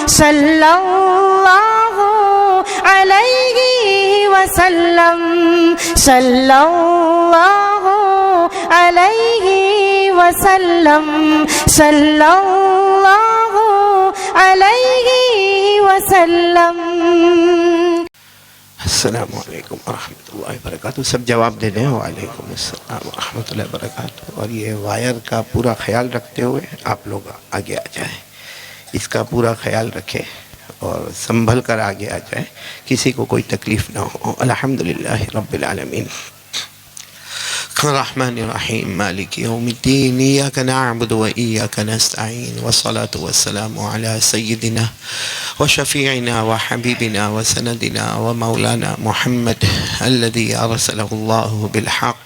صلی اللہ علیہ وسلم صلی اللہ علیہ وسلم صلی اللہ علیہ وسلم۔ السلام علیکم ورحمۃ اللہ وبرکاتہ۔ سب جواب دے دیں وعلیکم السلام ورحمۃ اللہ وبرکاتہ۔ اور یہ وائر کا پورا خیال رکھتے ہوئے آپ لوگ آگے آ جائیں، اس کا پورا خیال رکھیں اور سنبھل کر آگے آ جائیں، کسی کو کوئی تکلیف نہ ہو۔ الحمدللہ رب العالمین الرحمن الرحیم مالک یوم الدین ایاک نعبد و ایاک نستعین والصلاة والسلام علی سیدنا وشفیعنا وحبیبنا وسندنا ومولانا محمد الذي ارسله الله بالحق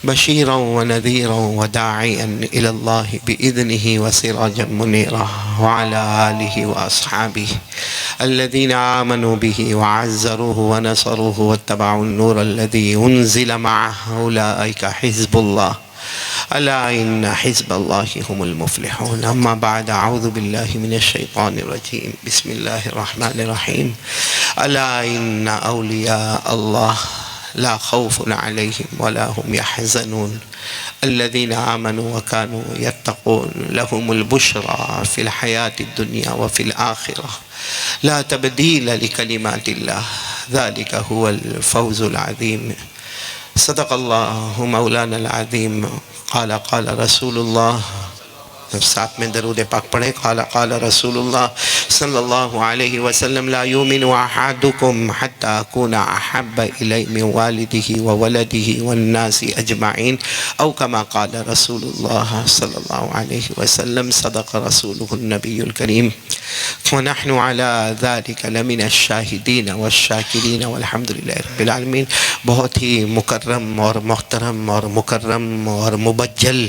بشيرا ونذيرا وداعيا إلى الله بإذنه وسراجا منيرا وعلى آله وأصحابه الذين آمنوا به وعزروه ونصروه واتبعوا النور الذي أنزل معه أولئك حزب الله ألا إن حزب الله هم المفلحون۔ أما بعد، أعوذ بالله من الشيطان الرجيم، بسم الله الرحمن الرحيم۔ ألا إن أولياء الله لا خوف عليهم ولا هم يحزنون الذين آمنوا وكانوا يتقون لهم البشرى في الحياة الدنيا وفي الآخرة لا تبديل لكلمات الله ذلك هو الفوز العظيم۔ صدق الله مولانا العظيم۔ قال رسول الله، ساتھ میں درود پاک پڑھیں۔ قال رسول اللہ صلی اللہ علیہ وسلم لا یؤمن احدکم حتی اکون احب الی من والدہ وولدہ والناس اجمعین او کما قال رسول اللہ صلی اللہ علیہ وسلم۔ صدق رسولہ النبی الکریم ونحن على ذلك لمن الشاہدین والشاکرین والحمدللہ رب العالمین۔ بہت ہی مکرم اور محترم اور مکرم اور مبجل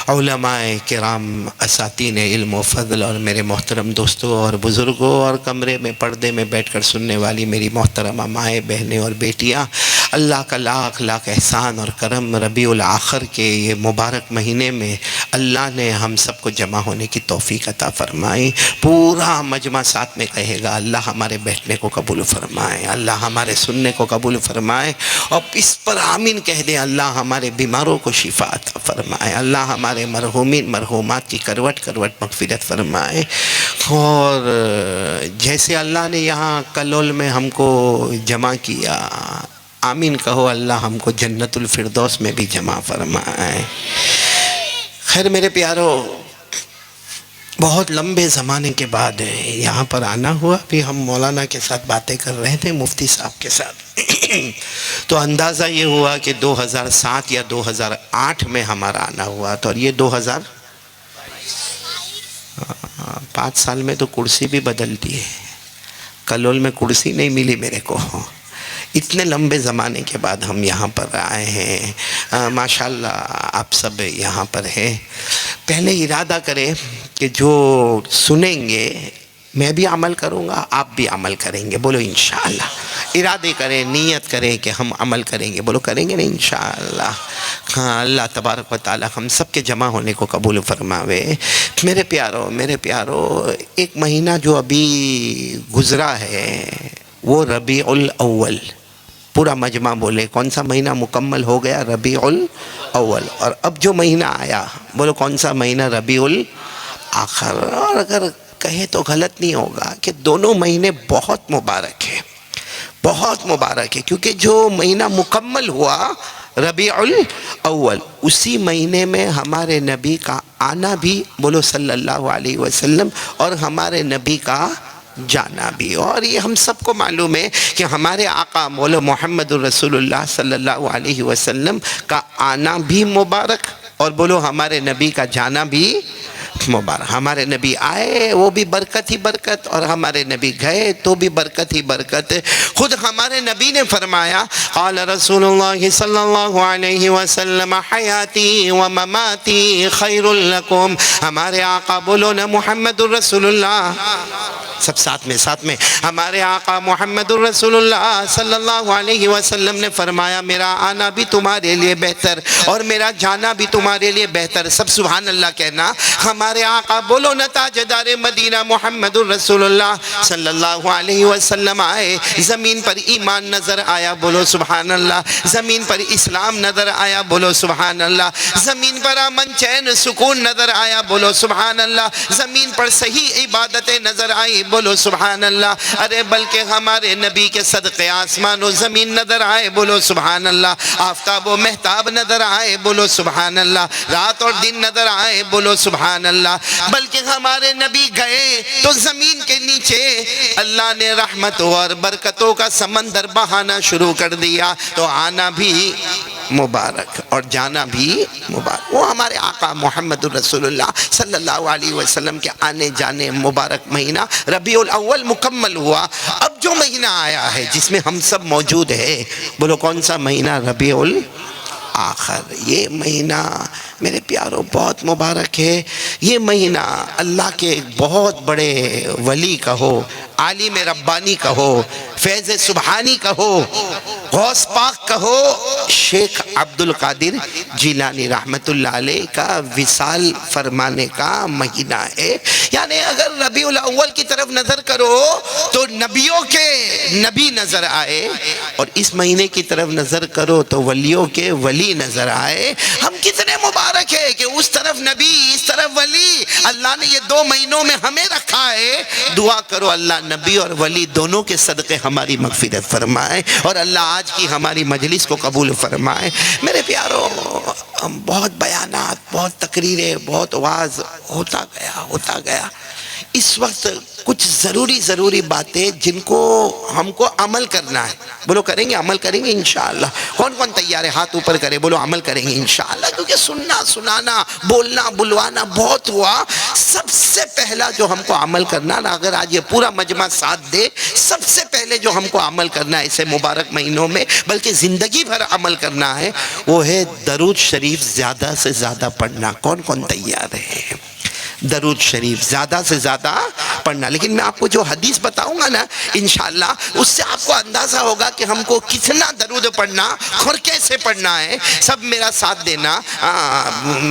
علماء کرام، اساتین علم و فضل، اور میرے محترم دوستوں اور بزرگوں، اور کمرے میں پردے میں بیٹھ کر سننے والی میری محترمہ مائیں، بہنیں اور بیٹیاں، اللہ کا لاکھ لاکھ احسان اور کرم، ربیع الآخر کے یہ مبارک مہینے میں اللہ نے ہم سب کو جمع ہونے کی توفیق عطا فرمائی۔ پورا مجمع ساتھ میں کہے گا اللہ ہمارے بیٹھنے کو قبول فرمائے، اللہ ہمارے سننے کو قبول فرمائے، اور اس پر آمین کہہ دیں اللہ ہمارے بیماروں کو شفا عطا فرمائے، اللہ ہمارے مرحومین مرحومات کی کروٹ کروٹ مغفرت فرمائے۔ اور جیسے اللہ نے یہاں کلول میں ہم کو جمع کیا، آمین کہو اللہ ہم کو جنت الفردوس میں بھی جمع فرمائے۔ خیر میرے پیارو، بہت لمبے زمانے کے بعد یہاں پر آنا ہوا۔ بھی ہم مولانا کے ساتھ باتیں کر رہے تھے، مفتی صاحب کے ساتھ، تو اندازہ یہ ہوا کہ 2007 یا 2008 میں ہمارا آنا ہوا تو، اور یہ 5 سال میں تو کرسی بھی بدل دی ہے، کلول میں کرسی نہیں ملی میرے کو۔ اتنے لمبے زمانے کے بعد ہم یہاں پر آئے ہیں، ماشاءاللہ آپ سب یہاں پر ہیں۔ پہلے ارادہ کریں کہ جو سنیں گے میں بھی عمل کروں گا، آپ بھی عمل کریں گے، بولو انشاءاللہ۔ ارادے کریں، نیت کریں کہ ہم عمل کریں گے، بولو کریں گے نا انشاءاللہ۔ ہاں، اللہ تبارک و تعالی ہم سب کے جمع ہونے کو قبول فرماوے۔ میرے پیارو، ایک مہینہ جو ابھی گزرا ہے وہ ربیع الاول، پورا مجمع بولے کون سا مہینہ مکمل ہو گیا؟ ربیع الاول۔ اور اب جو مہینہ آیا بولو کون سا مہینہ؟ ربیع الاخر۔ اور اگر کہے تو غلط نہیں ہوگا کہ دونوں مہینے بہت مبارک ہیں، بہت مبارک ہے، کیونکہ جو مہینہ مکمل ہوا ربیع الاول، اسی مہینے میں ہمارے نبی کا آنا بھی، بولو صلی اللہ علیہ وسلم، اور ہمارے نبی کا جانا بھی۔ اور یہ ہم سب کو معلوم ہے کہ ہمارے آقا مولا محمد الرسول اللہ صلی اللہ علیہ وسلم کا آنا بھی مبارک، اور بولو ہمارے نبی کا جانا بھی مبارک۔ ہمارے نبی آئے وہ بھی برکت ہی برکت، اور ہمارے نبی گئے تو بھی برکت ہی برکت۔ خود ہمارے نبی نے فرمایا، قال رسول اللہ صلی اللہ علیہ وسلم حیاتی و مماتی خیر لکم۔ ہمارے آقا بولو نا محمد الرسول اللہ سب ساتھ میں ہمارے آقا محمد الرسول اللہ صلی اللہ علیہ وسلم نے فرمایا میرا آنا بھی تمہارے لیے بہتر اور میرا جانا بھی تمہارے لیے بہتر. سب سبحان اللہ کہنا. ہمارے آقا بولو نا تاجدار مدینہ محمد الرسول اللہ صلی اللہ علیہ وسلم آئے, زمین پر ایمان نظر آیا, بولو سبحان اللہ. زمین پر اسلام نظر آیا, بولو سبحان اللہ. زمین پر امن چین سکون نظر آیا, بولو سبحان اللہ. زمین پر صحیح عبادتیں نظر آئی, بولو سبحان اللہ. ارے بلکہ ہمارے نبی کے صدقے آسمان و زمین نظر آئے, بولو سبحان اللہ. آفتاب و مہتاب نظر آئے, بولو سبحان اللہ. رات اور دن نظر آئے, بولو سبحان اللہ. بلکہ ہمارے نبی گئے تو زمین کے نیچے اللہ نے رحمت اور برکتوں کا سمندر بہانا شروع کر دیا. تو آنا بھی مبارک اور جانا بھی مبارک. وہ ہمارے آقا محمد الرسول اللہ صلی اللہ علیہ وسلم کے آنے جانے مبارک مہینہ ربیع الاول مکمل ہوا. اب جو مہینہ آیا ہے جس میں ہم سب موجود ہیں, بولو کون سا مہینہ؟ ربیع الاخر. یہ مہینہ میرے پیاروں بہت مبارک ہے. یہ مہینہ اللہ کے ایک بہت بڑے ولی کہو, عالم ربانی کہو, فیض سبحانی کہو, غوث پاک کہو, شیخ عبد القادر جیلانی رحمت اللہ علیہ کا وصال فرمانے کا مہینہ ہے. یعنی اگر ربیع الاول کی طرف نظر کرو تو نبیوں کے نبی نظر آئے, اور اس مہینے کی طرف نظر کرو تو ولیوں کے ولی نظر آئے. ہم کتنے مبارک ہے کہ اس طرف نبی اس طرف ولی. اللہ نے یہ 2 مہینوں میں ہمیں رکھا ہے. دعا کرو اللہ نبی اور ولی دونوں کے صدقے ہماری مغفرت فرمائے, اور اللہ آج کی ہماری مجلس کو قبول فرمائے. میرے پیاروں بہت بیانات, بہت تقریریں, بہت وعظ ہوتا گیا. اس وقت کچھ ضروری باتیں جن کو ہم کو عمل کرنا ہے. بولو کریں گے, عمل کریں گے انشاءاللہ. کون تیار ہے؟ ہاتھ اوپر کرے, بولو عمل کریں گے انشاءاللہ. کیونکہ سننا سنانا بولنا بلوانا بہت ہوا. سب سے پہلا جو ہم کو عمل کرنا نا, اگر آج یہ پورا مجمع ساتھ دے, سب سے پہلے جو ہم کو عمل کرنا ہے اسے مبارک مہینوں میں, بلکہ زندگی بھر عمل کرنا ہے, وہ ہے درود شریف زیادہ سے زیادہ پڑھنا. کون تیار ہے؟ درود شریف زیادہ سے زیادہ پڑھنا. لیکن میں آپ کو جو حدیث بتاؤں گا نا انشاءاللہ, اس سے آپ کو اندازہ ہوگا کہ ہم کو کتنا درود پڑھنا اور کیسے پڑھنا ہے. سب میرا ساتھ دینا.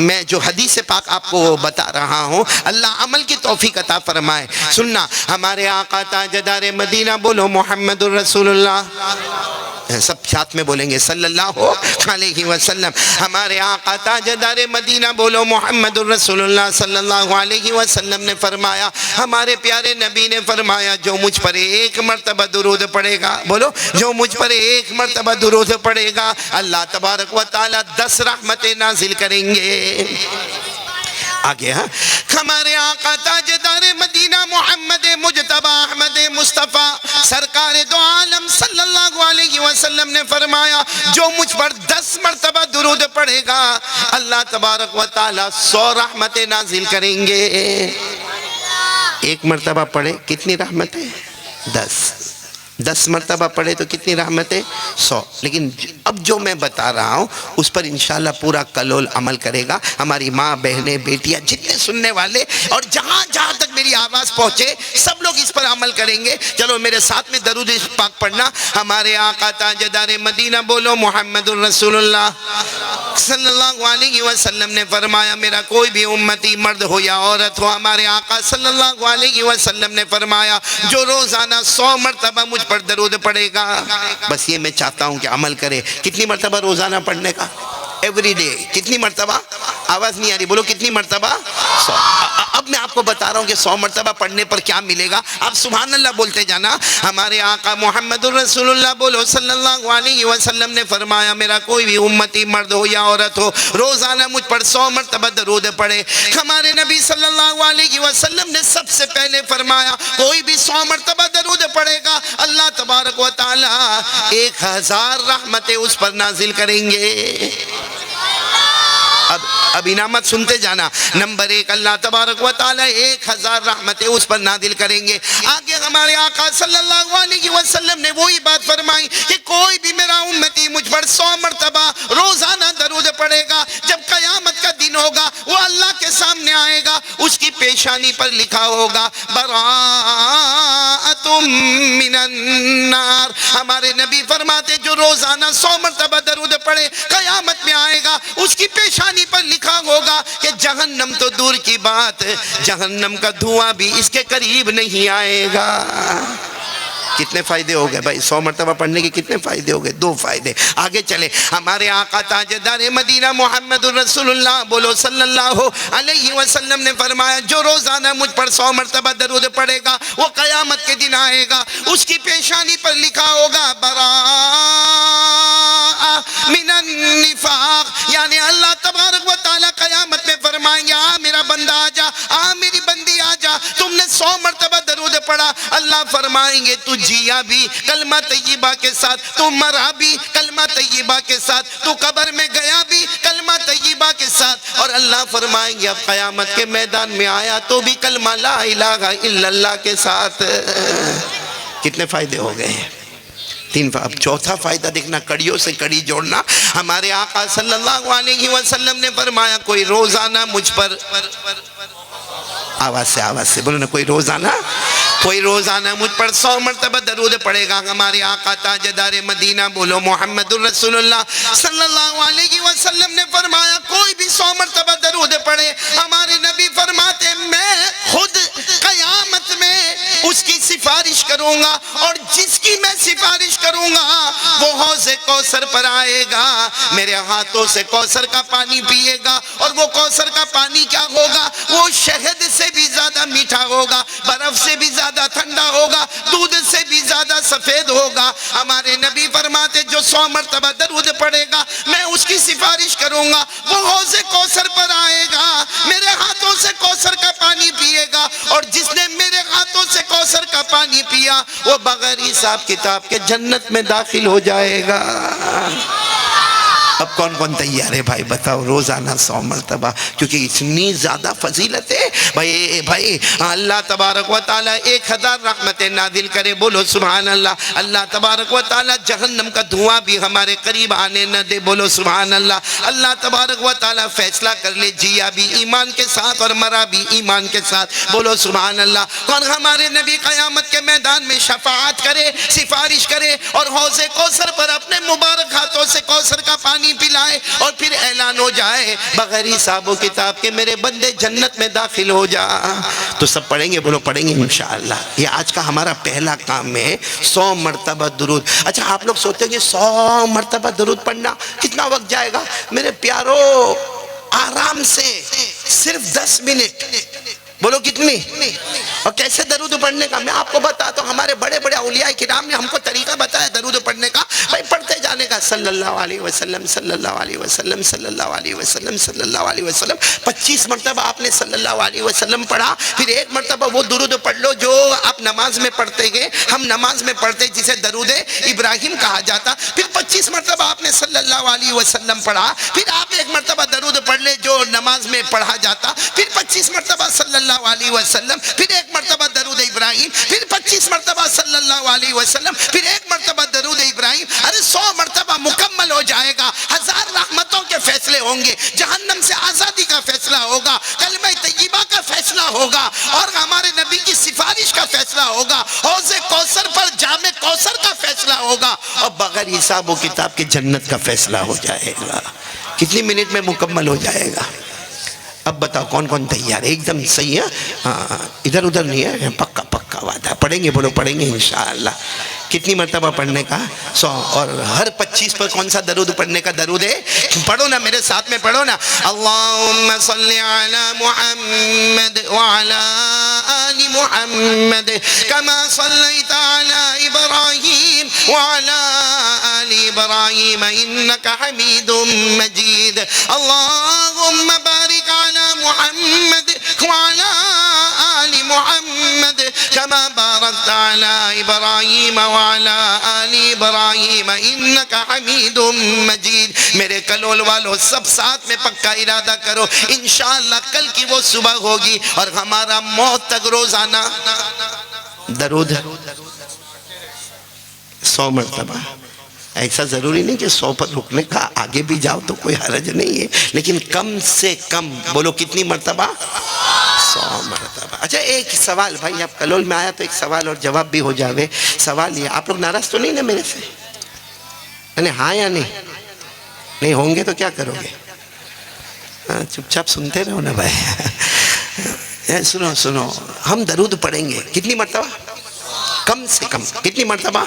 میں جو حدیث پاک آپ کو بتا رہا ہوں, اللہ عمل کی توفیق عطا فرمائے. سننا, ہمارے آقا تاجدار مدینہ, بولو محمد الرسول اللہ, سب ساتھ میں بولیں گے صلی اللہ علیہ وسلم. ہمارے آقا تاجدار مدینہ, بولو محمد الرسول اللہ صلی اللہ علیہ وسلم نے فرمایا, ہمارے پیارے نبی نے فرمایا, جو مجھ پر 1 مرتبہ درود پڑے گا, بولو جو مجھ پر 1 مرتبہ درود پڑے گا, اللہ تبارک و تعالی 10 رحمتیں نازل کریں گے. آگے ہمارے آقا تاجدار مدینہ محمد مجتبی احمد مصطفیٰ سرکار دو عالم صلی اللہ علیہ وسلم نے فرمایا, جو مجھ پر 10 مرتبہ درود پڑھے گا, اللہ تبارک و تعالی 100 رحمتیں نازل کریں گے. 1 مرتبہ پڑھے کتنی رحمتیں؟ 10 مرتبہ پڑھے تو کتنی رحمتیں؟ 100. لیکن اب جو میں بتا رہا ہوں اس پر انشاءاللہ پورا کلول عمل کرے گا ہماری ماں, بہنیں, بیٹیاں, جتنے سننے والے, اور جہاں تک میری آواز پہنچے سب لوگ اس پر عمل کریں گے. چلو میرے ساتھ میں درود پاک پڑھنا. ہمارے آقا تاجدار مدینہ, بولو محمد الرسول اللہ صلی اللہ علیہ وسلم نے فرمایا, میرا کوئی بھی امتی مرد ہو یا عورت ہو, ہمارے آقا صلی اللہ علیہ وسلم نے فرمایا, جو روزانہ 100 مرتبہ مجھ پر درود پڑے گا. بس یہ میں چاہتا ہوں کہ عمل کرے. کتنی مرتبہ روزانہ پڑھنے کا؟ Every day. کتنی مرتبہ؟ آواز نہیں آ رہی, بولو کتنی مرتبہ؟ 100. اب میں آپ کو بتا رہا ہوں کہ 100 مرتبہ پڑھنے پر کیا ملے گا. آپ سبحان اللہ بولتے جانا. ہمارے آقا محمد الرسول اللہ, بولو صلی اللہ علیہ وسلم نے فرمایا, میرا کوئی بھی امتی مرد ہو یا عورت ہو روزانہ مجھ پر 100 مرتبہ درود پڑھے. ہمارے نبی صلی اللہ علیہ وسلم نے سب سے پہلے فرمایا, کوئی بھی 100 مرتبہ درود پڑھے گا, اللہ تبارک و تعالی 1000 رحمتیں اس پر نازل کریں گے. اب انعامت سنتے جانا. نمبر 1, اللہ تبارک و تعالی 1000 رحمتیں اس پر نازل کریں گے. آگے ہمارے آقا صلی اللہ علیہ وسلم نے وہی بات فرمائی کہ کوئی بھی میرا امتی مجھ پر 100 مرتبہ روزانہ درود پڑھے گا, جب قیامت کا دن ہوگا وہ اللہ کے سامنے آئے گا, اس کی پیشانی پر لکھا ہوگا, برا من النار. ہمارے نبی فرماتے جو روزانہ 100 مرتبہ درود پڑھے قیامت میں آئے گا اس کی پیشانی پر لکھا ہوگا کہ جہنم تو دور کی بات جہنم کا دھواں بھی اس کے قریب نہیں آئے گا. کتنے فائدے ہو گئے بھائی 100 مرتبہ پڑھنے کے کتنے فائدے ہو گئے؟ 2 فائدے. آگے چلے ہمارے آقا تاجدار مدینہ محمد الرسول اللہ بولو صلی اللہ علیہ وسلم نے فرمایا جو روزانہ مجھ پر 100 مرتبہ درود پڑھے گا وہ قیامت کے دن آئے گا اس کی پیشانی پر لکھا ہوگا براء من النفاق. یعنی اللہ تبارک و تعالی قیامت میں فرمائیں گے آ میرا بندہ آ جا آ میری بندی آ جا تم نے 100 مرتبہ درود پڑھا. اللہ فرمائیں گے تو جیا بھی کلمہ طیبہ کے ساتھ تو مرا بھی کلمہ طیبہ کے ساتھ تو قبر میں گیا بھی کلمہ طیبہ کے ساتھ. اور اللہ فرمائیں گے اب قیامت کے میدان میں آیا تو بھی کلمہ لا الہ الا اللہ کے ساتھ. کتنے فائدے ہو گئے ہیں؟ 3. اب چوتھا فائدہ دیکھنا کڑیوں سے کڑی جوڑنا. ہمارے آقا صلی اللہ علیہ وسلم نے فرمایا کوئی روزانہ مجھ پر آواز سے بولو نا کوئی روزانہ مجھ پر 100 مرتبہ درود پڑھے گا. ہمارے آقا تاجدار مدینہ بولو محمد الرسول اللہ صلی اللہ علیہ وسلم نے فرمایا کوئی بھی 100 مرتبہ درود پڑھے ہمارے نبی فرماتے میں خود قیامت میں اس کی سفارش کروں گا اور جس کی میں سفارش کروں گا وہ حوض کوثر پر آئے گا میرے ہاتھوں سے کوثر کا پانی پیے گا. اور وہ کوثر کا پانی کیا ہوگا؟ وہ شہد سے بھی زیادہ میٹھا ہوگا برف سے بھی زیادہ ٹھنڈا ہوگا دودھ سے بھی زیادہ سفید ہوگا. ہمارے نبی فرماتے جو 100 مرتبہ درود پڑھے گا میں اس کی سفارش کروں گا وہ حوض کوثر پر آئے گا میرے ہاتھوں سے کوثر کا پانی پیے گا. اور جس نے میرے ہاتھوں سے کوثر کا پانی پیا وہ بغیر حساب کتاب کے جنت میں داخل ہو جائے گا. اب کون کون تیار ہے بھائی بتاؤ روزانہ 100 مرتبہ کیونکہ اتنی زیادہ فضیلت ہے بھائی اللہ تبارک و تعالی 1000 رحمتیں نازل کرے بولو سبحان اللہ. اللہ تبارک و تعالی جہنم کا دھواں بھی ہمارے قریب آنے نہ دے بولو سبحان اللہ. اللہ تبارک و تعالی فیصلہ کر لے جیا بھی ایمان کے ساتھ اور مرا بھی ایمان کے ساتھ بولو سبحان اللہ. اور ہمارے نبی قیامت کے میدان میں شفاعت کرے سفارش کرے اور حوض کوثر پر اپنے مبارک ہاتھوں سے کوثر کا پانی پلائے اور پھر اعلان ہو جائے بغیر حساب و کتاب کے میرے بندے جنت میں داخل ہو جا. تو سب پڑھیں گے بولو پڑھیں گے انشاءاللہ. یہ آج کا ہمارا پہلا کام ہے 100 مرتبہ درود. اچھا آپ لوگ سوچتے ہیں کہ 100 مرتبہ درود پڑھنا کتنا وقت جائے گا؟ میرے پیارو آرام سے صرف 10 منٹ بولو کتنی. اور کیسے درود پڑھنے کا میں آپ کو بتاتا ہوں. ہمارے بڑے بڑے اولیاء کرام نے ہم کو طریقہ بتایا درود پڑھنے کا. بھائی پڑھتے جانے کا صلی اللہ علیہ وسلم صلی اللہ علیہ وسلم صلی اللہ علیہ وسلم صلی اللہ علیہ وسلم 25 مرتبہ آپ نے صلی اللہ علیہ وسلم پڑھا. پھر ایک مرتبہ وہ درود پڑھ لو جو آپ نماز میں پڑھتے گئے ہم نماز میں پڑھتے جسے درود ابراہیم کہا جاتا. پھر 25 مرتبہ آپ نے صلی اللہ علیہ وسلم پڑھا. پھر آپ ایک مرتبہ درود پڑھ لے جو نماز میں پڑھا جاتا. پھر 25 مرتبہ صلی اللہ علیہ وسلم پھر ایک مرتبہ درود ابراہیم پھر 25 مرتبہ صلی اللہ علیہ وسلم پھر ایک مرتبہ درود ابراہیم. ارے 100 مرتبہ مکمل ہو جائے گا. 1000 رحمتوں کے فیصلے ہوں گے جہنم سے آزادی کا فیصلہ ہوگا کلمہ طیبہ کا فیصلہ ہوگا اور ہمارے نبی کی سفارش کا فیصلہ ہوگا حوض کوثر پر جام کوثر کا فیصلہ ہوگا اور بغیر حساب و کتاب کے جنت کا فیصلہ ہو جائے گا. کتنی منٹ میں مکمل ہو جائے گا؟ اب بتاؤ کون کون تیار ہے؟ ایک دم صحیح ہے ادھر ادھر نہیں ہے پکا پکا وعدہ. پڑھیں گے بولو پڑھیں گے انشاءاللہ. کتنی مرتبہ پڑھنے کا؟ 100. اور ہر 25 پر کون سا درود پڑھنے کا درود ہے؟ پڑھو نا میرے ساتھ میں پڑھو نا. اللہم صلی علی محمد وعلی آل محمد کما صلیت علی ابراہیم وعلی آل ابراہیم انکا حمید مجید. اللہم بارک علی محمد وعلی آل محمد کما بارکت علی ابراہیم وعلی آل ابراہیم انکا حمید مجید. میرے کلول والو سب ساتھ میں پکا ارادہ کرو انشاءاللہ کل کی وہ صبح ہوگی اور ہمارا موت تک روزانہ درود 100 مرتبہ. ایسا ضروری نہیں کہ 100 پر رکنے کا آگے بھی جاؤ تو کوئی حرج نہیں ہے لیکن کم سے کم بولو کتنی مرتبہ 100 مرتبہ. اچھا ایک سوال بھائی، آپ کلول میں آیا تو ایک سوال اور جواب بھی ہو جاوے. سوال یہ، آپ لوگ ناراض تو نہیں نا میرے سے؟ یعنی ہاں یا نہیں؟ نہیں ہوں گے تو کیا کرو گے؟ چپ چاپ سنتے رہو نا بھائی. سنو سنو، ہم درود پڑھیں گے کتنی مرتبہ؟ کم سے کم کتنی مرتبہ؟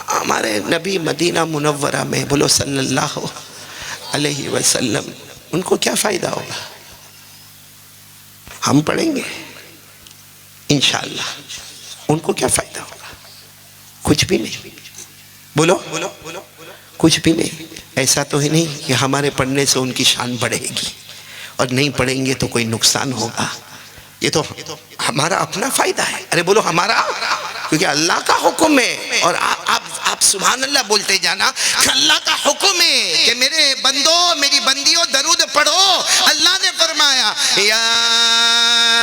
ہمارے نبی مدینہ منورہ میں بولو صلی اللہ علیہ وسلم، ان کو کیا فائدہ ہوگا؟ ہم پڑھیں گے انشاءاللہ، ان کو کیا فائدہ ہوگا؟ کچھ بھی نہیں. بولو کچھ بھی نہیں. ایسا تو ہی نہیں کہ ہمارے پڑھنے سے ان کی شان بڑھے گی اور نہیں پڑھیں گے تو کوئی نقصان ہوگا. یہ تو ہمارا اپنا فائدہ ہے. ارے بولو ہمارا، کیونکہ اللہ کا حکم ہے. اور آپ سبحان اللہ بولتے جانا کہ اللہ کا حکم ہے کہ میرے بندو میری بندیوں درود پڑھو. اللہ نے فرمایا یا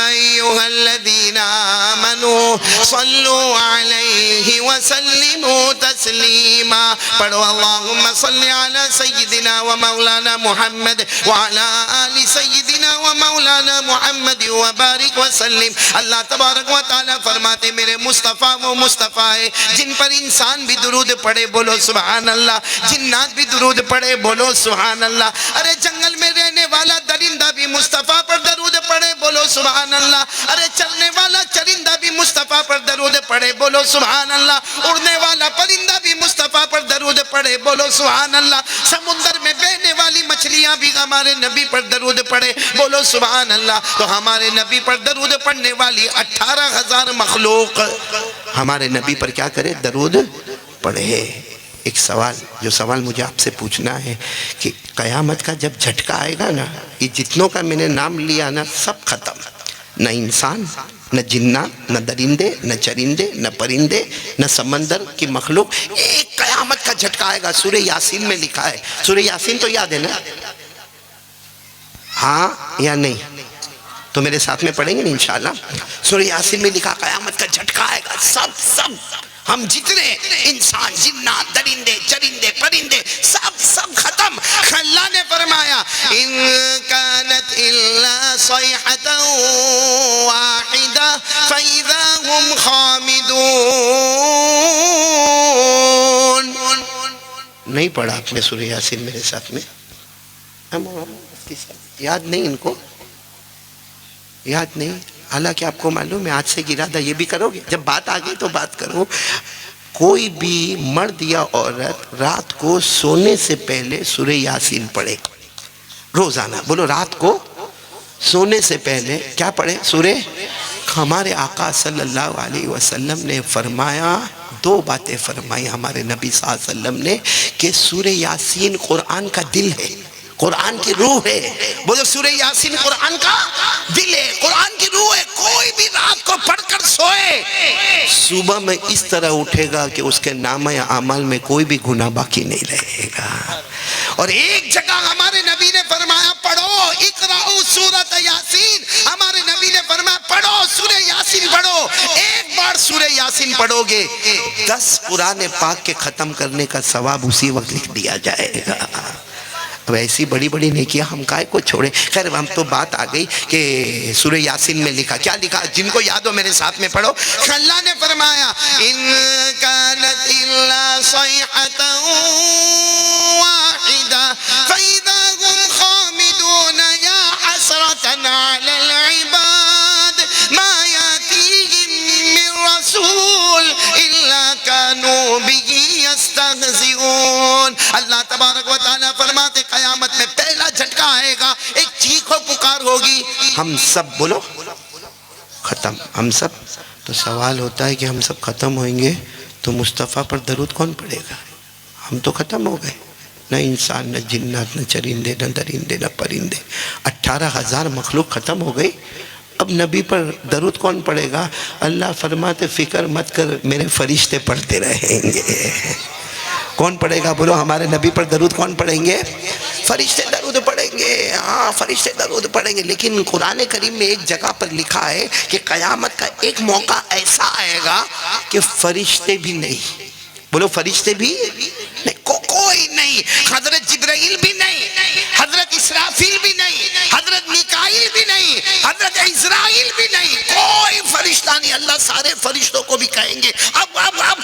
ایھا الذین آمنوا صلوا علیہ وسلموا تسلیما. پڑھو اللہم صل علی سیدنا و مولانا محمد وعلی آل سیدنا و مولانا محمد وبارک وسلم. اللہ تبارک و تعالیٰ فرماتے میرے مصطفیٰ وہ مصطفیٰ ہے جن پر انسان بھی درود پڑھے بولو سبحان اللہ، جنات بھی درود پڑھے بولو سبحان اللہ. ارے جنگل میں رہنے والا درندہ بھی مصطفیٰ پر درود پڑھے بولو سبحان اللہ. ارے چلنے والا چرندہ بھی مصطفیٰ پر درود پڑھے بولو سبحان اللہ. اڑنے والا پرندہ بھی مصطفیٰ پر درود پڑھے بولو سبحان اللہ. سمندر میں بہنے والی مچھلیاں بھی ہمارے نبی پر درود پڑھے بولو سبحان اللہ. تو ہمارے نبی پر درود پڑھنے والی 18,000 مخلوق ہمارے نبی پر کیا کرے؟ درود پڑھے. ایک سوال، جو سوال مجھے آپ سے پوچھنا ہے کہ قیامت کا جب جھٹکا آئے گا نا، یہ جتنوں کا میں نے نام لیا نا سب ختم. نہ انسان، نہ جنات، نہ درندے، نہ چرندے، نہ پرندے، نہ سمندر کی مخلوق. ایک قیامت کا جھٹکا آئے گا. سورہ یاسین میں لکھا ہے. سورہ یاسین تو یاد ہے نا؟ ہاں یا نہیں؟ تو میرے ساتھ میں پڑھیں گے نا انشاءاللہ. سورہ یاسین میں لکھا قیامت کا جھٹکا آئے گا. سب ہم جتنے انسان جنات درندے چرندے پرندے سب ختم. اللہ نے فرمایا ان كانت الا صيحة واحدة فاذا هم خامدون. نہیں پڑھا آپ نے سورہ یاسین میرے ساتھ میں؟ یاد نہیں ان کو؟ یاد نہیں؟ حالانکہ آپ کو معلوم ہے آج سے ارادہ یہ بھی کرو گے. جب بات آ گئی تو بات کرو. کوئی بھی مرد یا عورت رات کو سونے سے پہلے سورہ یاسین پڑھے روزانہ. بولو رات کو سونے سے پہلے کیا پڑھے؟ سورہ. ہمارے آقا صلی اللہ علیہ وسلم نے فرمایا، 2 باتیں فرمائی ہمارے نبی صلی اللہ علیہ وسلم نے کہ سورہ یاسین قرآن کا دل ہے، قرآن کی روح ہے. بولو سورہ یاسین قرآن کا دل ہے، قرآن کی روح ہے. کوئی بھی رات کو پڑھ کر سوئے صبح میں اس طرح اٹھے گا کہ اس کے نامہ اعمال میں کوئی بھی گناہ باقی نہیں رہے گا. اور ایک جگہ ہمارے نبی نے فرمایا پڑھو اقرأوا سورۃ یاسین. ہمارے نبی نے فرمایا پڑھو سورہ یاسین پڑھو. ایک بار سورہ یاسین پڑھو گے 10 قرآن پاک کے ختم کرنے کا ثواب اسی وقت لکھ دیا جائے گا. اب ایسی بڑی بڑی نیکیاں ہم کائے کو چھوڑیں. خیر ہم تو بات آ گئی کہ سورہ یاسین میں لکھا کیا لکھا؟ جن کو یاد ہو میرے ساتھ میں پڑھو. اللہ نے فرمایا ان كانت الا صيحة واحدة فاذا هم خامدون يا حسرة على العباد ما ياتيهم من رسول الا كانوا به يستهزئون. اللہ تبارک و تعالیٰ فرماتے قیامت میں پہلا جھٹکا آئے گا، ایک چیخ و پکار ہوگی. ہم سب بولو ختم. ہم سب. تو سوال ہوتا ہے کہ ہم سب ختم ہوئیں گے تو مصطفیٰ پر درود کون پڑھے گا؟ ہم تو ختم ہو گئے. نہ انسان، نہ جنات، نہ چرندے، نہ درندے، نہ پرندے. 18,000 مخلوق ختم ہو گئی. اب نبی پر درود کون پڑھے گا؟ اللہ فرماتے فکر مت کر میرے فرشتے پڑھتے رہیں گے. کون پڑھے گا؟ بولو ہمارے نبی پر درود کون پڑھیں گے؟ فرشتے درود پڑھیں گے. ہاں فرشتے درود پڑھیں گے. لیکن قرآن کریم میں ایک جگہ پر لکھا ہے کہ قیامت کا ایک موقع ایسا آئے گا کہ فرشتے بھی نہیں. بولو فرشتے بھی نہیں، کوئی نہیں. حضرت جبرائیل بھی نہیں، حضرت اسرافیل بھی نہیں، حضرت میکائیل میکائیل بھی نہیں، حضرت اسرائیل بھی نہیں، کوئی فرشتہ نہیں. اللہ سارے فرشتوں کو بھی کہیں گے اب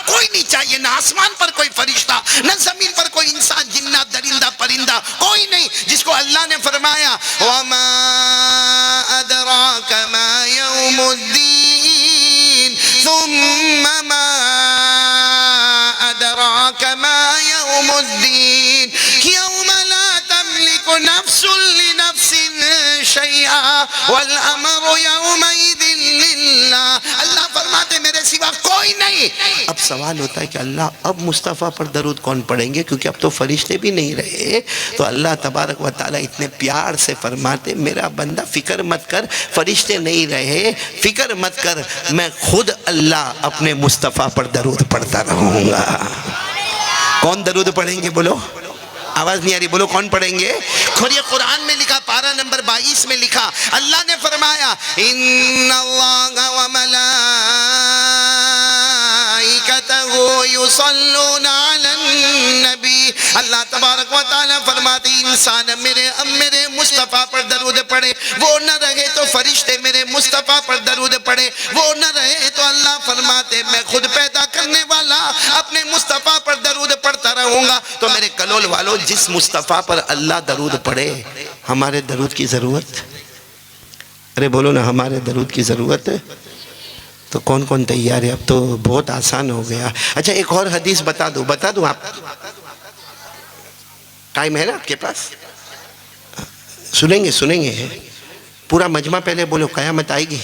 کوئی نہیں چاہیے، نہ آسمان پر کوئی فرشتہ، نہ زمین پر کوئی انسان، جنات، درندہ، پرندہ، کوئی نہیں. جس کو اللہ نے فرمایا وَمَا أَدْرَاكَ مَا يَوْمُ الدِّينِ ثُمَّ مَا أَدْرَاكَ مَا يَوْمُ الدِّينِ يَوْمَ لَا تَمْلِكُ نَفْسٌ لِنَفْسٍ شَيْئًا وَالْأَمْرُ يَوْمَئِذٍ لِلَّهِ. اللہ فرماتے میرے سوا کوئی نہیں. اب سوال ہوتا ہے کہ اللہ اب مصطفیٰ پر درود کون پڑھیں گے، کیونکہ اب تو فرشتے بھی نہیں رہے. تو اللہ تبارک و تعالیٰ اتنے پیار سے فرماتے میرا بندہ فکر مت کر، فرشتے نہیں رہے، فکر مت کر، میں خود اللہ اپنے مصطفیٰ پر درود پڑھتا رہوں گا. کون درود پڑھیں گے بولو؟ آواز نہیں آ رہی، بولو کون پڑھیں گے؟ اور یہ قرآن میں لکھا، پارہ نمبر 22 میں لکھا، اللہ نے فرمایا ان اللہ وملائکتہ یصلون علی النبی. اللہ تبارک و تعالیٰ فرماتے انسان میرے مصطفیٰ پر درود پڑھے، وہ نہ رہے تو فرشتے میرے مصطفیٰ پر درود پڑھے، وہ نہ رہے تو اللہ فرماتے میں خود پیدا کرنے والا اپنے مصطفیٰ پر درود پڑھتا رہوں گا. تو میرے کلول والو، جس مصطفیٰ پر اللہ درود پڑھے، ہمارے درود کی ضرورت؟ ارے بولو نا، ہمارے درود کی ضرورت ہے. تو کون کون تیار ہے؟ اب تو بہت آسان ہو گیا. اچھا ایک اور حدیث بتا دوں آپ، ٹائم ہے نا آپ کے پاس؟ سنیں گے پورا مجمع. پہلے بولو قیامت آئے گی.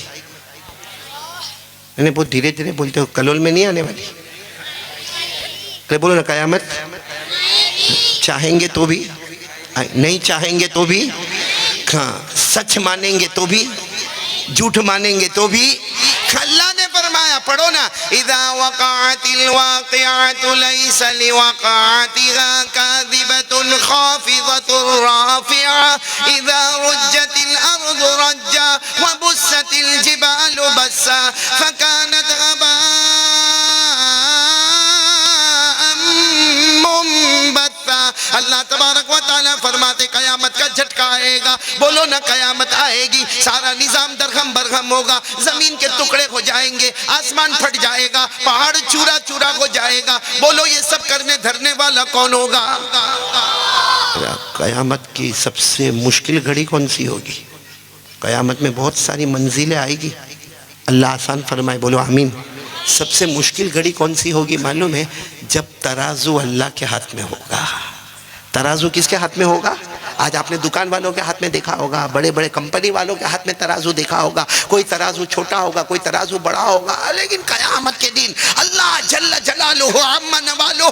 بہت دھیرے دھیرے بولتے ہو، کلول میں نہیں آنے والی. بولو نا قیامت چاہیں گے تو بھی، نہیں چاہیں گے تو بھی، ہاں سچ مانیں گے تو بھی، جھوٹ مانیں گے تو بھی. اللہ نے فرمایا، پڑھو نا، اذا وقعت الواقعۃ لیس لوقعتها کاذبۃ خافضۃ رافعۃ اذا رجت الارض رجا وبست الجبال بسا فكانت غباء منبثا. اللہ تبارک و تعالیٰ فرماتے قیامت کا جھٹکا آئے گا. بولو نا قیامت آئے گی، سارا نظام درہم برہم ہوگا، زمین کے ٹکڑے ہو جائیں گے، آسمان پھٹ جائے گا، پہاڑ چورا چورا ہو جائے گا. بولو یہ سب کرنے دھرنے والا کون ہوگا؟ قیامت کی سب سے مشکل گھڑی کون سی ہوگی؟ قیامت میں بہت ساری منزلیں آئے گی، اللہ آسان فرمائے. بولو آمین. سب سے مشکل گھڑی کون سی ہوگی معلوم ہے؟ جب ترازو اللہ کے ہاتھ میں ہوگا. ترازو کس کے ہاتھ میں ہوگا؟ آج آپ نے دکان والوں کے ہاتھ میں دیکھا ہوگا، بڑے بڑے کمپنی والوں کے ہاتھ میں ترازو دیکھا ہوگا. کوئی ترازو چھوٹا ہوگا، کوئی ترازو بڑا ہوگا. لیکن قیامت کے دن اللہ جل جلالہ عما نوالہ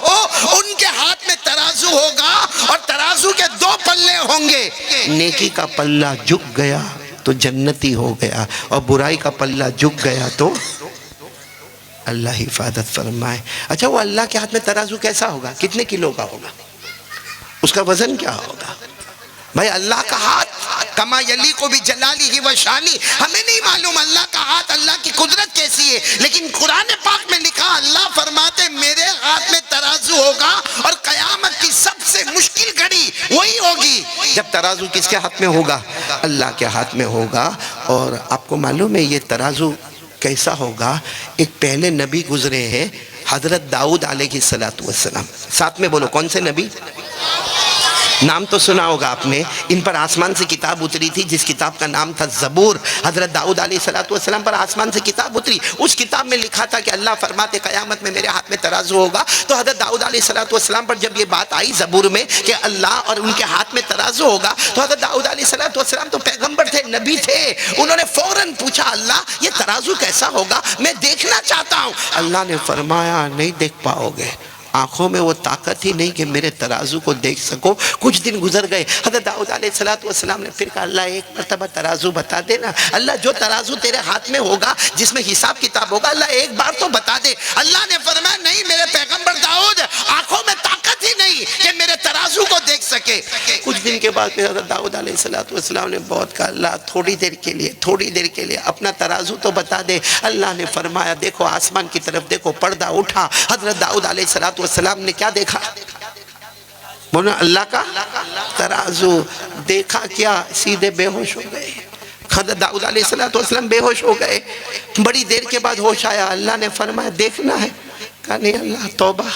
ان کے ہاتھ میں ترازو ہوگا، اور ترازو کے دو پلے ہوں گے. نیکی کا پلہ جھک گیا تو جنتی ہو گیا، اور برائی کا پلہ جھک گیا تو اللہ حفاظت فرمائے. اچھا وہ اللہ کے ہاتھ میں ترازو کیسا ہوگا؟ کتنے کلو کا ہوگا؟ اس کا وزن کیا ہوگا؟ بھائی اللہ کا ہاتھ کما یلیق بجلالہ و شانی، ہمیں نہیں معلوم اللہ کا ہاتھ، اللہ کی قدرت کیسی ہے، لیکن قرآن پاک میں لکھا اللہ فرماتے میرے ہاتھ میں ترازو ہوگا. اور قیامت کی سب سے مشکل گھڑی وہی ہوگی جب ترازو کس کے ہاتھ میں ہوگا؟ اللہ کے ہاتھ میں ہوگا. اور آپ کو معلوم ہے یہ ترازو کیسا ہوگا؟ ایک پہلے نبی گزرے ہیں، حضرت داؤد علیہ السلام. ساتھ میں بولو کون سے نبی؟ نام تو سنا ہوگا آپ نے. ان پر آسمان سے کتاب اتری تھی جس کتاب کا نام تھا زبور. حضرت داؤد علیہ السلام پر آسمان سے کتاب اتری. اس کتاب میں لکھا تھا کہ اللہ فرماتے قیامت میں میرے ہاتھ میں ترازو ہوگا. تو حضرت داؤد علیہ السلام پر جب یہ بات آئی زبور میں کہ اللہ اور ان کے ہاتھ میں ترازو ہوگا، تو حضرت داؤد علیہ السلام تو پیغمبر تھے، نبی تھے. انہوں نے فوراً پوچھا اللہ یہ ترازو کیسا ہوگا، میں دیکھنا چاہتا ہوں. اللہ نے فرمایا نہیں دیکھ پاؤ گے، آنکھوں میں وہ طاقت ہی نہیں کہ میرے ترازو کو دیکھ سکو. کچھ دن گزر گئے. حضرت داؤد علیہ السلام نے پھر کہا اللہ ایک مرتبہ ترازو بتا دینا. اللہ جو ترازو تیرے ہاتھ میں ہوگا جس میں حساب کتاب ہوگا، اللہ ایک بار تو بتا دے. اللہ نے فرمایا نہیں میرے پیغمبر داؤد، آنکھوں میں طاقت ہی نہیں کہ میرے ترازو کو دیکھ سکے. کچھ دن کے بعد پھر حضرت داؤد علیہ السلام نے بہت کہا اللہ تھوڑی دیر کے لیے اپنا ترازو تو بتا دے. اللہ نے فرمایا دیکھو آسمان کی طرف دیکھو. پردہ اٹھا. حضرت داؤد علیہ السلام نے کیا دیکھا؟ بولنا اللہ کا ترازو دیکھا. کیا سیدھے بے ہوش ہو گئے. حضرت داؤد علیہ السلام بے ہوش ہو گئے، بڑی دیر کے بعد ہوش آیا، اللہ نے فرمایا دیکھنا ہے؟ کہا نہیں اللہ، توبہ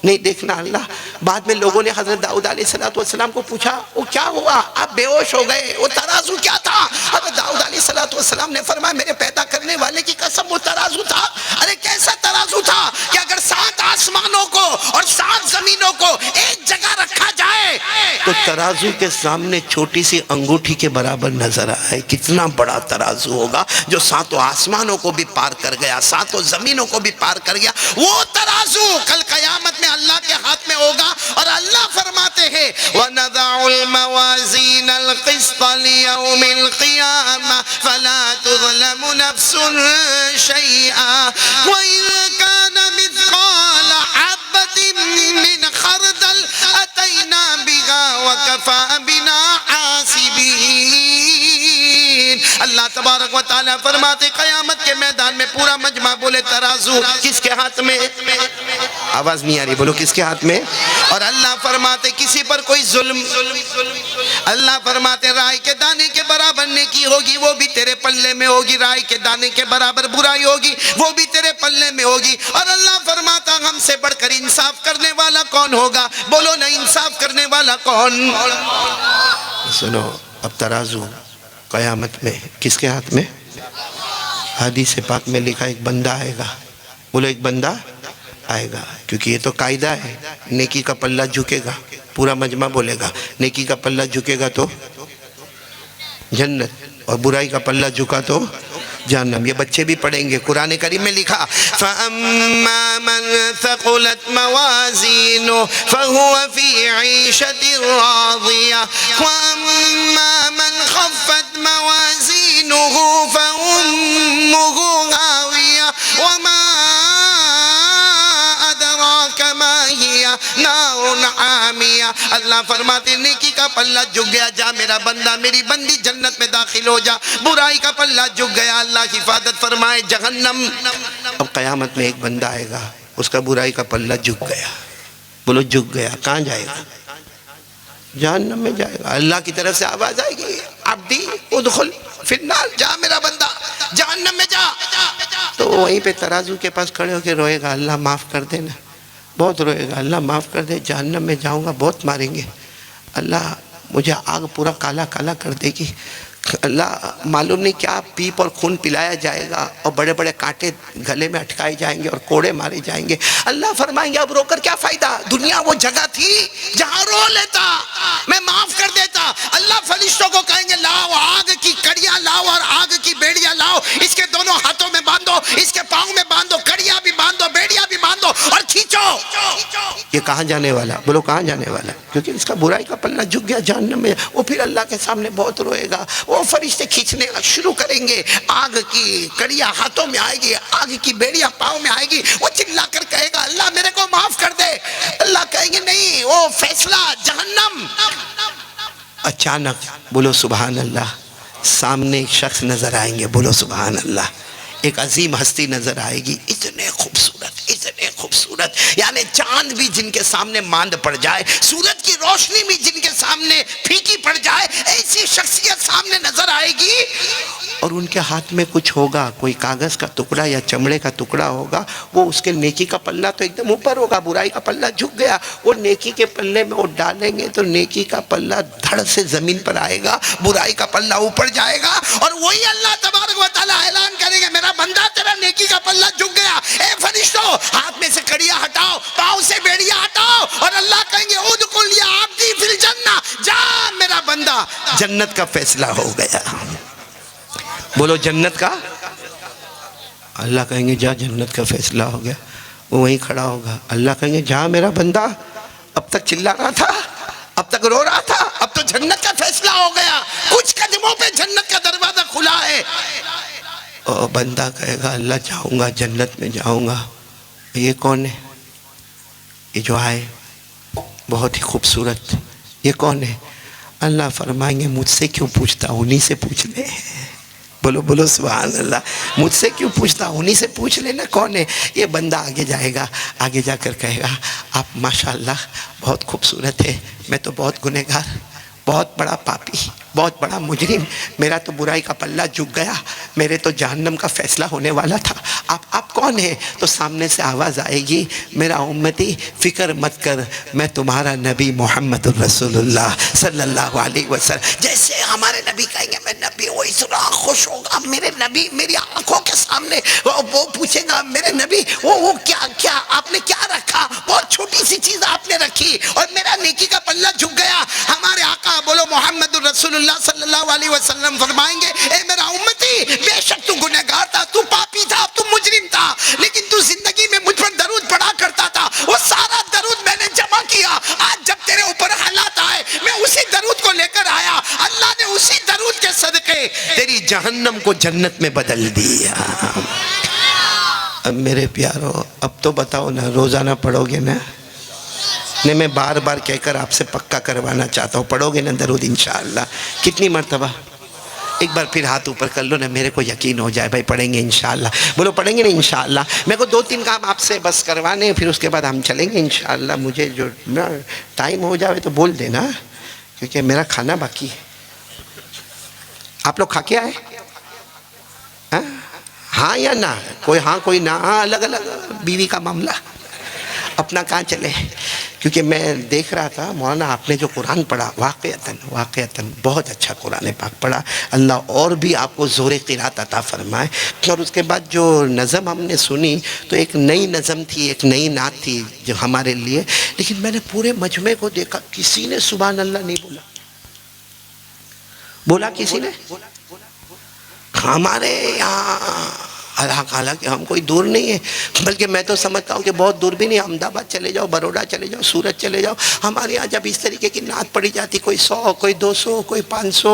نہیں دیکھنا اللہ۔ بعد میں لوگوں نے حضرت داؤد علیہ السلام کو پوچھا وہ کیا ہوا، آپ بے ہوش ہو گئے، وہ ترازو کیا تھا؟ حضرت داؤد علیہ السلام نے فرمایا میرے پیدا کرنے والے کی قسم وہ ترازو تھا۔ ارے کیسا ترازو تھا کہ اگر 7 آسمانوں کو اور 7 زمینوں کو ایک جگہ رکھا جائے تو ترازو کے سامنے چھوٹی سی انگوٹھی کے برابر نظر آئے۔ کتنا بڑا ترازو ہوگا جو 7 آسمانوں کو بھی پار کر گیا، 7 زمینوں کو بھی پار کر گیا۔ وہ ترازو کل قیامت میں اللہ کے ہاتھ میں ہوگا، اور اللہ فرماتے ہیں وَنَضَعُ الْمَوَازِينَ الْقِسْطَ لِيَوْمِ الْقِيَامَةِ فَلَا تُظْلَمُ نَفْسٌ شَيْئًا وَإِن كَانَ مِثْقَالَ حَبَّةٍ مِّنْ خَرْدَلٍ أَتَيْنَا بِهَا وَكَفَىٰ بِنَا حَاسِبِينَ۔ اللہ تبارک و تعالیٰ فرماتے قیامت کے میدان میں پورا مجمع بولے ترازو کس کے ہاتھ میں؟ آواز نہیں آ رہی، بولو کس کے ہاتھ میں؟ اور اللہ فرماتے کسی پر کوئی ظلم، اللہ فرماتے رائے کے دانے کے برابر نیکی ہوگی وہ بھی تیرے پلے میں ہوگی، رائے کے دانے کے برابر برائی ہوگی وہ بھی تیرے پلے میں ہوگی۔ اور اللہ فرماتا ہم سے بڑھ کر انصاف کرنے والا کون ہوگا؟ بولو نا انصاف کرنے والا کون؟ سنو، اب ترازو قیامت میں کس کے ہاتھ میں؟ حدیث پاک میں لکھا ایک بندہ آئے گا، بولو ایک بندہ آئے گا، کیونکہ یہ تو قاعدہ ہے، نیکی کا پلہ جھکے گا، پورا مجمع بولے گا نیکی کا پلہ جھکے گا تو جنت، اور برائی کا پلہ جھکا تو جہنم۔ یہ بچے بھی پڑھیں گے، قرآن کریم میں لکھا فَأَمَّا مَنْ ثَقُلَتْ مَوَازِينُهُ فَهُوَ فِي عِيشَةٍ رَاضِيَةٍ وَأَمَّا مَنْ خَفَّتْ مَوَازِينُهُ فَأُمُّهُ هَاوِيَةٌ وَمَا أَدْرَاكَ مَا هِيَ نَارٌ حَامِيَةٌ۔ اللہ فرماتے نیکی کا پلہ جھک گیا، جا میرا بندہ میری بندی جنت میں داخل ہو جا، برائی کا پلہ جھک گیا، اللہ کی حفاظت فرمائے جہنم۔ اب قیامت میں ایک بندہ آئے گا، اس کا برائی کا پلہ جھک گیا، بولو جھک گیا، کہاں جائے گا؟ جہنم میں جائے گا۔ اللہ کی طرف سے آواز آئے گی عبدی ادخل فی النار، جا میرا بندہ جہنم میں جا۔ تو وہیں پہ ترازو کے پاس کھڑے ہو کے روئے گا، اللہ معاف کر دے نا، بہت روئے گا، اللہ معاف کر دے، جہنم میں جاؤں گا بہت ماریں گے، اللہ مجھے آگ پورا کالا کالا کر دے گی، اللہ معلوم نہیں کیا پیپ اور خون پلایا جائے گا، اور بڑے بڑے کانٹے گلے میں اٹکائے جائیں گے اور کوڑے مارے جائیں گے۔ اللہ فرمائیں گے اب رو کر کیا فائدہ، دنیا وہ جگہ تھی جہاں رو لیتا، میں معاف کر دیتا۔ اللہ فرشتوں کو کہیں گے لاؤ آگ کی کڑیاں لاؤ اور آگ کی بیڑیاں لاؤ، اس کے دونوں ہاتھوں میں باندھو، اس کے پاؤں میں باندھو، کڑیاں بھی باندھو، بیڑیاں بھی باندھو اور کھینچو۔ یہ کہاں جانے والا؟ بولو کہاں جانے والا؟ کیونکہ اس کا برائی کا پلہ جھک گیا جہنم میں۔ وہ پھر اللہ کے سامنے بہت روئے گا، وہ فرشتے کھینچنے شروع کریں گے، آگ کی کڑیاں ہاتھوں میں آئے گی، آگ کی بیڑیاں پاؤں میں آئے گی، وہ چلا کر کہے گا اللہ میرے کو معاف کر دے، اللہ کہیں گے نہیں، وہ فیصلہ جہنم۔ اچانک بولو سبحان اللہ، سامنے ایک شخص نظر آئیں گے، بولو سبحان اللہ، ایک عظیم ہستی نظر آئے گی، اتنے خوبصورت، یعنی چاند بھی جن کے سامنے ماند پڑ جائے، سورج کی روشنی بھی جن کے سامنے پھیکی پڑ جائے، ایسی شخصیت سامنے نظر آئے گی، اور ان کے ہاتھ میں کچھ ہوگا، کوئی کاغذ کا ٹکڑا یا چمڑے کا ٹکڑا ہوگا، وہ اس کے نیکی کا پلہ تو ایک دم اوپر ہوگا، برائی کا پلہ جھک گیا، وہ نیکی کے پلے میں وہ ڈالیں گے تو نیکی کا پلہ دھڑ سے زمین پر آئے گا، برائی کا پلہ اوپر جائے گا، اور وہی اللہ تبارک و تعالیٰ اعلان کریں گے میرا بندہ تیرا نیکی کا پلہ جھک گیا، اے فرشتوں ہاتھ میں سے کڑیاں ہٹاؤ، پاؤں سے بیڑیاں ہٹاؤ، اور اللہ کہیں گے ادخل یا عبدی فی الجنہ، جا میرا بندہ، جنت کا فیصلہ ہو گیا، بولو جنت کا، اللہ کہیں گے جا جنت کا فیصلہ ہو گیا، وہ وہیں کھڑا ہوگا، اللہ کہیں گے جا میرا بندہ، اب تک چلا رہا تھا، اب تک رو رہا تھا، اب تو جنت کا فیصلہ ہو گیا، کچھ قدموں پہ جنت کا دروازہ کھلا ہے، اور بندہ کہے گا اللہ جاؤں گا جنت میں جاؤں گا، یہ کون ہے؟ یہ جو آئے بہت ہی خوبصورت، یہ کون ہے؟ اللہ فرمائیں گے مجھ سے کیوں پوچھتا، انہی سے پوچھ لے، بولو سبحان اللہ، مجھ سے کیوں پوچھتا، انہی سے پوچھ لینا کون ہے۔ یہ بندہ آگے جائے گا، آگے جا کر کہے گا آپ ماشاءاللہ بہت خوبصورت ہے، میں تو بہت گنہگار، بہت بڑا پاپی، بہت بڑا مجرم، میرا تو برائی کا پلہ جھک گیا، میرے تو جہنم کا فیصلہ ہونے والا تھا، آپ کون ہیں؟ تو سامنے سے آواز آئے گی، میرا امتی فکر مت کر، میں تمہارا نبی محمد الرسول اللہ صلی اللہ علیہ وسلم۔ جیسے ہمارے نبی کہیں گے میں نبی ہوں، اس طرح خوش ہوگا میرے نبی میری آنکھوں کے سامنے، وہ پوچھے گا میرے نبی وہ کیا آپ نے کیا رکھا؟ بہت چھوٹی سی چیز آپ نے رکھی اور میرا نیکی کا پلہ جھک گیا۔ ہمارے آقا بولو محمد الرسول اللہ صلی اللہ علیہ وسلم فرمائیں گے، اے میرا امتی، بے شک تو گنہگار تھا، تو پاپی تھا، تو مجرم تھا، لیکن تو زندگی میں مجھ پر درود پڑھا کرتا تھا، وہ سارا درود میں نے جمع کیا، آج جب تیرے اوپر حالات آئے میں اسی درود کو لے کر آیا، اللہ نے اسی درود کے صدقے تیری جہنم کو جنت میں بدل دیا۔ اب میرے پیارو، اب تو بتاؤ نا، روزانہ پڑھو گے نا؟ نہیں، میں بار بار کہہ کر آپ سے پکا کروانا چاہتا ہوں، پڑھو گے نا درود انشاءاللہ؟ کتنی مرتبہ؟ ایک بار پھر ہاتھ اوپر کر لو نا، میرے کو یقین ہو جائے بھائی پڑھیں گے انشاءاللہ۔ بولو پڑھیں گے نا انشاءاللہ؟ میرے کو 2-3 کام آپ سے بس کروانے ہیں، پھر اس کے بعد ہم چلیں گے انشاءاللہ۔ مجھے جو ٹائم ہو جاوے تو بول دینا، کیونکہ میرا کھانا باقی ہے۔ آپ لوگ کھا کے آئے؟ ہاں یا نہ؟ کوئی ہاں کوئی نہ، ہاں الگ الگ بیوی کا معاملہ، اپنا کہاں چلے؟ کیونکہ میں دیکھ رہا تھا مولانا آپ نے جو قرآن پڑھا، واقعتاً بہت اچھا قرآن پاک پڑھا، اللہ اور بھی آپ کو زور قرات عطا فرمائے۔ اور اس کے بعد جو نظم ہم نے سنی تو ایک نئی نظم تھی، ایک نئی نعت تھی جو ہمارے لیے، لیکن میں نے پورے مجمع کو دیکھا کسی نے سبحان اللہ نہیں بولا کسی نے؟ ہمارے یہاں حالانکہ ہم کوئی دور نہیں ہے، بلکہ میں تو سمجھتا ہوں کہ بہت دور بھی نہیں، احمد آباد چلے جاؤ، بروڈا چلے جاؤ، سورت چلے جاؤ، ہمارے یہاں جب اس طریقے کی نعت پڑھی جاتی، کوئی 100 کوئی 200 کوئی 500،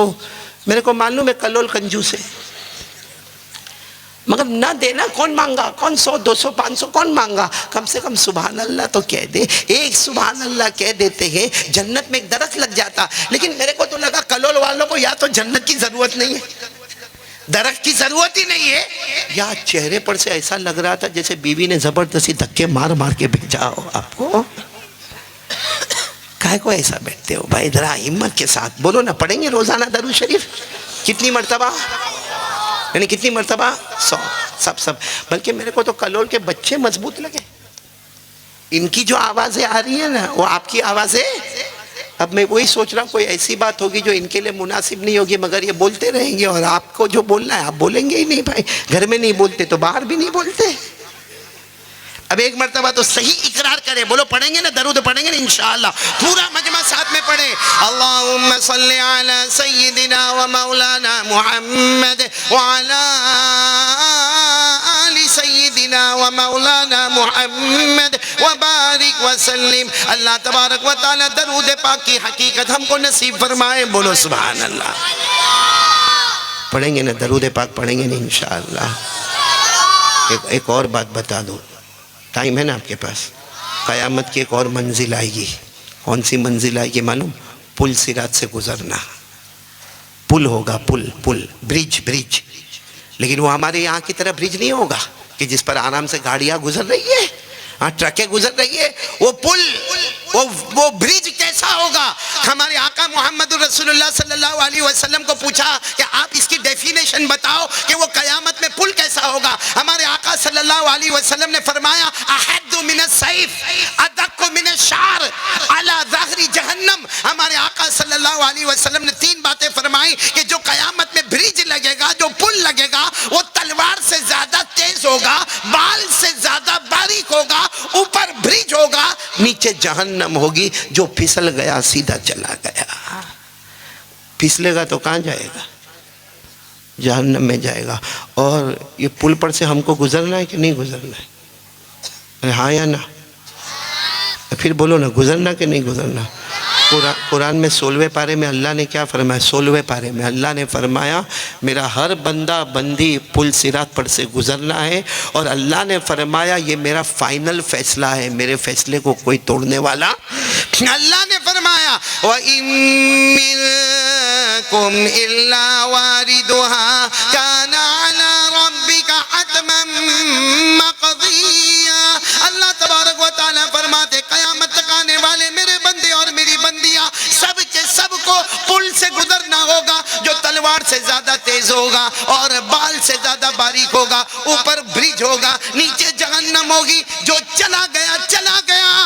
میرے کو معلوم ہے کلول کنجوس ہے، مگر نہ دینا کون مانگا؟ کون 100 200 500 کون مانگا؟ کم سے کم سبحان اللہ تو کہہ دے، ایک سبحان اللہ کہہ دیتے ہیں جنت میں ایک درخت لگ جاتا۔ لیکن میرے کو تو لگا کلول والوں کو یا تو جنت کی ضرورت نہیں ہے، درخت کی ضرورت ہی نہیں ہے، یا چہرے پر سے ایسا لگ رہا تھا جیسے بیوی نے زبردستی دھکے مار مار کے بھیجا ہو آپ کو۔ کائے کو ایسا بیٹھتے ہو بھائی؟ ذرا ہمت کے ساتھ بولو نا، پڑھیں گے روزانہ درود شریف؟ کتنی مرتبہ؟ یعنی کتنی مرتبہ؟ 100 سب بلکہ میرے کو تو کلول کے بچے مضبوط لگے، ان کی جو آوازیں آ رہی ہیں نا وہ آپ کی آوازیں۔ اب میں وہی سوچ رہا ہوں کوئی ایسی بات ہوگی جو ان کے لیے مناسب نہیں ہوگی، مگر یہ بولتے رہیں گے، اور آپ کو جو بولنا ہے آپ بولیں گے ہی نہیں بھائی، گھر میں نہیں بولتے تو باہر بھی نہیں بولتے۔ اب ایک مرتبہ تو صحیح اقرار کرے، بولو پڑھیں گے نا درود؟ پڑھیں گے نا انشاءاللہ؟ پورا مجمع ساتھ میں پڑھے، اللہم صلی علی سیدنا و مولانا محمد وعلی آل سیدنا و مولانا محمد وبارک وسلم۔ اللہ تبارک و تعالی درود پاک کی حقیقت ہم کو نصیب فرمائے، بولو سبحان اللہ۔ پڑھیں گے نا درود پاک؟ پڑھیں گے نا انشاءاللہ؟ ایک اور بات بتا دوں، ٹائم ہے نا آپ کے پاس؟ قیامت کی ایک اور منزل آئے گی۔ کون سی منزل آئے گی معلوم؟ پل صراط سے گزرنا، پل ہوگا، پل برج، لیکن وہ ہمارے یہاں کی طرح برج نہیں ہوگا کہ جس پر آرام سے گاڑیاں گزر رہی ہے، ٹرکیں گزر رہی ہے، وہ پل، وہ برج کیسا ہوگا؟ ہمارے آقا محمد الرسول اللہ صلی اللہ علیہ وسلم کو پوچھا کہ آپ اس کی ڈیفینیشن بتاؤ کہ وہ قیامت میں پل کیسا ہوگا؟ ہمارے آقا صلی اللہ علیہ وسلم نے فرمایا احد من السیف ادق من الشعر علی ظہر جہنم۔ ہمارے آقا صلی اللہ علیہ وسلم نے 3 باتیں فرمائی کہ جو قیامت میں برج لگے گا، جو پل لگے گا، وہ تلوار سے زیادہ تیز ہوگا، بال سے زیادہ باریک ہوگا، اوپر برج ہوگا، نیچے جہنم ہوگی، جو پھسل گیا سیدھا چلا گیا۔ پھسلے گا تو کہاں جائے گا؟ جہنم میں جائے گا۔ اور یہ پل پر سے ہم کو گزرنا ہے کہ نہیں گزرنا ہے؟ ہاں یا نہ؟ پھر بولو نا، گزرنا کہ نہیں گزرنا؟ قرآن میں 16ویں پارے میں اللہ نے کیا فرمایا؟ 16ویں پارے میں اللہ نے فرمایا میرا ہر بندہ بندی پل صراط پر سے گزرنا ہے، اور اللہ نے فرمایا یہ میرا فائنل فیصلہ ہے، میرے فیصلے کو کوئی توڑنے والا۔ اللہ نے فرمایا وَإِن مِّنكُمْ إِلَّا وَارِدُهَا كَانَ عَلَى رَبِّكَ حَتْمًا مَّقْضِيًّا۔ اللہ تبارک و تعالیٰ فرماتے قیامت تک آنے والے میرے بندے اور میری بندیاں سب کے سب کو تلوار سے زیادہ تیز ہوگا اور بال سے زیادہ باریک ہوگا، اوپر برج ہوگا، نیچے جہنم ہوگی، جو چلا گیا چلا گیا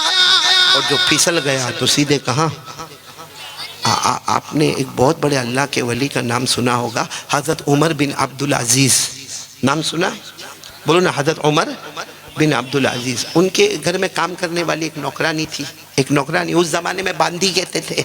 اور جو پھسل گیا تو سیدھے کہاں؟ آپ نے ایک بہت بڑے اللہ کے ولی کا نام سنا ہوگا، حضرت عمر بن عبدالعزیز، نام سنا؟ بولو نا، حضرت عمر بن عبدالعزیز. ان کے گھر میں کام کرنے والی ایک نوکرانی تھی. ایک نوکرانی، اس زمانے میں باندھی کہتے تھے،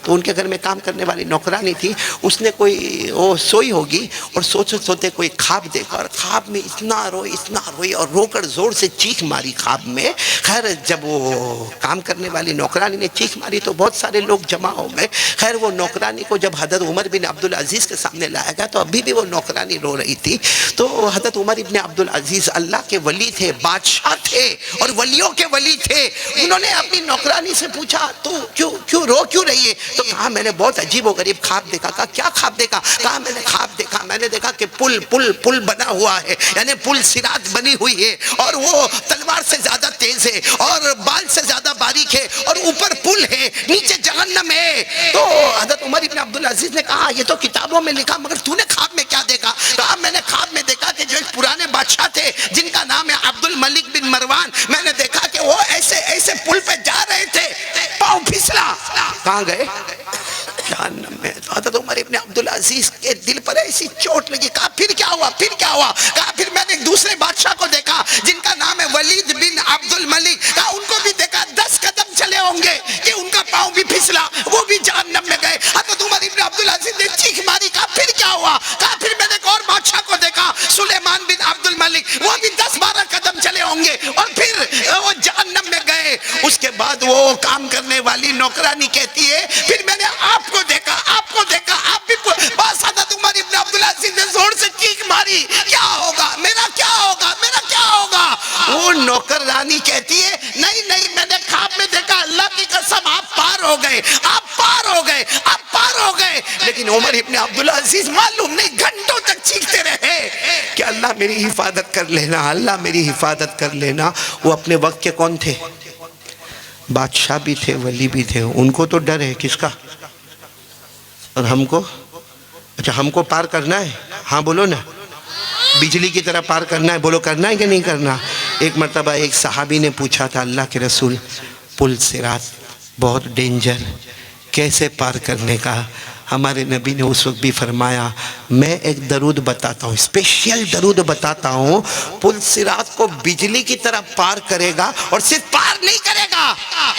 تو ان کے گھر میں کام کرنے والی نوکرانی تھی. اس نے کوئی وہ سوئی ہوگی اور سوچتے سوچتے کوئی خواب دیکھا اور خواب میں اتنا روئی اور رو کر زور سے چیخ ماری خواب میں. خیر جب وہ کام کرنے والی نوکرانی نے چیخ ماری تو بہت سارے لوگ جمع ہو گئے. خیر وہ نوکرانی کو جب حضرت عمر بن عبدالعزیز کے سامنے لایا گیا تو ابھی بھی وہ نوکرانی رو رہی تھی. تو حضرت عمر ابن عبدالعزیز اللہ کے ولی تھے، بادشاہ تھے اور ولیوں کے ولی تھے. انہوں نے اپنی نوکرانی سے پوچھا تو کیوں رو کیوں رہی ہے؟ تو کہا میں نے بہت عجیب و غریب خواب دیکھا. کہا کیا خواب دیکھا؟ کہا میں نے خواب دیکھا، میں نے دیکھا کہ پل بنا ہوا ہے، یعنی پل صراط بنی ہوئی ہے اور وہ تلوار سے زیادہ تیز ہے اور بال سے زیادہ باریک ہے اور اوپر پل ہے، نیچے جہنم ہے. تو حضرت عمر ابن عبدالعزیز نے کہا یہ تو کتابوں میں لکھا، مگر تو نے خواب میں کیا دیکھا؟ کہا میں نے خواب میں دیکھا کہ جو ایک پرانے بادشاہ تھے جن کا نام ہے عبد الملک بن مروان، میں نے دیکھا کہ وہ ایسے پل پہ جا رہے تھے، پاؤں پھسلا. کہاں گئے؟ جہنم میں. تو حضرت عمر ابن عبدالعزیز کے دل پر ایسی چوٹ لگی. کہا پھر کیا ہوا؟ کہا پھر میں نے ایک دوسرے بادشاہ کو دیکھا جن کا نام ہے ولید بن عبد الملک. کہا ان کو بھی دیکھا 10 قدم چلے ہوں گے کہ ان کا پاؤں بھی پھسلا، وہ بھی جہنم میں گئے. حضرت عمر ابن عبدالعزیز نے چیخ ماری. کہا پھر کیا ہوا؟ کہا پھر میں نے ایک اور بادشاہ کو دیکھا سلیمان بن عبد الملک، وہ بھی 10-12 قدم چلے ہوں گے اور پھر وہ جہنم میں گئے. اس کے بعد وہ کام کرنے والی نوکرانی کہتی ہے پھر میں نے آپ کو دیکھا آپ بھی. بس حضرت عمر ابن عبدالعزیز نے زور سے چیخ ماری، کیا ہوگا میرا؟ وہ نوکرانی کہتی ہے نہیں میں نے خواب میں دیکھا، اللہ کی قسم آپ پار ہو گئے. لیکن عمر ابن عبدالعزیز معلوم نہیں گھنٹوں تک چیختے رہے کہ اللہ میری حفاظت کر لینا. وہ اپنے وقت کے کون تھے؟ بادشاہ بھی تھے، ولی بھی تھے. ان کو تو ڈر ہے کس کا؟ اور ہم کو؟ اچھا ہم کو پار کرنا ہے؟ ہاں بولو نا، بجلی کی طرح پار کرنا ہے. بولو کرنا ہے کہ نہیں کرنا؟ ایک مرتبہ ایک صحابی نے پوچھا تھا اللہ کے رسول پل صراط بہت ڈینجر، کیسے پار کرنے کا؟ ہمارے نبی نے اس وقت بھی فرمایا میں ایک درود بتاتا ہوں، اسپیشل درود بتاتا ہوں، پل صراط کو بجلی کی طرح پار کرے گا اور صرف پار نہیں کرے گا،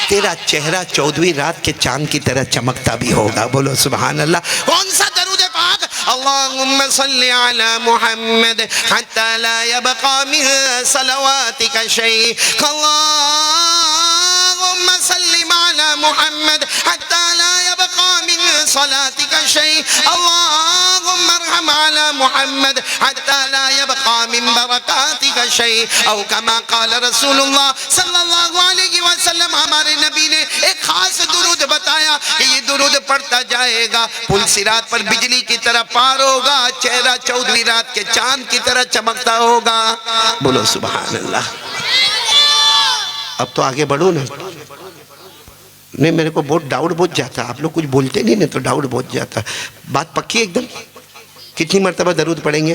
تیرا چہرہ 14ویں رات کے چاند کی طرح چمکتا بھی ہوگا. بولو سبحان اللہ. کون سا درود پاک؟ اللہم صلی علی محمد حتی لا یبقى من صلواتک شیء. اللہم صلی علی محمد حتی لا یبقى من صلاتک شیء. اللہم ارحم علی محمد حتی لا یبقى من برکاتک شیء. او کما قال رسول اللہ صلی اللہ علیہ وسلم. ہمارے نبی نے ایک خاص درود بتایا کہ یہ درود پڑھتا جائے گا پل صراط پر بجلی کی طرح پار ہوگا، چہرہ 14ویں رات کے چاند کی طرح چمکتا ہوگا. بولو سبحان اللہ. اب تو آگے بڑھو نا. نہیں میرے کو بہت ڈاؤٹ بہت جاتا، آپ لوگ کچھ بولتے نہیں نا تو ڈاؤٹ بہت جاتا. بات پکی ایک دم؟ کتنی مرتبہ درود پڑھیں گے؟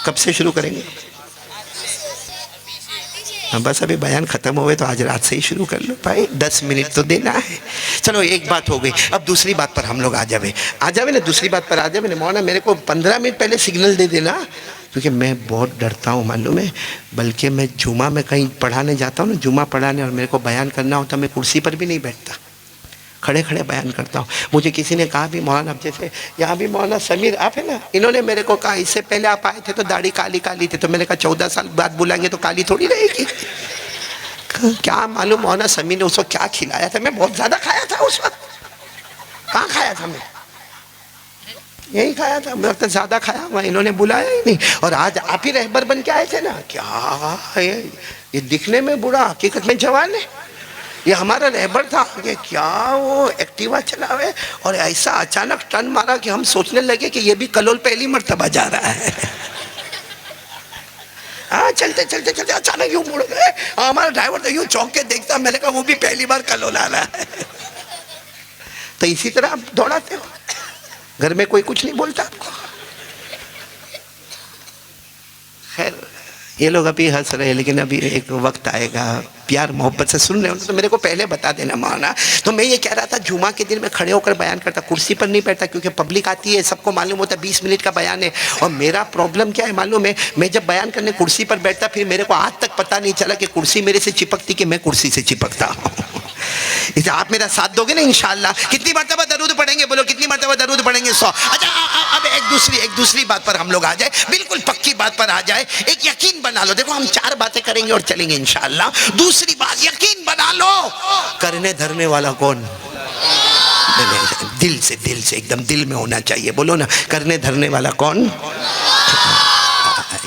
کب سے شروع کریں گے؟ بس ابھی بیان ختم ہوئے تو آج رات سے ہی شروع کر لو بھائی، 10 منٹ تو دینا ہے. چلو ایک بات ہو گئی، اب دوسری بات پر ہم لوگ آ جاوے نا. دوسری بات پر آ جاوے نا. مولانا میرے کو 15 منٹ پہلے سگنل دے دینا، کیونکہ میں بہت ڈرتا ہوں معلوم ہے. بلکہ میں جمعہ میں کہیں پڑھانے جاتا ہوں نا، جمعہ پڑھانے اور میرے کو بیان کرنا ہوتا میں کرسی پر بھی نہیں بیٹھتا، کھڑے بیان کرتا ہوں. مجھے کسی نے کہا بھی مولانا، اب جیسے یہاں بھی مولانا سمیر آپ ہیں نا، انہوں نے میرے کو کہا اس سے پہلے آپ آئے تھے تو داڑھی کالی تھی، تو میں نے کہا 14 سال بعد بلائیں گے تو کالی تھوڑی رہے گی. کیا معلوم مولانا سمیر نے اس وقت کیا کھلایا تھا. میں بہت زیادہ کھایا تھا اس وقت. کہاں کھایا تھا میں؟ یہی کھایا تھا. میں وقت زیادہ کھایا ہوا، انہوں نے بلایا ہی نہیں. اور آج آپ ہی رہبر بن کے آئے تھے نا. کیا یہ دکھنے میں بوڑھا حقیقت میں جوان ہے. یہ ہمارا رہبر تھا. یہ کیا وہ ایکٹیوا چلا ہوئے اور ایسا اچانک ٹرن مارا کہ ہم سوچنے لگے کہ یہ بھی کلول پہلی مرتبہ جا رہا ہے. ہاں چلتے اچانک یوں مڑ گئے. ہمارا ڈرائیور تو یوں چونک کے دیکھتا، میں نے کہا وہ بھی پہلی بار کلول آ رہا ہے. تو اسی طرح آپ دوڑاتے ہو. گھر میں کوئی کچھ نہیں بولتا آپ کو؟ خیر یہ لوگ ابھی ہنس رہے ہیں، لیکن ابھی ایک وقت آئے گا، پیار محبت سے سن رہے ہیں تو میرے کو پہلے بتا دینا مولانا۔ تو میں یہ کہہ رہا تھا جمعہ کے دن میں کھڑے ہو کر بیان کرتا، کرسی پر نہیں بیٹھتا، کیونکہ پبلک آتی ہے، سب کو معلوم ہوتا ہے 20 منٹ کا بیان ہے۔ اور میرا پرابلم کیا ہے معلوم ہے، میں جب بیان کرنے کرسی پر بیٹھتا پھر میرے کو آج تک پتہ نہیں چلا کہ کرسی میرے سے چپکتی کہ میں کرسی سے چپکتا ہوں۔ اسے آپ میرا ساتھ دو گے نا انشاءاللہ؟ کتنی مرتبہ درود پڑھیں گے؟ بولو کتنی مرتبہ درود پڑھیں گے؟ 100۔ اچھا اب ایک دوسری بات پر ہم لوگ آ جائے، بالکل پکی بات پر آ جائے۔ ایک یقین بنا لو، دیکھو ہم 4 باتیں کریں گے اور چلیں گے انشاءاللہ۔ دوسری بات یقین بنا لو، کرنے دھرنے والا کون؟ دل سے ایک دم دل میں ہونا چاہیے، بولو نا کرنے دھرنے والا کون؟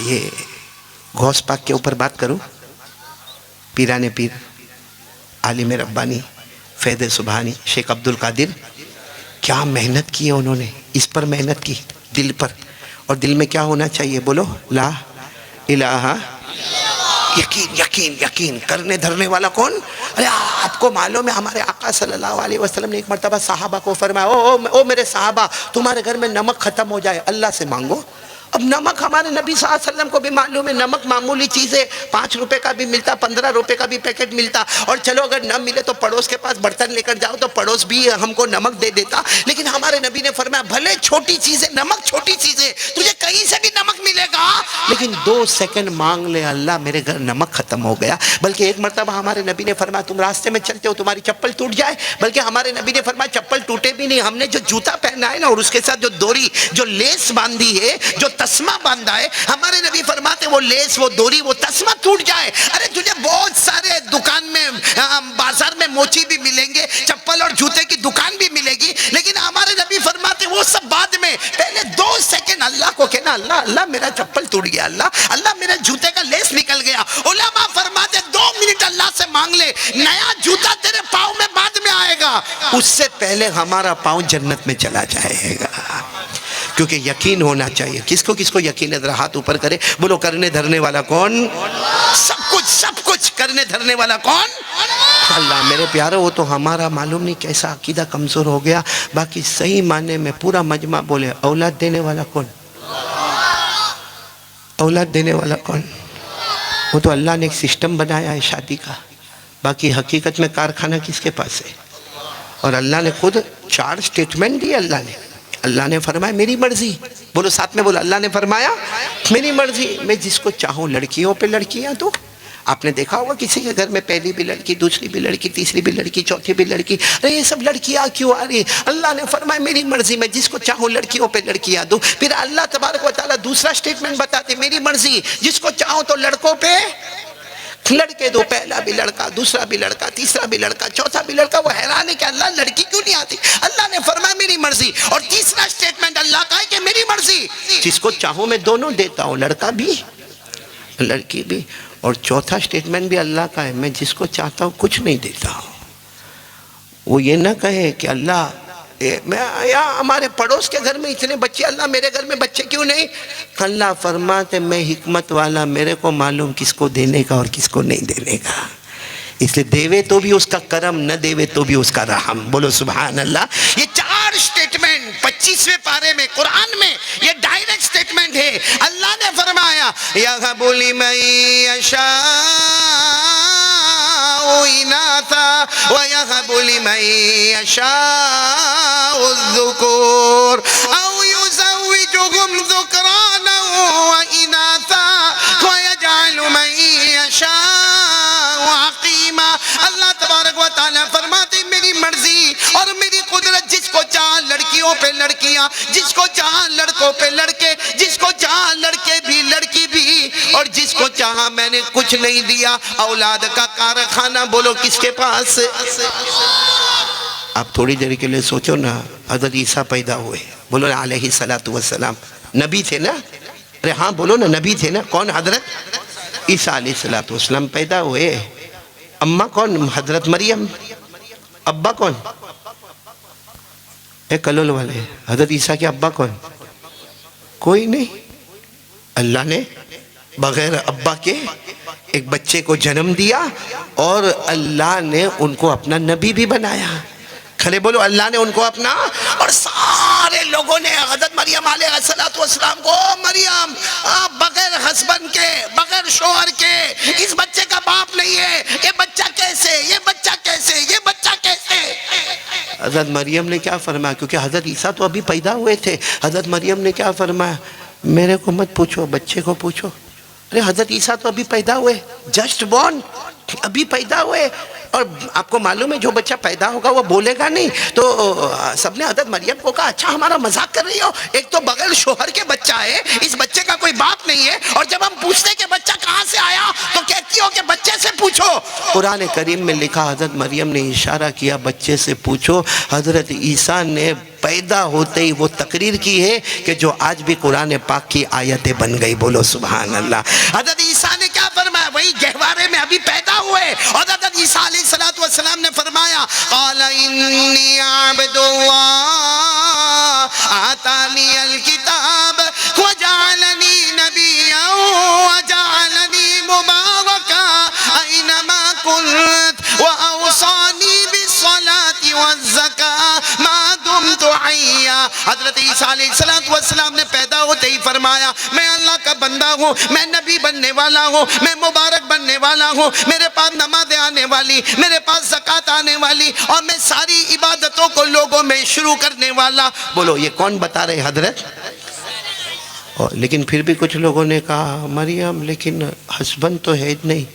یہ غوث پاک کے اوپر بات کروں، پیران پیر، عالم ربانی، فیض سبحانی، شیخ عبد القادر، کیا محنت کی ہے انہوں نے، اس پر محنت کی، دل پر۔ اور دل میں کیا ہونا چاہیے؟ بولو لا الہ، یقین کرنے دھرنے والا کون؟ ارے آپ کو معلوم ہے ہمارے آقا صلی اللہ علیہ وسلم نے ایک مرتبہ صحابہ کو فرمایا، او میرے صحابہ، تمہارے گھر میں نمک ختم ہو جائے اللہ سے مانگو۔ اب نمک ہمارے نبی صلی اللہ علیہ وسلم کو بھی معلوم ہے نمک معمولی چیز ہے، 5 روپے کا بھی ملتا، 15 روپے کا بھی پیکٹ ملتا، اور چلو اگر نہ ملے تو پڑوس کے پاس برتن لے کر جاؤ تو پڑوس بھی ہم کو نمک دے دیتا۔ لیکن ہمارے نبی نے فرمایا بھلے چھوٹی چیز ہے، نمک چھوٹی چیز ہے، تجھے کہیں سے بھی نمک ملے گا، لیکن 2 سیکنڈ مانگ لے اللہ میرے گھر نمک ختم ہو گیا۔ بلکہ ایک مرتبہ ہمارے نبی نے فرمایا تم راستے میں چلتے ہو تمہاری چپل ٹوٹ جائے، بلکہ ہمارے نبی نے فرمایا چپل ٹوٹے بھی نہیں، ہم نے جو جوتا پہنا ہے نا اور اس کے ساتھ جو ڈوری، جو لیس باندھی ہے، جو تسمہ باندھا ہے، ہمارے نبی فرماتے وہ لیس، وہ ڈوری، وہ تسمہ ٹوٹ جائے، ارے تجھے بہت سارے دکان میں بازار میں موچی بھی ملیں گے، چپل اور جوتے کی دکان بھی ملے گی، لیکن ہمارے نبی فرماتے وہ سب بعد میں، پہلے 2 سیکنڈ اللہ کو کہنا اللہ میرا چپل ٹوٹ گیا، اللہ میرے جوتے کا لیس نکل گیا۔ علماء فرماتے 2 منٹ اللہ سے مانگ لے، نیا جوتا تیرے پاؤں میں بعد میں آئے گا، اس سے پہلے ہمارا پاؤں جنت میں چلا جائے گا۔ کیونکہ یقین ہونا چاہیے۔ کس کو یقین ہے؟ ذرا ہاتھ اوپر کرے، بولو کرنے دھرنے والا کون؟ سب کچھ کرنے دھرنے والا کون؟ اللہ۔ میرے پیارو وہ تو ہمارا معلوم نہیں کیسا عقیدہ کمزور ہو گیا، باقی صحیح معنی میں پورا مجمع بولے اولاد دینے والا کون؟ اولاد دینے والا کون؟ وہ تو اللہ نے ایک سسٹم بنایا ہے شادی کا، باقی حقیقت میں کارخانہ کس کے پاس ہے؟ اور اللہ نے خود 4 سٹیٹمنٹ دی۔ اللہ نے فرمایا میری مرضی، بولو ساتھ میں بولو، اللہ نے فرمایا میری مرضی، میں جس کو چاہوں لڑکیوں پہ لڑکیاں دوں۔ آپ نے دیکھا ہوگا کسی کے گھر میں پہلی بھی لڑکی، دوسری بھی لڑکی، تیسری بھی لڑکی، چوتھی بھی لڑکی، ارے یہ سب لڑکیاں کیوں آ رہی؟ اللہ نے فرمایا میری مرضی، میں جس کو چاہوں لڑکیوں پہ لڑکیاں دوں۔ پھر اللہ تبارک و تعالیٰ دوسرا سٹیٹمنٹ بتاتے میری مرضی، جس کو چاہوں تو لڑکوں پہ لڑکے دو، پہلا بھی لڑکا، دوسرا بھی لڑکا، تیسرا بھی لڑکا، چوتھا بھی لڑکا۔ وہ حیران ہے کہ اللہ لڑکی کیوں نہیں آتی؟ اللہ نے فرمایا میری مرضی، اور تیسرا سٹیٹمنٹ اللہ کا ہے کہ میری مرضی، جس کو چاہوں میں دونوں دیتا ہوں، لڑکا بھی لڑکی بھی۔ اور چوتھا سٹیٹمنٹ بھی اللہ کا ہے، میں جس کو چاہتا ہوں کچھ نہیں دیتا ہوں۔ وہ یہ نہ کہے کہ اللہ یا ہمارے پڑوس کے گھر میں اتنے بچے، اللہ میرے گھر میں بچے کیوں نہیں؟ اللہ فرماتے میں حکمت والا، میرے کو معلوم کس کو دینے کا اور کس کو نہیں دینے کا، اس لیے دیوے تو بھی اس کا کرم، نہ دیوے تو بھی اس کا رحم۔ بولو سبحان اللہ۔ یہ 4 سٹیٹمنٹ 25ویں پارے میں قرآن میں یہ ڈائریکٹ سٹیٹمنٹ ہے۔ اللہ نے فرمایا یَغَبُ لِمَن یَشَاءُ إِنَاثًا وَيَغَبُ لِمَن يَشَاءُ الذُّكُورَ أَوْ يُزَوِّجُهُمْ ذُكْرَانًا وَإِنَاثًا وَيَجْعَلُ مَن يَشَاءُ عَقِيمًا۔ اللہ تبارک و تعالیٰ فرماتے میری مرضی اور میری قدرت، جس کو چاہ لڑکیوں پہ لڑکیاں، جس کو چاہ لڑکوں پہ لڑکے، جس کو چاہ لڑکے بھی لڑکی بھی، اور جس کو چاہا میں نے کچھ نہیں دیا۔ اولاد کا کارخانہ بولو کس کے پاس؟ آپ تھوڑی دیر کے لیے سوچو نا، حضرت عیسیٰ پیدا ہوئے، بولو نا علیہ السلام، نبی تھے نا؟ ارے ہاں بولو نا، نبی تھے نا؟ کون؟ حضرت عیسیٰ علیہ السلام پیدا ہوئے۔ اماں کون؟ حضرت مریم۔ ابا کون؟ اے کلول والے، حضرت عیسیٰ کے ابا کون؟ کوئی نہیں۔ اللہ نے بغیر ابا کے ایک بچے کو جنم دیا، اور اللہ نے ان کو اپنا نبی بھی بنایا۔ کھڑے بولو، اللہ نے ان کو اپنا، اور سارے لوگوں نے حضرت مریم علیہ السلام کو، مریم آپ بغیر ہسبینڈ کے، بغیر شوہر کے اس بچے کا باپ نہیں ہے، یہ بچہ کیسے، یہ بچہ کیسے، یہ بچہ کیسے؟ حضرت مریم نے کیا فرمایا؟ کیونکہ حضرت عیسیٰ تو ابھی پیدا ہوئے تھے. حضرت مریم نے کیا فرمایا؟ میرے کو مت پوچھو، بچے کو پوچھو. ارے حضرت عیسیٰ تو ابھی پیدا ہوئے، جسٹ بورن، ابھی پیدا ہوئے. اور آپ کو معلوم ہے جو بچہ پیدا ہوگا وہ بولے گا نہیں. تو سب نے حضرت مریم کو کہا اچھا ہمارا مذاق کر رہی ہو، ایک تو بغیر شوہر کے بچہ ہے، اس بچے کا کوئی باپ نہیں ہے، اور جب ہم پوچھتے کہ بچہ کہاں سے آیا تو کہتی ہو کہ بچے سے پوچھو. قرآن کریم میں لکھا، حضرت مریم نے اشارہ کیا بچے سے پوچھو. حضرت عیسیٰ نے پیدا ہوتے ہی وہ تقریر کی ہے کہ جو آج بھی قرآن پاک کی آیتیں بن گئی. بولو سبحان اللہ. حضرت عیسیٰ نے کیا فرمایا؟ وہی گہوارے میں ابھی پیدا ہوئے، اور حضرت عیسیٰ علیہ السلام نے فرمایا قال انی عبد اللہ آتانی الکتاب وجعلنی نبیا وجعلنی مبارکا اینما کنت واوصانی بالصلاة والزکاة ما دمت حیا. حضرت عیسیٰ علیہ السلام نے پیدا ہوتے ہی فرمایا میں اللہ کا بندہ ہوں، میں نبی بننے والا ہوں، میں مبارک بننے والا ہوں، میرے پاس نمازیں آنے والی، میرے پاس زکوٰۃ آنے والی، اور میں ساری عبادتوں کو لوگوں میں شروع کرنے والا. بولو یہ کون بتا رہے حضرت؟ لیکن پھر بھی کچھ لوگوں نے کہا مریم لیکن ہسبینڈ تو ہے نہیں،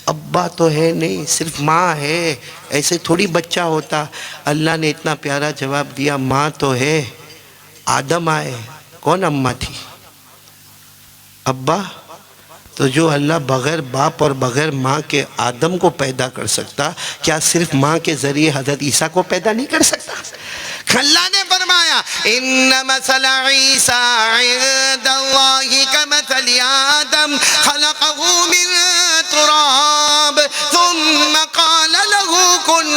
ابا تو ہے نہیں، صرف ماں ہے، ایسے تھوڑی بچہ ہوتا. اللہ نے اتنا پیارا جواب دیا، ماں تو ہے، آدم آئے، کون اماں تھی؟ ابا. تو جو اللہ بغیر باپ اور بغیر ماں کے آدم کو پیدا کر سکتا، کیا صرف ماں کے ذریعے حضرت عیسیٰ کو پیدا نہیں کر سکتا؟ اللہ نے فرمایا ان مثل عیسیٰ عند اللہ کمثل آدم خلقہ من تراب ثم قال له کن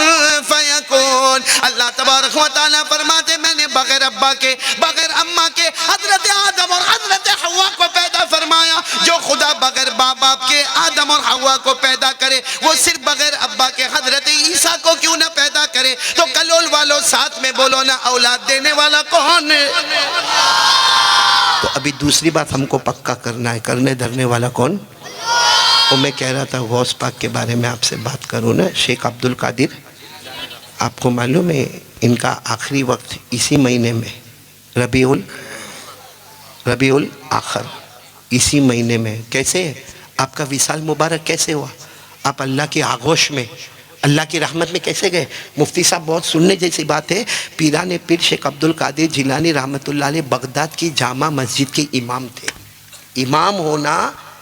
فیکون. اللہ تبارک و تعالیٰ فرماتے میں نے بغیر ابا کے، بغیر اماں کے حضرت آدم اور حضرت حوا کو پیدا فرمایا. جو خدا بغیر باپ کے آدم اور حوا کو پیدا کرے، وہ صرف بغیر ابا کے حضرت عیسیٰ کو کیوں نہ پیدا کرے؟ تو کلول والوں ساتھ میں بولو نا، اولاد دینے والا کون ہے؟ تو ابھی دوسری بات ہم کو پکا کرنا ہے، کرنے دھرنے والا کون؟ اور میں کہہ رہا تھا غوث پاک کے بارے میں آپ سے بات کروں نا. شیخ عبد القادر، آپ کو معلوم ہے ان کا آخری وقت اسی مہینے میں ربیع الاخر، اسی مہینے میں. کیسے آپ کا وصال مبارک کیسے ہوا؟ آپ اللہ کی آغوش میں، اللہ کی رحمت میں کیسے گئے؟ مفتی صاحب بہت سننے جیسی بات ہے، پیران پیر شیخ عبد القادر جیلانی رحمۃ اللہ علیہ بغداد کی جامع مسجد کے امام تھے. امام ہونا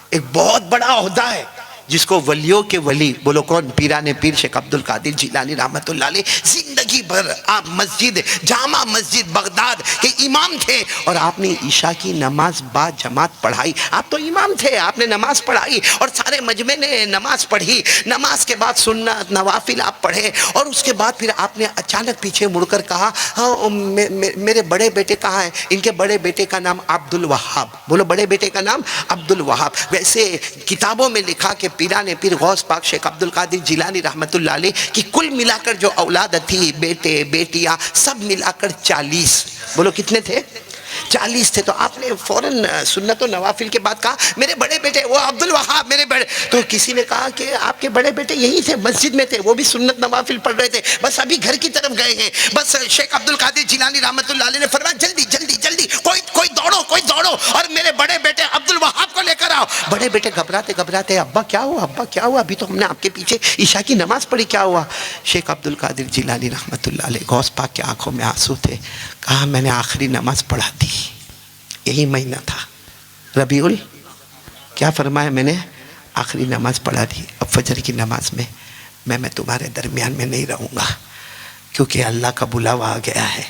ایک بہت بڑا عہدہ ہے، جس کو ولیوں کے ولی، بولو کون؟ پیران پیر شیخ عبد القادر جیلانی رحمۃ اللہ علیہ زندگی بھر آپ مسجد، جامع مسجد بغداد کے امام تھے. اور آپ نے عشاء کی نماز با جماعت پڑھائی. آپ تو امام تھے، آپ نے نماز پڑھائی اور سارے مجمع نے نماز پڑھی. نماز کے بعد سنت نوافل آپ پڑھے، اور اس کے بعد پھر آپ نے اچانک پیچھے مڑ کر کہا ہاں میرے بڑے بیٹے کہاں ہیں؟ ان کے بڑے بیٹے کا نام عبد الوہاب. بولو بڑے بیٹے کا نام عبد الوہاب. ویسے کتابوں میں لکھا کہ پیران پیر غوث پاک شیخ عبد القادر جیلانی رحمت اللہ علیہ کی کل ملا کر جو اولاد تھی، بیٹے بیٹیاں سب ملا کر 40. بولو کتنے تھے؟ 40 تھے. تو آپ نے فوراً سنت و نوافل کے بعد کہا میرے بڑے بیٹے وہ عبد الوہاب میرے بڑے. تو کسی نے کہا کہ آپ کے بڑے بیٹے یہی تھے، مسجد میں تھے، وہ بھی سنت نوافل پڑھ رہے تھے، بس ابھی گھر کی طرف گئے ہیں. بس شیخ عبد القادر جیلانی رحمت اللہ علیہ نے فرمایا جلدی جلدی جلدی کوئی دوڑو اور میرے بڑے بیٹے عبد الوہاب کو لے کر آؤ. بڑے بیٹے گھبراتے ابا کیا ہوا ابھی تو ہم نے آپ کے پیچھے عشاء کی نماز پڑھی، کیا ہوا؟ شیخ عبد القادر جیلانی رحمت اللہ علیہ غوث پاک کی آنکھوں میں آنسو تھے. کہا میں نے آخری نماز پڑھا دی، یہی مہینہ تھا کیا فرمایا؟ میں نے آخری نماز پڑھا دی. اب فجر کی نماز میں تمہارے درمیان میں نہیں رہوں گا، کیونکہ اللہ کا بلاوا آ گیا ہے.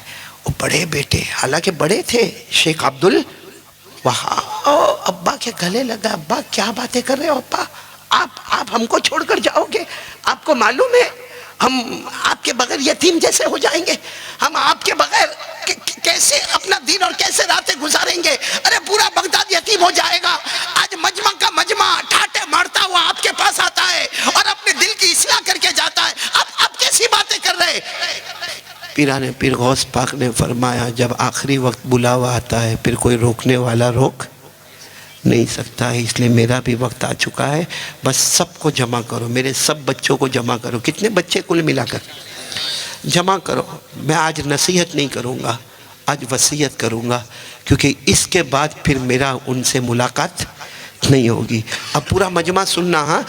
وہ بڑے بیٹے حالانکہ بڑے تھے، شیخ عبد الوہاب ابا کے گلے لگا. ابا کیا باتیں کر رہے ہو ابا؟ آپ ہم کو چھوڑ کر جاؤ گے؟ آپ کو معلوم ہے ہم آپ کے بغیر یتیم جیسے ہو جائیں گے. ہم آپ کے بغیر کیسے اپنا دن اور کیسے راتیں گزاریں گے؟ ارے پورا بغداد یتیم ہو جائے گا. آج مجمع کا مجمع ٹھاٹے مارتا ہوا آپ کے پاس آتا ہے اور اپنے دل کی اصلاح کر کے جاتا ہے. آپ کیسی باتیں کر رہے؟ پیران پیر غوث پاک نے فرمایا جب آخری وقت بلاوا آتا ہے پھر کوئی روکنے والا روک نہیں سکتا ہے، اس لیے میرا بھی وقت آ چکا ہے، بس سب کو جمع کرو، میرے سب بچوں کو جمع کرو۔ کتنے بچے کل ملا کر جمع کرو؟ میں آج نصیحت نہیں کروں گا، آج وصیت کروں گا، کیونکہ اس کے بعد پھر میرا ان سے ملاقات نہیں ہوگی۔ اب پورا مجمع سننا، ہاں۔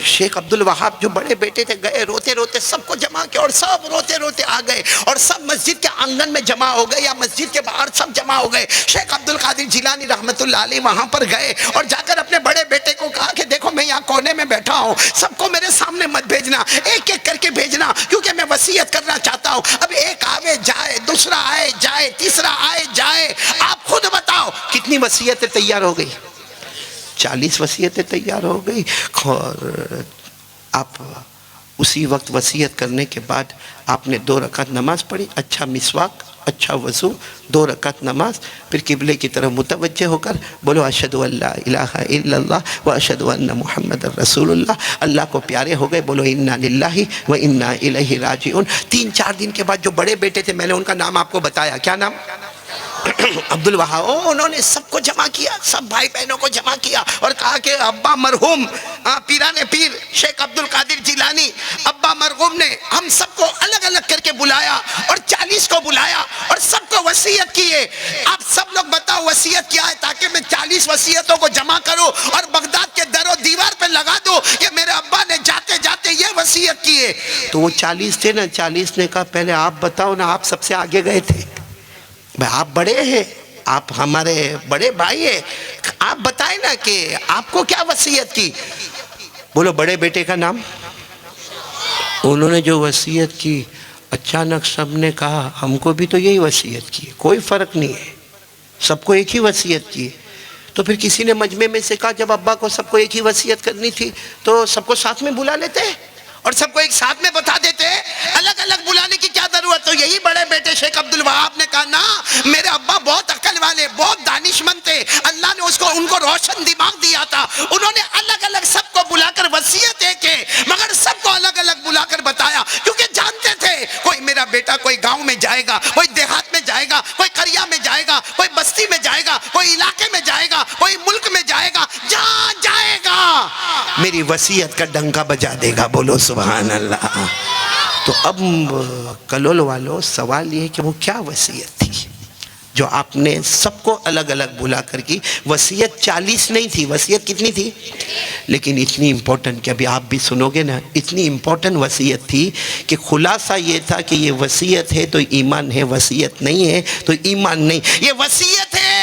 شیخ عبدالوہاب جو بڑے بیٹے تھے گئے روتے روتے، سب کو جمع کیا اور سب روتے روتے آ گئے اور سب مسجد کے آنگن میں جمع ہو گئے یا مسجد کے باہر سب جمع ہو گئے۔ شیخ عبدالقادر جیلانی رحمت اللہ علیہ وہاں پر گئے اور جا کر اپنے بڑے بیٹے کو کہا کہ دیکھو میں یہاں کونے میں بیٹھا ہوں، سب کو میرے سامنے مت بھیجنا، ایک ایک کر کے بھیجنا، کیونکہ میں وصیت کرنا چاہتا ہوں۔ اب ایک آوے جائے، دوسرا آئے جائے، تیسرا آئے جائے، آپ خود بتاؤ کتنی وصیتیں تیار ہو گئی؟ 40 وصیتیں تیار ہو گئی۔ اور آپ اسی وقت وصیت کرنے کے بعد آپ نے 2 رکعت نماز پڑھی، اچھا مسواک، اچھا وضو، 2 رکعت نماز، پھر قبلے کی طرف متوجہ ہو کر بولو اشہد ان لا الہ الا اللہ و اشہد ان محمد رسول اللہ۔ اللہ کو پیارے ہو گئے، بولو انا للہ و انا الیہ راجعون۔ 3-4 دن کے بعد جو بڑے بیٹے تھے، میں نے ان کا نام آپ کو بتایا، کیا نام؟ عبدالوہاب۔ انہوں نے سب کو جمع کیا، سب بھائی بہنوں کو جمع کیا اور کہا کہ ابا مرحوم پیران پیر شیخ عبدالقادر جیلانی، ابا مرحوم نے ہم سب کو الگ الگ کر کے بلایا اور 40 کو بلایا اور سب کو وصیت کیے۔ آپ سب لوگ بتاؤ وصیت کیا ہے، تاکہ میں 40 وصیتوں کو جمع کروں اور بغداد کے در و دیوار پہ لگا دوں کہ میرے ابا نے جاتے جاتے یہ وصیت کیے۔ تو وہ 40 تھے نا، 40 نے کہا پہلے آپ بتاؤ نا، آپ سب سے آگے گئے تھے، آپ بڑے ہیں، آپ ہمارے بڑے بھائی ہیں، آپ بتائیں نا کہ آپ کو کیا وصیت کی۔ بولو بڑے بیٹے کا نام۔ انہوں نے جو وصیت کی، اچانک سب نے کہا ہم کو بھی تو یہی وصیت کی، کوئی فرق نہیں ہے، سب کو ایک ہی وصیت کی۔ تو پھر کسی نے مجمع میں سے کہا جب ابا کو سب کو ایک ہی وصیت کرنی تھی تو سب کو ساتھ میں بلا لیتے اور سب کو ایک ساتھ میں بتا دیتے، الگ الگ بلانے کی کیا ضرورت؟ تو یہی بڑے بیٹے شیخ عبدالوہاب نے کہا نا، میرے ابا بہت عقل والے، بہت دانشمند تھے، اللہ نے ان کو روشن دماغ دیا تھا، انہوں نے الگ الگ سب کو بلا کر وصیت دے کے، مگر سب کو الگ الگ بلا کر بتایا، کیونکہ جانتے تھے کوئی میرا بیٹا کوئی گاؤں میں جائے گا، کوئی دیہات میں جائے گا، کوئی قریہ میں جائے گا، کوئی بستی میں جائے گا، کوئی علاقے میں جائے گا، کوئی ملک میں جائے گا، جہاں جائے گا میری وصیت کا ڈنکا بجا دے گا، بولو سبحان اللہ۔ تو اب کلول والوں سوال یہ ہے کہ وہ کیا وصیت تھی جو آپ نے سب کو الگ الگ بلا کر کی؟ وصیت 40 نہیں تھی، وصیت کتنی تھی؟ لیکن اتنی امپورٹنٹ کہ ابھی آپ بھی سنو گے نا، اتنی امپورٹنٹ وصیت تھی کہ خلاصہ یہ تھا کہ یہ وصیت ہے تو ایمان ہے، وصیت نہیں ہے تو ایمان نہیں۔ یہ وصیت ہے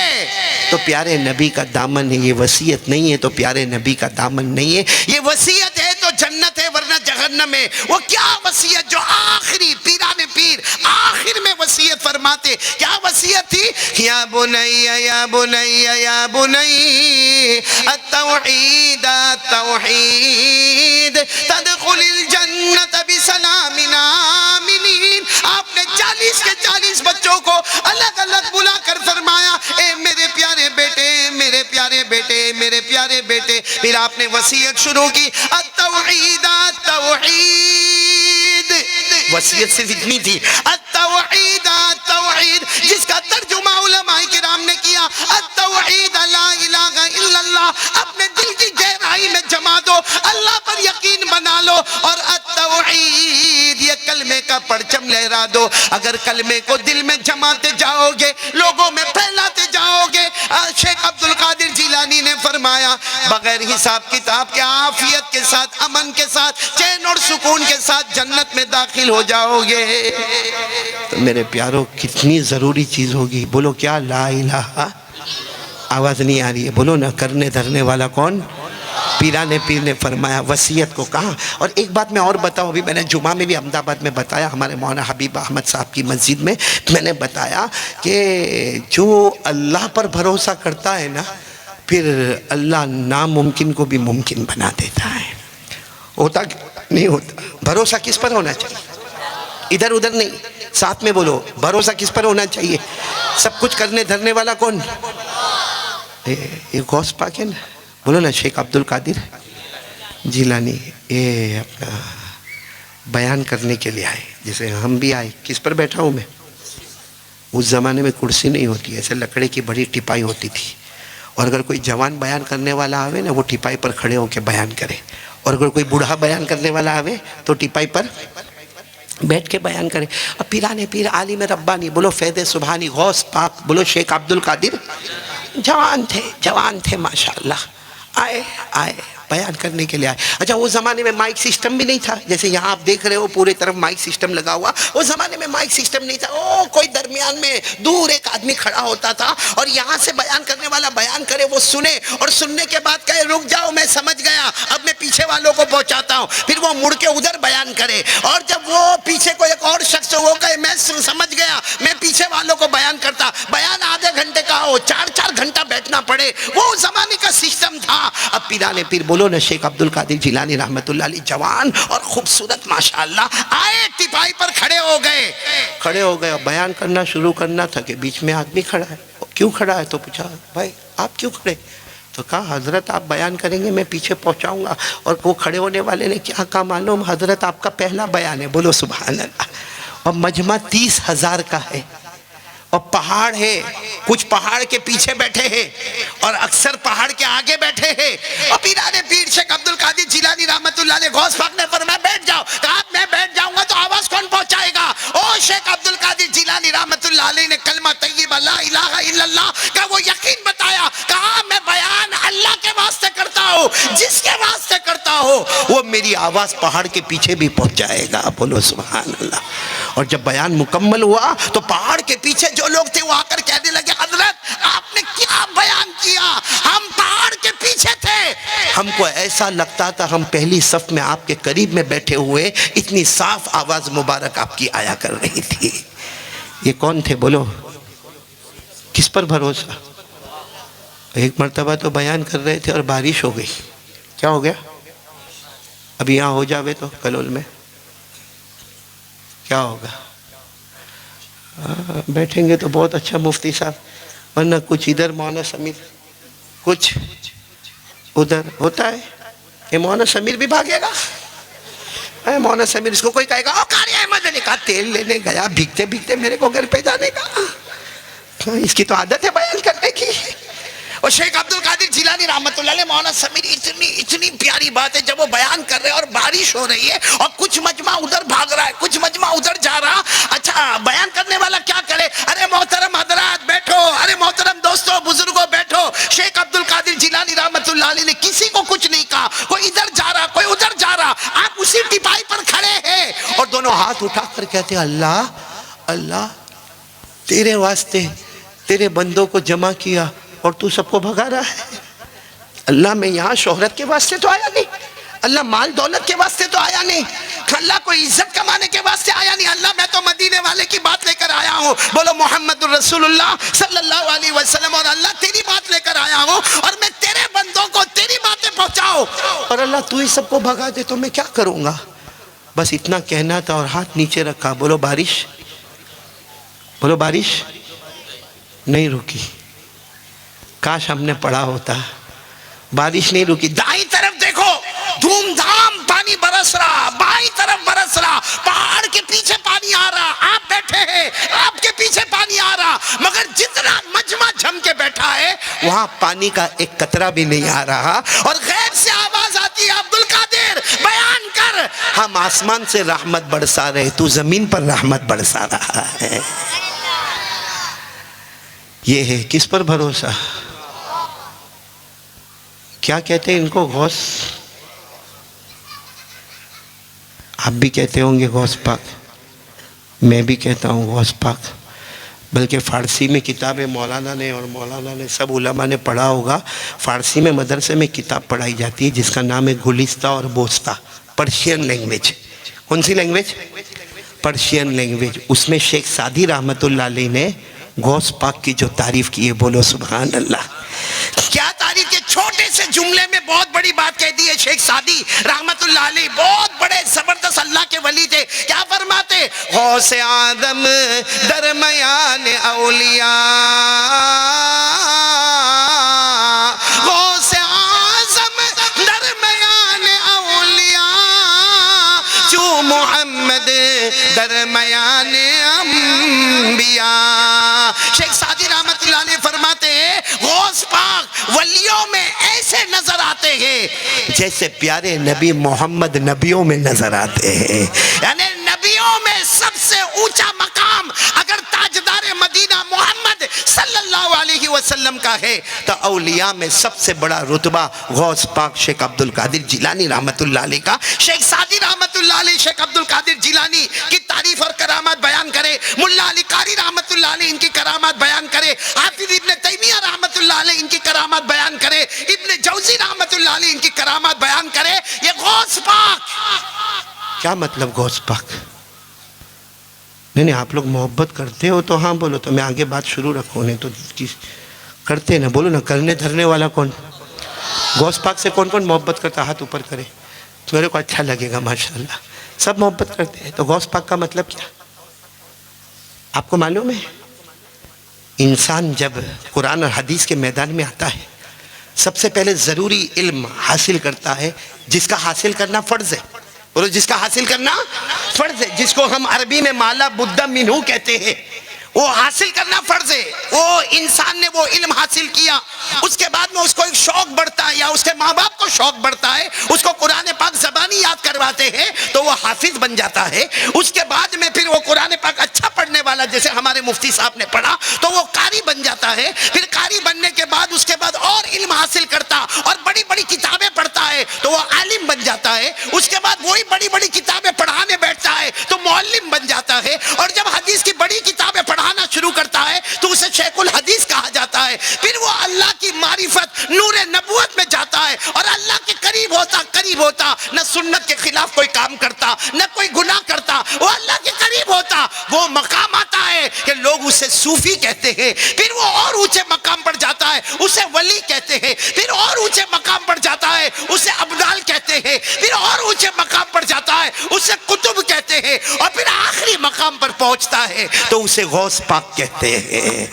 تو پیارے نبی کا دامن ہے، یہ وصیت نہیں ہے تو پیارے نبی کا دامن نہیں ہے۔ یہ وصیت ہے تو جنت ہے ورنہ جہنم ہے۔ وہ کیا وصیت جو آخری پیران پیر آخر میں وصیت فرماتے، کیا وصیت تھی؟ یا بنی یا بنی یا بنی التوحید التوحید تدخل الجنت بسلام آمنین۔ آپ نے 40 کے 40 بچوں کو الگ الگ بلا کر فرمایا، اے میرے پیارے بیٹے، میرے پیارے بیٹے، میرے پیارے بیٹے۔ پھر آپ نے وصیت شروع کی، التوحید التوحید۔ وصیت صرف اتنی تھی، التوحید التوحید، جس کا ترجمہ علماء کرام نے کیا، التوحید لا الہ الا اللہ۔ اپنے دل کی گہرائی میں جما دو، اللہ پر یقین بنا لو، اور التوحید یہ کلمے کا پرچم لہرا دو۔ اگر کلمے کو دل میں جماتے جاؤ گے، لوگوں میں پھیلاتے جاؤ گے، شیخ عبدالقادر جیلانی نے فرمایا بغیر حساب کتاب کے عافیت کے ساتھ، امن کے ساتھ، چین اور سکون کے ساتھ جنت میں داخل ہو جاؤ گے۔ تو میرے پیاروں کتنی ضروری چیز ہوگی، بولو کیا؟ لا الہ۔ آواز نہیں آ رہی ہے، بولو نا۔ کرنے دھرنے والا کون؟ پیران پیر نے فرمایا، وصیت کو کہا۔ اور ایک بات میں اور بتاؤں، ابھی میں نے جمعہ میں بھی احمد آباد میں بتایا، ہمارے مولانا حبیب احمد صاحب کی مسجد میں میں نے بتایا کہ جو اللہ پر بھروسہ کرتا ہے نا، پھر اللہ ناممکن کو بھی ممکن بنا دیتا ہے۔ ہوتا نہیں ہوتا؟ بھروسہ کس پر ہونا چاہیے؟ ادھر ادھر نہیں، ساتھ میں بولو، بھروسہ کس پر ہونا چاہیے؟ سب کچھ کرنے دھرنے والا کون؟ یہ غوث پاک ہے نا، بولو نا، شیخ عبدالقادر جیلانی، اپنا بیان کرنے کے لیے آئے. جیسے ہم بھی آئے. کس پر بیٹھا ہوں میں؟ اس زمانے میں کرسی نہیں ہوتی، ایسے لکڑے کی بڑی ٹپائی ہوتی تھی، اور اگر کوئی جوان بیان کرنے والا آوے نا وہ ٹپائی پر کھڑے ہو کے بیان کرے، اور اگر کوئی بوڑھا بیان کرنے والا آوے تو ٹپائی پر بیٹھ کے بیان کرے. اب پیران پیر عالم ربانی بولو فیض سبحانی غوث پاک بولو شیخ عبد القادر جوان تھے ماشاءاللہ، آئے بیان کرنے کے لیے آئے. اچھا وہ زمانے میں مائک سسٹم بھی نہیں تھا، جیسے یہاں آپ دیکھ رہے ہو پورے طرف مائک سسٹم لگا ہوا. اس زمانے میں مائک سسٹم نہیں تھا. کوئی درمیان میں دور ایک آدمی کھڑا ہوتا تھا اور یہاں سے بیان کرنے والا بیان کرے، وہ سنے اور سننے کے بعد کہے رک جاؤ میں سمجھ گیا، اب میں پیچھے والوں کو پہنچاتا ہوں. پھر وہ مڑ کے ادھر بیان کرے، اور جب وہ پیچھے کو ایک اور شخص وہ کہے میں سمجھ گیا، میں پیچھے والوں کو بیان کرتا. بیان آدھے گھنٹے کا ہو، 4 گھنٹہ بیٹھنا پڑے. وہ زمانے کا سسٹم تھا. اب پیرانے پیر بولو نا شیخ عبد القادر جیلانی رحمت اللہ علیہ جوان اور خوبصورت ماشاءاللہ آئے، ٹپائی پر کھڑے ہو گئے. بیان کرنا شروع کرنا تھا کہ بیچ میں آدمی کھڑا ہے. کیوں کھڑا ہے؟ تو پوچھا بھائی آپ کیوں کھڑے؟ تو کہا حضرت آپ بیان کریں گے میں پیچھے پہنچاؤں گا. اور وہ کھڑے ہونے والے نے کیا کہا معلوم؟ حضرت آپ کا پہلا بیان ہے. بولو سبحان اللہ. اور مجمع 30,000 کا ہے، اور پہاڑ ہے، کچھ پہاڑ کے پیچھے بیٹھے ہیں اور اکثر پہاڑ کے آگے بیٹھے ہیں. اور پیرانے پیر شیخ عبد القادر جیلانی رحمت اللہ علیہ غوث پاک نے فرمایا بیٹھ جاؤ. کہا میں بیٹھ جاؤں گا تو آواز کون پہنچائے گا؟ شیخ عبد القادر جیلانی رحمت اللہ علیہ نے کلمہ طیبہ لا الہ الا اللہ کا وہ یقین بتایا. کہا میں بیان اللہ کے واسطے کرتا ہوں، جس کے واسطے کرتا ہوں وہ میری آواز پہاڑ کے پیچھے بھی پہنچ جائے گا. بولو سبحان اللہ. اور جب بیان مکمل ہوا تو پہاڑ کے پیچھے جو لوگ تھے وہ آ کر کہنے لگے حضرت آپ نے کیا بیان کیا؟ ہم پہاڑ کے پیچھے تھے، ہم کو ایسا لگتا تھا ہم پہلی صف میں آپ کے قریب میں بیٹھے ہوئے، اتنی صاف آواز مبارک آپ کی آیا کر رہی تھی. یہ کون تھے؟ بولو کس پر بھروسہ؟ ایک مرتبہ تو بیان کر رہے تھے اور بارش ہو گئی. کیا ہو گیا؟ اب یہاں ہو جاوے تو کلول میں کیا ہوگا؟ بیٹھیں گے تو بہت اچھا مفتی صاحب، ورنہ کچھ ادھر مولانا سمیر کچھ ادھر ہوتا ہے. یہ مولانا سمیر بھی بھاگے گا. مولانا سمیر اس کو کوئی کہے گا قاری احمد نے کہا تیل لینے گیا بھیگتے بھیگتے میرے کو گھر پہ جانے کا. اس کی تو عادت ہے بیان کرنے کی. اور شیخ عبد القادر جیلانی رحمت اللہ علیہ مولانا سمیر اتنی پیاری بات ہے جب وہ بیان کر رہے ہیں اور بارش ہو رہی ہے اور کچھ مجمع ادھر بھاگ رہا ہے، کچھ مجمع ادھر جا رہا. اچھا بیان کرنے والا کیا کرے؟ ارے محترم حضرات بیٹھو، ارے محترم دوستو بزرگوں بیٹھو. شیخ عبد القادر جیلانی رحمت اللہ علیہ نے کسی کو کچھ نہیں کہا. کوئی ادھر جا رہا کوئی ادھر جا رہا، آپ اسی ٹپائی پر کھڑے ہیں اور دونوں ہاتھ اٹھا کر کہتے ہیں اللہ اللہ تیرے واسطے تیرے بندوں کو جمع کیا اور تو سب کو بھگا رہا ہے. اللہ میں یہاں شہرت کے واسطے تو آیا نہیں، اللہ مال دولت کے واسطے تو آیا نہیں، اللہ کوئی عزت کمانے کے واسطے آیا نہیں. اللہ میں تو مدینے والے کی بات لے کر آیا ہوں. بولو محمد الرسول اللہ صلی اللہ علیہ وسلم. اور اللہ تیری بات لے کر آیا ہوں اور میں تیرے بندوں کو تیری باتیں پہنچاؤ. اور اللہ تو ہی سب کو بھگا دے تو میں کیا کروں گا؟ بس اتنا کہنا تھا اور ہاتھ نیچے رکھا. بولو بارش، بولو بارش نہیں رکی. کاش ہم نے پڑھا ہوتا. بارش نہیں رکی. دائیں طرف دیکھو دھوم دھام پانی برس رہا، بائیں طرف برس رہا، پہاڑ کے پیچھے پانی آ رہا، آپ بیٹھے ہیں آپ کے پیچھے پانی آ رہا، مگر جتنا مجمع جم کے بیٹھا ہے وہاں پانی کا ایک قطرہ بھی نہیں آ رہا. اور غیب سے آواز آتی ہے عبد القادر بیان کر. ہم آسمان سے رحمت برسا رہے، تو زمین پر رحمت برسا رہا ہے. یہ ہے کس پر بھروسہ؟ کیا کہتے ہیں ان کو؟ غوث. آپ بھی کہتے ہوں گے غوث پاک، میں بھی کہتا ہوں غوث پاک. بلکہ فارسی میں کتاب مولانا نے اور مولانا نے سب علماء نے پڑھا ہوگا. فارسی میں مدرسے میں کتاب پڑھائی جاتی ہے جس کا نام ہے گلستہ اور بوستہ، پرشین لینگویج. کون سی لینگویج؟ Persian language. اس میں شیخ سعدی رحمت اللہ علیہ نے غوث پاک کی جو تعریف کی ہے بولو سبحان اللہ. کیا تعریف کے چھوٹے سے جملے میں بہت بڑی بات کہہ دی ہے شیخ سعدی رحمت اللہ علیہ. بہت بڑے زبردست اللہ کے ولی تھے. کیا فرماتے؟ غوث آدم درمیان اولیاء، غوث اعظم درمیان اولیاء، جو محمد درمیان انبیاء. شیخ سعدی رحمت اللہ علیہ فرماتے ہیں غوث پاک ولیوں میں ایسے نظر آتے ہیں جیسے پیارے نبی محمد نبیوں میں نظر آتے ہیں. یعنی نبیوں میں سب سے اونچا مقام اگر تاجدار مدینہ محمد صلی اللہ علیہ وسلم کا ہے تو اولیاء میں سب سے بڑا رتبہ غوث پاک شیخ عبد القادر جیلانی رحمت اللہ علیہ کا. شیخ سعدی رحمت اللہ علیہ شیخ عبد القادر جیلانی کی تعریف اور کرامات بیان کرے. ملا علی قاری رحمت اللہ علیہ ان کی کرامات بیان کرے. حافظ ابن تیمیہ رحمت اللہ علیہ ان کی کرامات بیان کرے. ابن جوزی رحمت اللہ علیہ ان کی کرامات بیان کرے. یہ غوث پاک. کیا مطلب غوث پاک؟ نہیں آپ لوگ محبت کرتے ہو تو ہاں بولو تو میں آگے بات شروع رکھوں. نہیں تو کرتے نا بولو نا. کرنے دھرنے والا کون؟ غوث پاک سے کون کون محبت کرتا؟ ہاتھ اوپر کرے تو میرے کو اچھا لگے گا. ماشاءاللہ سب محبت کرتے ہیں. تو غوث پاک کا مطلب کیا آپ کو معلوم ہے؟ انسان جب قرآن اور حدیث کے میدان میں آتا ہے سب سے پہلے ضروری علم حاصل کرتا ہے جس کا حاصل کرنا فرض ہے. اور جس کا حاصل کرنا فرض ہے, جس کو ہم عربی میں مالا بدہ منہو کہتے ہیں, وہ حاصل کرنا فرض ہے. وہ انسان نے وہ علم حاصل کیا, اس کے بعد میں اس کو ایک شوق بڑھتا ہے یا اس کے ماں باپ کو شوق بڑھتا ہے, اس کو قرآن پاک زبانی یاد کرواتے ہیں تو وہ حافظ بن جاتا ہے. اس کے بعد میں پھر وہ قرآن پاک اچھا پڑھنے والا, جیسے ہمارے مفتی صاحب نے پڑھا تو وہ قاری بن جاتا ہے. پھر قاری بننے کے بعد اس کے بعد اور علم حاصل کرتا اور بڑی بڑی کتابیں پڑھتا ہے تو وہ عالم بن جاتا ہے. اس کے بعد وہی بڑی بڑی کتابیں پڑھانے بیٹھتا ہے تو معلم بن جاتا ہے. اور جب حدیث کی بڑی کتابیں پڑھانا شروع کرتا ہے تو اسے شیخ الحدیث کہا جاتا ہے. پھر وہ اللہ کی معرفت نور نبوت میں جاتا ہے اور اللہ کے قریب ہوتا, نہ سنت کے خلاف کوئی کام کرتا, نہ کوئی گناہ کرتا, وہ اللہ کے قریب ہوتا. وہ مقام آتا ہے کہ لوگ اسے صوفی کہتے ہیں. پھر وہ اور اونچے مقام پر جاتا ہے, اسے ولی کہتے ہیں. پھر اور اونچے مقام پر جاتا ہے, اسے ابدال کہتے ہیں. پھر اور اونچے مقام پر جاتا ہے, اسے قطب کہتے ہیں. اور پھر آخری مقام پر پہنچتا ہے تو اسے غوث پاک کہتے ہیں.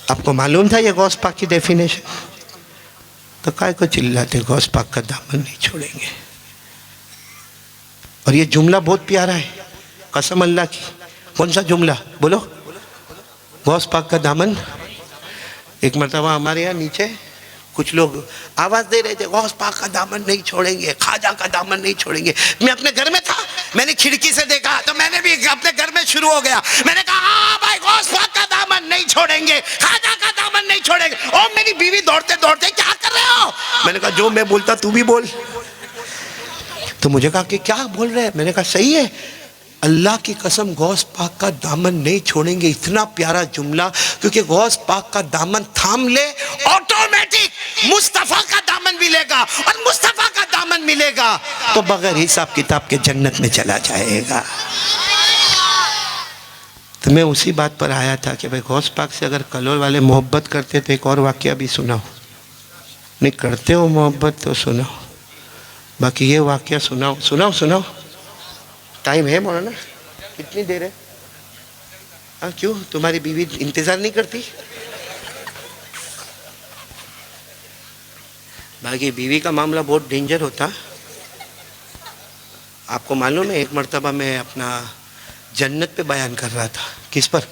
آپ کو معلوم تھا یہ غوث پاک کی ڈیفینیشن؟ تو کائے کو چلاتے غوث پاک کا دامن نہیں چھوڑیں گے. اور یہ جملہ بہت پیارا ہے, قسم اللہ کی. کون سا جملہ بولو؟ غوث پاک کا دامن. ایک مرتبہ ہمارے یہاں نیچے کچھ لوگ آواز دے رہے تھے غوث پاک کا دامن نہیں چھوڑیں گے, خواجہ کا دامن نہیں چھوڑیں گے. میں اپنے گھر میں تھا, میں نے کھڑکی سے دیکھا تو میں نے بھی اپنے گھر میں شروع ہو گیا. میں نے کہا ہاں بھائی غوث پاک کا دامن نہیں چھوڑیں گے, خواجہ کا دامن نہیں چھوڑیں گے. اور میری بیوی دوڑتے دوڑتے کیا کر رہے ہو؟ میں نے کہا جو میں بولتا تو بھی بول. تو مجھے کہا کہ کیا بول رہے ہیں؟ میں نے کہا صحیح ہے, اللہ کی قسم غوث پاک کا دامن نہیں چھوڑیں گے. اتنا پیارا جملہ, کیونکہ غوث پاک کا دامن تھام لے آٹومیٹک مصطفیٰ کا دامن ملے گا, اور مصطفیٰ کا دامن ملے گا تو بغیر حساب کتاب کے جنت میں چلا جائے گا. تو میں اسی بات پر آیا تھا کہ بھئی غوث پاک سے اگر کلور والے محبت کرتے تو ایک اور واقعہ بھی سناؤ. نہیں کرتے ہو محبت تو سناؤ, باقی یہ واقعہ سناؤ. ٹائم ہے مولانا؟ کتنی دیر ہے؟ ہاں کیوں تمہاری بیوی انتظار نہیں کرتی؟ باقی بیوی کا معاملہ بہت ڈینجر ہوتا. آپ کو معلوم ہے ایک مرتبہ میں اپنا جنت پہ بیان کر رہا تھا. کس پر؟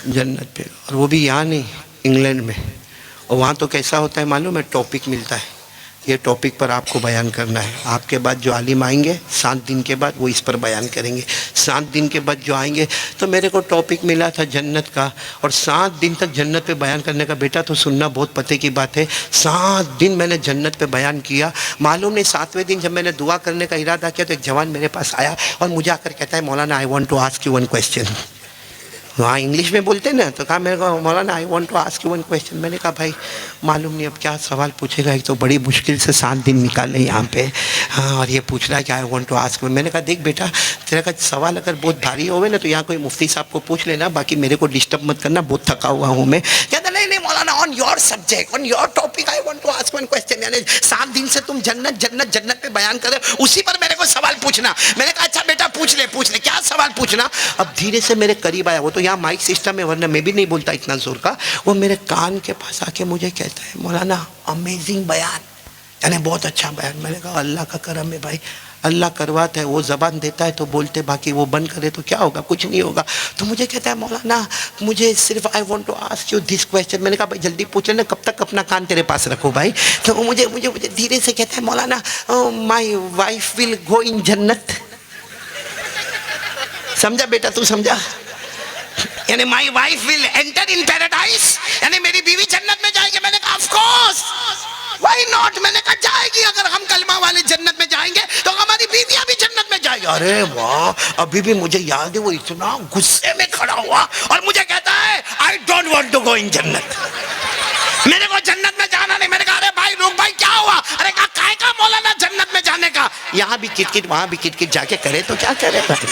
جنت پہ. اور وہ بھی یہاں نہیں, انگلینڈ میں. اور وہاں تو کیسا ہوتا ہے معلوم ہے, ٹاپک ملتا ہے, یہ ٹاپک پر آپ کو بیان کرنا ہے. آپ کے بعد جو عالم آئیں گے 7 دن کے بعد وہ اس پر بیان کریں گے. 7 دن کے بعد جو آئیں گے, تو میرے کو ٹاپک ملا تھا جنت کا, اور 7 دن تک جنت پہ بیان کرنے کا. بیٹا تو سننا بہت پتے کی بات ہے, 7 دن میں نے جنت پہ بیان کیا. معلوم نہیں 7ویں دن جب میں نے دعا کرنے کا ارادہ کیا تو ایک جوان میرے پاس آیا اور مجھے آ کر کہتا ہے مولانا I want to ask you one question. وہاں انگلش میں بولتے ہیں نا, تو کہا میرے کو مولانا I want to ask you one question. میں نے کہا بھائی معلوم نہیں اب کیا سوال پوچھے گا, ایک تو بڑی مشکل سے 7 دن نکالے یہاں پہ, ہاں, اور یہ پوچھ رہا ہے کہ آئی وانٹ ٹو آسک. میں نے کہا دیکھ بیٹا تیرا کا سوال اگر بہت بھاری ہوئے نا تو یہاں کوئی مفتی صاحب کو پوچھ لینا, باقی میرے کو ڈسٹرب مت کرنا, بہت تھکا ہوا ہوں میں. کہتا نہیں مولانا on your subject, on your topic I want to ask one question. یعنی 7 دن سے تم جنت پہ بیان کر رہے ہو, اسی پر میرے کو سوال پوچھنا. میں نے کہا اچھا بیٹا پوچھ لے, کیا سوال پوچھنا. اب دھیرے سے میرے قریب آیا, وہ تو یہاں مائک سسٹم ہے ورنہ میں بھی نہیں بولتا اتنا زور کا. وہ میرے کان کے پاس آ کے مجھے کہتا ہے مولانا امیزنگ بیان, یعنی بہت اچھا بیان. میں نے کہا اللہ کا کرم ہے بھائی, اللہ کرواتا ہے، وہ زبان دیتا ہے تو بولتے، باقی وہ بند کرے تو کیا ہوگا؟ کچھ نہیں ہوگا۔ تو مجھے کہتا ہے مولانا مجھے صرف I want to ask you دس کویسچن۔ میں نے کہا بھائی جلدی پوچھ لینا، کب تک اپنا کان تیرے پاس رکھو بھائی؟ تو مجھے دھیرے سے کہتا ہے مولانا my wife will go in جنت۔ سمجھا بیٹا؟ تو سمجھا؟ یعنی my wife will enter in paradise, یعنی میری بیوی جنت میں جائے گی۔ میں نے کہا آف کورس، وائی ناٹ؟ میں نے کہا جائے گی، اگر ہم کلمہ والے جنت میں جائیں گے تو ہماری بیویاں بھی جنت میں جائے گی۔ ارے واہ! ابھی بھی مجھے یاد ہے وہ اتنا غصے میں کھڑا ہوا اور مجھے کہتا ہے I don't want to go in جنت، میرے کو جنت میں جانا نہیں۔ میں نے کہا ارے بھائی رک بھائی، کیا ہوا؟ ارے کہا کائے کا مولانا جنت میں جانے کا؟ یہاں بھی کٹ کٹ وہاں بھی کٹ کٹ، جا کے کرے تو کیا کرے بھائی؟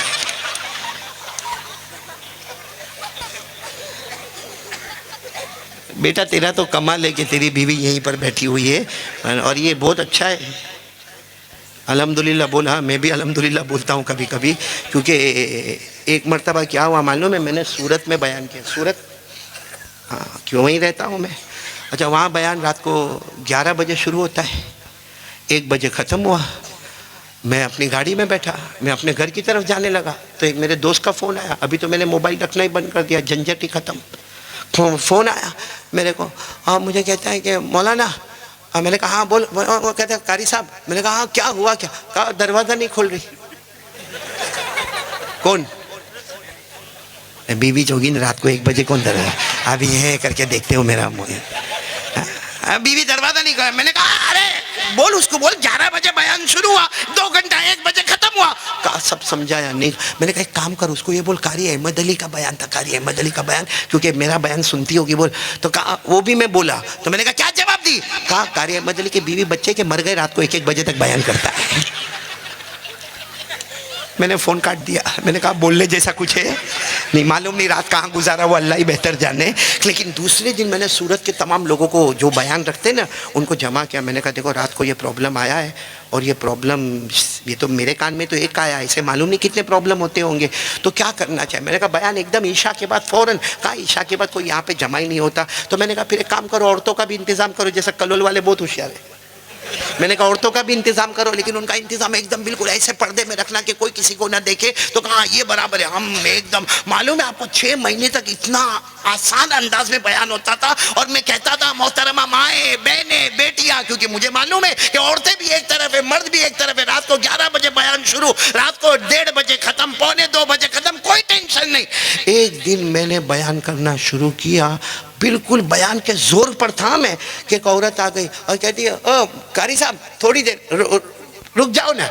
بیٹا تیرا تو کمال ہے کہ تیری بیوی یہیں پر بیٹھی ہوئی ہے، اور یہ بہت اچھا ہے۔ الحمدللہ بولا، میں بھی الحمدللہ بولتا ہوں کبھی کبھی، کیونکہ ایک مرتبہ کیا ہوا معلوم ہے، میں نے سورت میں بیان کیا۔ سورت، ہاں کیوں وہیں رہتا ہوں میں۔ اچھا وہاں بیان رات کو 11 بجے شروع ہوتا ہے، 1 بجے ختم ہوا۔ میں اپنی گاڑی میں بیٹھا، میں اپنے گھر کی طرف جانے لگا تو ایک میرے دوست کا فون آیا۔ ابھی تو میں نے موبائل رکھنا ہی بند کر دیا، جھنجھٹ ہی ختم۔ فون آیا میرے کو، اور مجھے کہتا ہے کہ مولانا، میں نے کہا ہاں بول۔ وہ کہتا ہے قاری صاحب۔ میں نے کہا ہاں کیا ہوا؟ کیا کہا؟ دروازہ نہیں کھول رہی۔ کون؟ بیوی جوگی رات کو 1 بجے کون دروازہ؟ ابھی یہ کر کے دیکھتے ہو میرا منہ، بیوی دروازہ نہیں کھولا۔ میں نے کہا ارے بول اس کو، بول 11 بجے بیان شروع ہوا، 2 گھنٹہ 1 بجے ختم ہوا۔ کہا سب سمجھایا نہیں۔ میں نے کہا ایک کام کر، اس کو یہ بول قاری احمد علی کا بیان تھا، قاری احمد علی کا بیان، کیونکہ میرا بیان سنتی ہوگی بول۔ تو کہا وہ بھی میں بولا۔ تو میں نے کہا کیا جواب دی؟ کہا قاری احمد علی کے بیوی بچے کے مر گئے، رات کو 1 بجے تک بیان کرتا ہے۔ میں نے فون کاٹ دیا۔ میں نے کہا بولنے جیسا کچھ ہے نہیں، معلوم نہیں رات کہاں گزارا وہ اللہ ہی بہتر جانے۔ لیکن دوسرے دن میں نے سورت کے تمام لوگوں کو جو بیان رکھتے نا ان کو جمع کیا۔ میں نے کہا دیکھو رات کو یہ پرابلم آیا ہے، اور یہ پرابلم یہ تو میرے کان میں تو ایک آیا ہے، اسے معلوم نہیں کتنے پرابلم ہوتے ہوں گے، تو کیا کرنا چاہیے؟ میں نے کہا بیان ایک دم عشاء کے بعد فوراً۔ کہا عشاء کے بعد کوئی یہاں پہ جمع ہی نہیں ہوتا۔ تو میں نے کہا پھر ایک کام کرو، عورتوں کا بھی انتظام کرو، جیسا کلول والے بہت ہوشیار ہیں۔ میں نے کہا عورتوں کا بھی انتظام کرو، لیکن ان کا انتظام ایک دم بالکل ایسے پردے میں رکھنا کہ کوئی کسی کو نہ دیکھے۔ تو کہا یہ برابر ہے، ہم ایک دم۔ معلوم ہے آپ کو 6 مہینے تک اتنا آسان انداز میں بیان ہوتا تھا، اور میں کہتا تھا محترمہ مائیں بہنیں بیٹیاں، کیونکہ مجھے معلوم ہے کہ عورتیں بھی ایک طرف ہے، مرد بھی ایک طرف ہے۔ رات کو 11 بجے بیان شروع، رات کو 1:30 بجے ختم، 1:45 بجے ختم، کوئی ٹینشن نہیں۔ ایک دن میں نے بیان کرنا شروع کیا، بالکل بیان کے زور پر تھا میں، کہ ایک عورت آ گئی اور کہتی ہے او قاری صاحب تھوڑی دیر رک جاؤ نا۔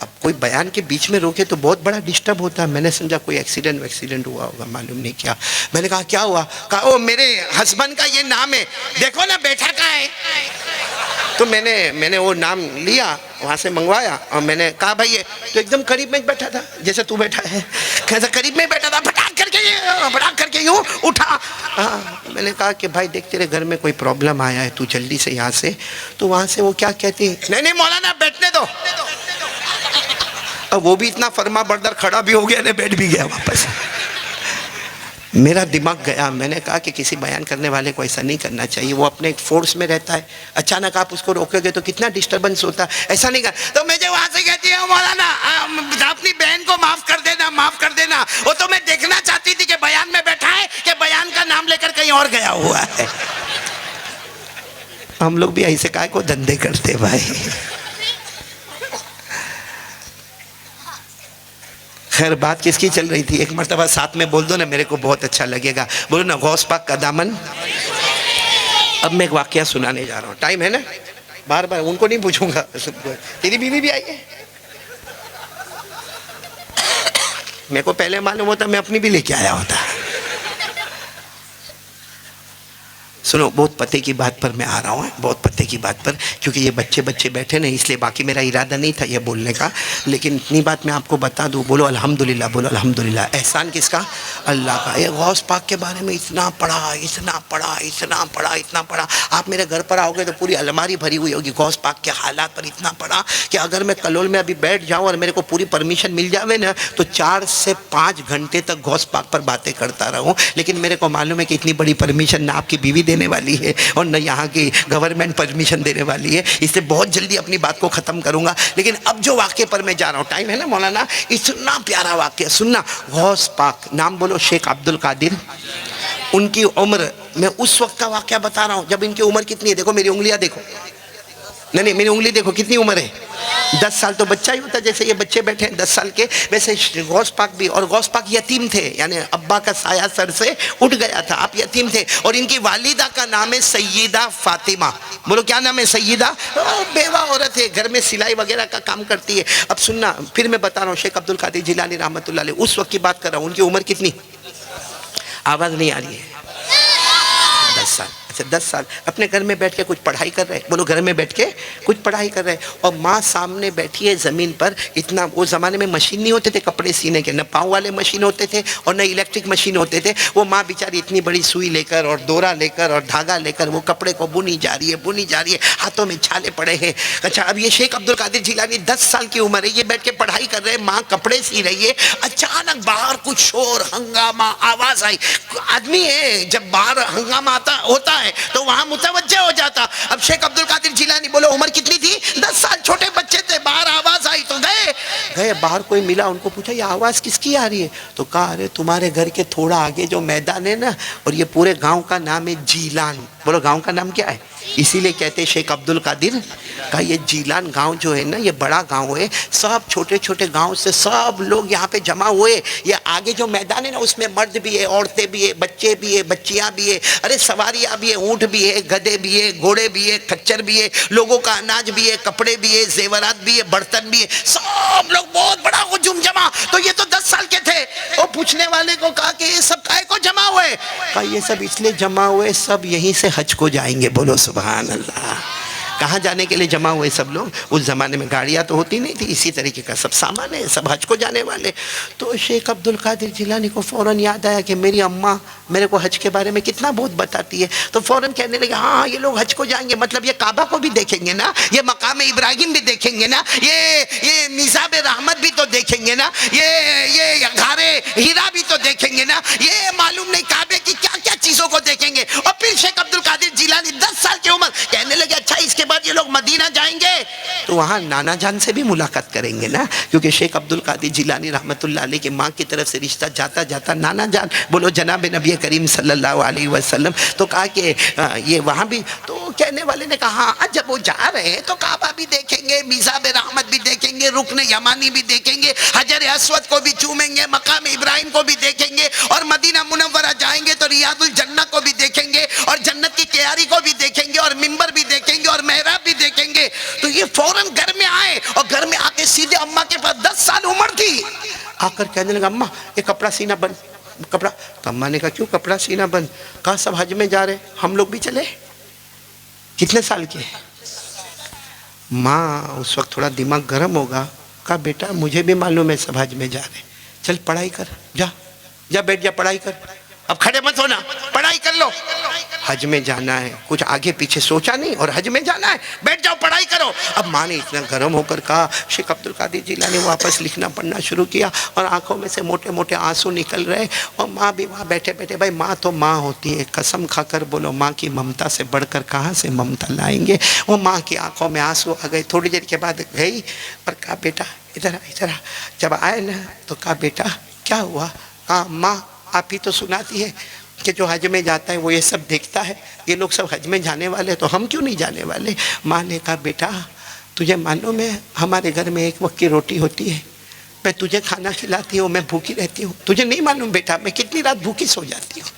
اب کوئی بیان کے بیچ میں روکے تو بہت بڑا ڈسٹرب ہوتا ہے۔ میں نے سمجھا کوئی ایکسیڈنٹ ہوا ہوگا، معلوم نہیں کیا۔ میں نے کہا کیا ہوا؟ کہا او میرے ہسبینڈ کا یہ نام ہے، دیکھو نا بیٹھا کہاں ہے۔ تو میں نے وہ نام لیا، وہاں سے منگوایا، اور میں نے کہا بھائی تو ایک دم قریب میں بیٹھا تھا جیسے تو بیٹھا ہے، کیسا قریب میں بیٹھا تھا، پھٹاک کر کے یوں اٹھا۔ میں نے کہا کہ بھائی دیکھ تیرے گھر میں کوئی پرابلم آیا ہے، تو جلدی سے یہاں سے۔ تو وہاں سے وہ کیا کہتی، نہیں مولانا بیٹھنے دو۔ اب وہ بھی اتنا فرما بردار کھڑا بھی ہو گیا نا، بیٹھ بھی گیا واپس۔ میرا دماغ گیا۔ میں نے کہا کہ کسی بیان کرنے والے کو ایسا نہیں کرنا چاہیے، وہ اپنے ایک فورس میں رہتا ہے، اچانک آپ اس کو روکو گے تو کتنا ڈسٹربنس ہوتا ہے، ایسا نہیں کر۔ تو مجھے وہاں سے کہتی ہے مولانا اپنی بہن کو معاف کر دینا، معاف کر دینا، وہ تو میں دیکھنا چاہتی تھی کہ بیان میں بیٹھا ہے کہ بیان کا نام لے کر کہیں اور گیا ہوا ہے۔ ہم لوگ بھی ایسے کائے کو دندے کرتے بھائی۔ خیر بات کس کی چل رہی تھی؟ ایک مرتبہ ساتھ میں بول دو نا، میرے کو بہت اچھا لگے گا، بولو نا غوث پاک کا دامن۔ اب میں ایک واقعہ سنانے جا رہا ہوں، ٹائم ہے نا؟ بار بار ان کو نہیں پوچھوں گا، تیری بیوی بھی آئی ہے؟ میرے کو پہلے معلوم ہوتا میں اپنی بھی لے کے آیا ہوتا۔ سنو بہت پتے کی بات پر میں آ رہا ہوں، بہت پتے کی بات پر، کیونکہ یہ بچے بیٹھے نا، اس لیے باقی میرا ارادہ نہیں تھا یہ بولنے کا، لیکن اتنی بات میں آپ کو بتا دوں۔ بولو الحمدللہ، بولو الحمدللہ۔ احسان کس کا؟ اللہ کا۔ یہ غوث پاک کے بارے میں اتنا پڑھا۔ آپ میرے گھر پر آؤ گے تو پوری الماری بھری ہوئی ہوگی غوث پاک کے حالات پر، اتنا پڑھا کہ اگر میں کلول میں ابھی بیٹھ جاؤں اور میرے کو پوری پرمیشن مل جاوے نا تو 4 سے 5 گھنٹے تک غوث پاک پر باتیں کرتا رہوں، لیکن میرے کو معلوم ہے کہ اتنی بڑی پرمیشن نہ آپ کی بیوی دے دینے والی ہے اور نہ یہاں کی گورنمنٹ پرمیشن دینے والی ہے، اس سے بہت جلدی اپنی بات کو ختم کروں گا۔ لیکن اب جو واقعے پر میں جا رہا ہوں، ٹائم ہے نا مولانا، اتنا پیارا واقعہ سننا۔ غوث پاک، نام بولو، شیخ عبد القادر، ان کی عمر، میں اس وقت کا واقعہ بتا رہا ہوں جب ان کی عمر کتنی ہے، دیکھو میری انگلیاں دیکھو، نہیں میری انگلی دیکھو کتنی عمر ہے، 10 سال تو بچہ ہی ہوتا ہے، جیسے یہ بچے بیٹھے ہیں 10 سال کے، ویسے غوث پاک بھی، اور غوث پاک یتیم تھے، یعنی ابا کا سایہ سر سے اٹھ گیا تھا، آپ یتیم تھے، اور ان کی والدہ کا نام ہے سیدہ فاطمہ، بولو کیا نام ہے؟ سیدہ، بیوہ عورت ہے، گھر میں سلائی وغیرہ کا کام کرتی ہے۔ اب سننا، پھر میں بتا رہا ہوں، شیخ عبد القادر جیلانی رحمۃ اللہ علیہ، اس وقت کی بات کر رہا ہوں، ان کی عمر کتنی؟ آواز نہیں آ رہی ہے؟ 10 سال۔ اچھا 10 سال اپنے گھر میں بیٹھ کے کچھ پڑھائی کر رہے، بولو گھر میں بیٹھ کے کچھ پڑھائی کر رہے، اور ماں سامنے بیٹھی ہے زمین پر۔ اتنا وہ زمانے میں مشین نہیں ہوتے تھے کپڑے سینے کے، نہ پاؤں والے مشین ہوتے تھے اور نہ الیکٹرک مشین ہوتے تھے۔ وہ ماں بیچاری اتنی بڑی سوئی لے کر اور دورا لے کر اور دھاگا لے کر وہ کپڑے کو بنی جا رہی ہے، ہاتھوں میں چھالے پڑے ہیں۔ اچھا اب یہ شیخ عبد القادر جیلانی 10 سال کی عمر ہے، یہ بیٹھ کے پڑھائی کر رہے، ماں کپڑے سی رہی ہے۔ اچانک باہر کچھ شور، ہنگامہ، آواز آئی۔ آدمی ہے جب باہر ہنگامہ ہوتا ہے تو وہاں متوجہ ہو جاتا۔ اب شیخ عبد القادر جیلانی، بولو عمر کتنی تھی؟ 10 سال، چھوٹے بچے تھے، باہر آواز آئی تو گئے باہر، کوئی ملا، ان کو پوچھا یہ آواز کس کی آ رہی ہے؟ تو کہا ارے تمہارے گھر کے تھوڑا آگے جو میدان ہے نا، اور یہ پورے گاؤں کا نام ہے جیلان، بولو گاؤں کا نام کیا ہے؟ اسی لیے کہتے ہیں شیخ عبد القادر کا یہ جیلان گاؤں جو ہے نا، یہ بڑا گاؤں ہے، سب چھوٹے چھوٹے گاؤں سے سب لوگ یہاں پہ جمع ہوئے۔ یہ آگے جو میدان ہے نا، اس میں مرد بھی ہے، عورتیں بھی ہے، بچے بھی ہے، بچیاں بھی ہے، ارے سواریاں بھی ہے، اونٹ بھی ہے، گدھے بھی ہے، گھوڑے بھی ہے، کچر بھی ہے، لوگوں کا اناج بھی ہے، کپڑے بھی ہے، زیورات بھی ہے، برتن بھی ہے، سب لوگ بہت بڑا ہجوم جمع۔ تو یہ تو 10 سال کے تھے۔ اور پوچھنے والے کو کہا کہ یہ سب کائے کو جمع ہوئے؟ کہا یہ سب اس لیے جمع ہوئے، سب یہیں سے حج کو جائیں گے، بولو سبحان اللہ۔ کہاں جانے کے لیے جمع ہوئے سب لوگ؟ اس زمانے میں گاڑیاں تو ہوتی نہیں تھی، اسی طریقے کا سب سامان ہے، سب حج کو جانے والے۔ تو شیخ عبد القادر جیلانی کو فوراً یاد آیا کہ میری اماں میرے کو حج کے بارے میں کتنا بہت بتاتی ہے، تو فوراً کہنے لگے ہاں یہ لوگ حج کو جائیں گے، مطلب یہ کعبہ کو بھی دیکھیں گے نا، یہ مقام ابراہیم بھی دیکھیں گے نا، یہ میزاب رحمت بھی تو دیکھیں گے نا، یہ غار ہیرا بھی تو دیکھیں گے نا، یہ معلوم نہیں کعبے کی کیا کیا چیزوں کو دیکھیں گے۔ اور پھر شیخ عبد القادر جیلانی 10 سال کی عمر کہنے لگے اچھا اس کے بعد یہ لوگ مدینہ جائیں گے تو وہاں نانا جان سے بھی ملاقات کریں گے نا، کیونکہ شیخ عبد القادر جیلانی رحمۃ اللہ علیہ کی ماں کی طرف سے رشتہ جاتا جاتا نانا جان، بولو جناب نبی کریم صلی اللہ علیہ وسلم۔ تو کہا کہ یہ وہاں بھی، تو کہنے والے نے کہا ہاں جب وہ جا رہے ہیں تو کعبہ بھی دیکھیں گے، میزاب رحمت بھی دیکھیں گے، رکن یمانی بھی دیکھیں گے، حجر اسود کو بھی چومیں گے، مقام ابراہیم کو بھی دیکھیں گے، اور مدینہ منورہ جائیں گے تو ریاض الجنہ کو بھی دیکھیں گے، اور جنت کی کیاری کو بھی دیکھیں گے، اور ممبر بھی دیکھیں گے، اور محراب بھی دیکھیں گے۔ تو یہ فوراً گھر میں آئے، اور گھر میں آ کے سیدھے اماں کے پاس، 10 سال عمر تھی، آ کر کہنے لگا اماں یہ کپڑا سینا بند، کپڑا۔ تو اماں نے کہا کیوں کپڑا سینا بند؟ کہا سب حج میں جا رہے، ہم لوگ بھی چلے۔ کتنے سال کے؟ ماں اس وقت تھوڑا دماغ گرم ہوگا، کہا بیٹا مجھے بھی معلوم ہے سب حج میں جا رہے، چل پڑھائی کر، جا بیٹھ جا پڑھائی کر، اب کھڑے مت ہونا، پڑھائی کر لو، حج میں جانا ہے، کچھ آگے پیچھے سوچا نہیں اور حج میں جانا ہے، بیٹھ جاؤ پڑھائی کرو۔ اب ماں نے اتنا گرم ہو کر کہا، شیخ عبد القادر جیلانی واپس لکھنا پڑھنا شروع کیا، اور آنکھوں میں سے موٹے موٹے آنسو نکل رہے، اور ماں بھی وہاں بیٹھے بیٹھے، بھائی ماں تو ماں ہوتی ہے، قسم کھا کر بولو ماں کی ممتا سے بڑھ کر کہاں سے ممتا لائیں گے۔ وہ ماں کی آنکھوں میں آنسو آ گئے، تھوڑی دیر کے بعد گئی اور کہا بیٹا ادھر آ۔ جب آئے نا تو کہا بیٹا کیا ہوا؟ کہا ماں آپ ہی تو سناتی ہے کہ جو حج میں جاتا ہے وہ یہ سب دیکھتا ہے، یہ لوگ سب حج میں جانے والے تو ہم کیوں نہیں جانے والے؟ ماں نے کہا بیٹا تجھے معلوم ہے ہمارے گھر میں ایک وقت کی روٹی ہوتی ہے، میں تجھے کھانا کھلاتی ہوں، میں بھوکی رہتی ہوں، تجھے نہیں معلوم بیٹا میں کتنی رات بھوکی سو جاتی ہوں،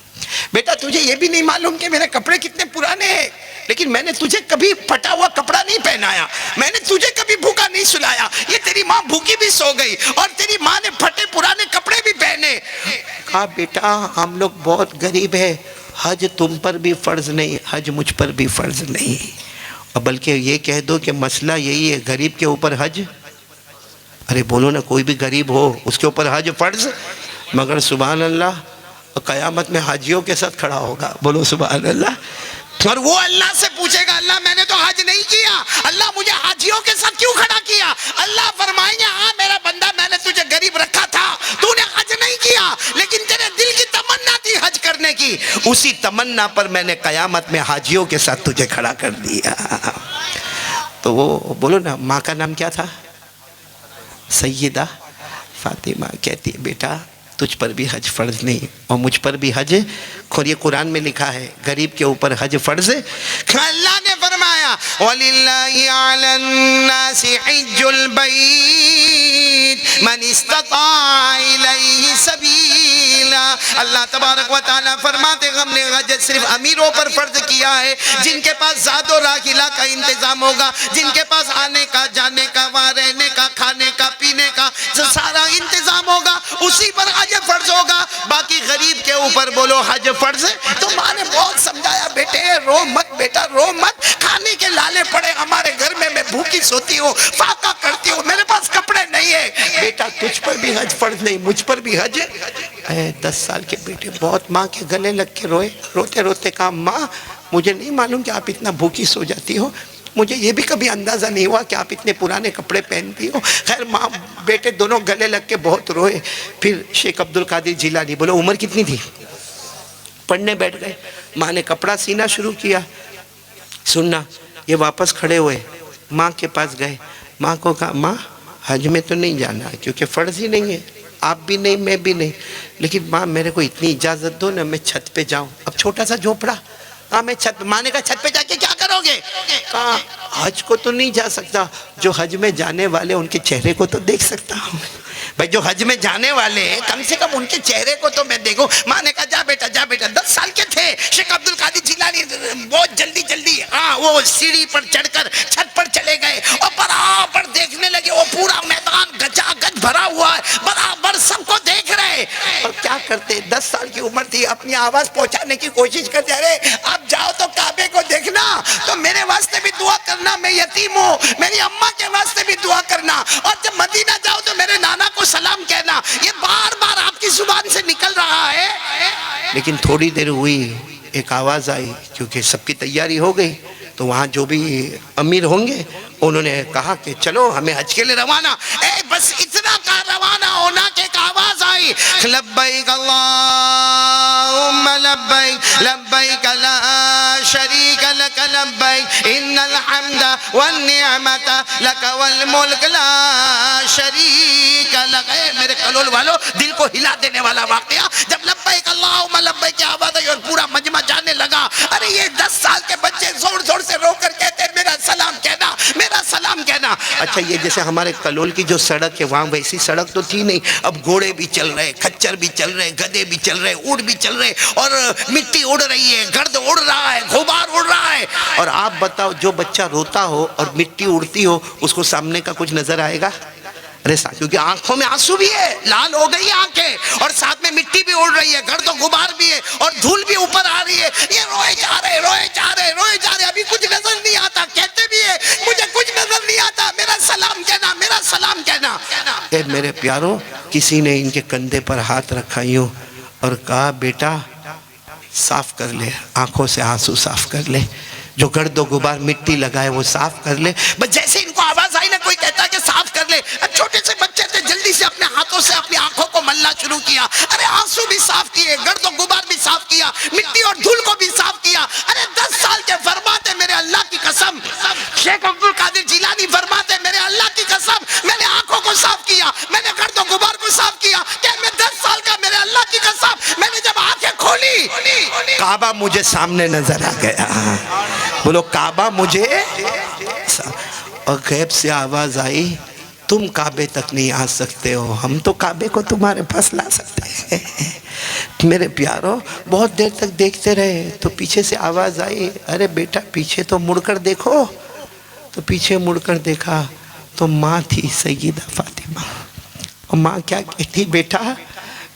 بیٹا تجھے یہ بھی نہیں معلوم کہ میرے کپڑے کتنے پرانے ہیں، لیکن میں نے تجھے کبھی پھٹا ہوا کپڑا نہیں پہنایا، میں نے تجھے کبھی بھوکا نہیں سلایا، یہ تیری ماں بھوکی بھی سو گئی اور تیری ماں نے پھٹے پرانے کپڑے بھی پہنے۔ کہا بیٹا ہم لوگ بہت غریب ہیں، حج تم پر بھی فرض نہیں، حج مجھ پر بھی فرض نہیں، اور بلکہ یہ کہہ دو کہ مسئلہ یہی ہے غریب کے اوپر حج، ارے بولو نا کوئی بھی غریب ہو اس کے اوپر حج فرض، مگر سبحان اللہ قیامت میں حاجیوں کے ساتھ کھڑا ہوگا، بولو سبحان اللہ، اور وہ اللہ سے پوچھے گا اللہ میں نے تو حج نہیں کیا، اللہ مجھے حاجیوں کے ساتھ کیوں کھڑا کیا؟ اللہ فرمائیں گے ہاں میرا بندہ میں نے تجھے غریب رکھا تھا، تو نے حج نہیں کیا لیکن تیرے دل کی تمنا تھی حج کرنے کی، اسی تمنا پر میں نے قیامت میں حاجیوں کے ساتھ تجھے کھڑا کر دیا۔ تو وہ بولو نا، ماں کا نام کیا تھا؟ سیدہ فاطمہ کہتی ہے بیٹا تجھ پر بھی حج فرض نہیں اور مجھ پر بھی حج، اور یہ قرآن میں لکھا ہے غریب کے اوپر حج فرض ہے۔ اللہ نے فرمایا وَلِلَّهِ عَلَى النَّاسِ حِجُّ الْبَيْتِ مَنِ اسْتَطَاعَ إِلَيْهِ سَبِيلًا۔ اللہ تبارک و تعالیٰ فرماتے ہم نے حج صرف امیروں پر فرض کیا ہے، جن کے پاس زاد و راحلہ کا انتظام ہوگا، جن کے پاس آنے کا جانے کا وہاں رہنے کا کھانے کا پینے کا سارا انتظام ہوگا، اسی پر حج فرض ہوگا۔ باقی غریب کے اوپر بولو حج فرض ہے۔ تو ماں نے بہت سمجھایا بیٹے رو مت بیٹا رو مت، کھانے کے لالے پڑے ہمارے گھر میں بھوکی سوتی ہوں، فاقہ کرتی ہوں، میرے پاس کپڑے نہیں ہے۔ بیٹا تجھ پر بھی حج فرض نہیں مجھ پر بھی حج ہے۔ 10 سال کے بیٹے بہت ماں کے گلے لگ کے روئے، روتے روتے کہا ماں مجھے نہیں معلوم کہ آپ اتنا بھوکی سو جاتی ہو، مجھے یہ بھی کبھی اندازہ نہیں ہوا کہ آپ اتنے پرانے کپڑے پہنتی ہو۔ خیر ماں بیٹے دونوں گلے لگ کے بہت روئے۔ پھر شیخ عبد القادر جیلانی بولو عمر کتنی تھی؟ پڑھنے بیٹھ گئے۔ ماں نے کپڑا سینا شروع کیا۔ سننا یہ واپس کھڑے ہوئے، ماں کے پاس گئے، ماں کو کہا ماں حج میں تو نہیں جانا کیونکہ فرض ہی نہیں ہے، آپ بھی نہیں میں بھی نہیں، لیکن ماں میرے کو اتنی اجازت دو نا میں چھت پہ جاؤں۔ اب چھوٹا سا جھونپڑا، ہاں میں چھت، ماں نے کہا چھت پہ جا کے کیا کرو گے؟ کہا حج کو تو نہیں جا سکتا، جو حج میں جانے والے ان کے چہرے کو تو دیکھ سکتا ہوں۔ بھائی جو حج میں جانے والے ہیں کم سے کم ان کے چہرے کو تو میں دیکھوں۔ ماں نے کہا جا بیٹا جا بیٹا۔ 10 سال کے تھے شیخ عبد القادر جیلانی بہت جلدی وہ سیڑھی پر چڑھ کر چھت پر چلے گئے اور برابر دیکھنے لگے، وہ پورا میدان گجا گج بھرا ہوا ہے، برابر سب کو دیکھ رہے۔ اور کیا کرتے 10 سال کی عمر تھی، اپنی آواز پہنچانے کی کوشش کرتے، ارے اب جاؤ تو کعبے کو دیکھنا، تو میرے واسطے بھی دعا کرنا، میں یتیم ہوں، میری اماں کے واسطے بھی دعا کرنا، اور جب مدینہ جاؤ تو میرے نانا کو سلام کہنا۔ یہ بار بار آپ کی زبان سے نکل رہا ہے۔ لیکن تھوڑی دیر ہوئی ایک آواز آئی، کیونکہ سب کی تیاری ہو گئی، تو وہاں جو بھی امیر ہوں گے انہوں نے کہا کہ چلو ہمیں حج کے لیے روانہ۔ بس اتنا کا روانہ ہونا کہ ایک آواز آئی لبیک اللہم لبیک لبیک لا شریک لک لبیک ان الحمد والنعمت لک والملک لا شریک لک۔ میرے کلول والو دل کو ہلا دینے والا واقعہ، جب لبیک اللہم لبیک کی آواز آئی اور پورا مجمع جانے لگا، ارے یہ 10 سال کے بچے زور زور سے رو کر کہتے ہیں میرا سلام کہنا میرا سلام کہنا۔ اچھا یہ جیسے ہمارے کلول کی جو سڑک ہے وہاں ویسی سڑک تو تھی نہیں، اب گھوڑے بھی چل رہے، کھچر بھی چل رہے، گدے بھی چل رہے، اونٹ بھی چل رہے، اور مٹی اڑ رہی ہے، گرد اڑ رہا ہے، غبار اڑ رہا ہے۔ اور آپ بتاؤ جو بچہ روتا ہو اور مٹی اڑتی ہو اس کو سامنے کا کچھ نظر آئے گا؟ ارے کیونکہ آنکھوں میں آنسو بھی ہے، لال ہو گئی آنکھیں، اور ساتھ میں مٹی بھی اڑ رہی ہے، گرد و غبار بھی ہے، اور دھول بھی اوپر آ رہی ہے۔ یہ روئے جا رہے روئے جا رہے روئے جا رہے، ابھی کچھ نظر نہیں آتا، کہتے بھی ہے مجھے کچھ نظر نہیں آتا، میرا سلام کہنا میرا سلام کہنا۔ اے میرے پیاروں، کسی نے ان کے کندھے پر ہاتھ رکھا یوں اور کہا بیٹا صاف کر لے، آنکھوں سے آنسو صاف کر لے، جو گرد و غبار مٹی لگائے وہ صاف کر لے۔ بس جیسے ان کو آواز آئی نا کوئی کہتا کہ صاف کر لے، چھوٹے سے بچے تھے جلدی سے اپنے ہاتھوں سے اپنی آنکھوں کو ملنا شروع کیا، ارے آنسو بھی صاف کیے، گرد و غبار بھی صاف کیا، مٹی اور دھول کو بھی صاف کیا۔ ارے 10 سال کے فرماتے میرے اللہ کی قسم، شیخ عبد القادر جیلانی فرماتے میرے اللہ کی قسم میں نے آنکھوں کو صاف کیا، میں نے گرد و غبار کو صاف کیا، کہ میں 10 سال کا میرے اللہ کی قسم میں نے جب آنکھیں کھولی کعبہ مجھے سامنے نظر آ گیا۔ بولو کعبہ مجھے، اور غیب سے آواز آئی تم کعبے تک نہیں آ سکتے ہو، ہم تو کعبے کو تمہارے پاس لا سکتے ہیں۔ میرے پیاروں بہت دیر تک دیکھتے رہے تو پیچھے سے آواز آئی ارے بیٹا پیچھے تو مڑ کر دیکھو۔ تو پیچھے مڑ کر دیکھا تو ماں تھی سیدہ فاطمہ، اور ماں کیا کہتی بیٹا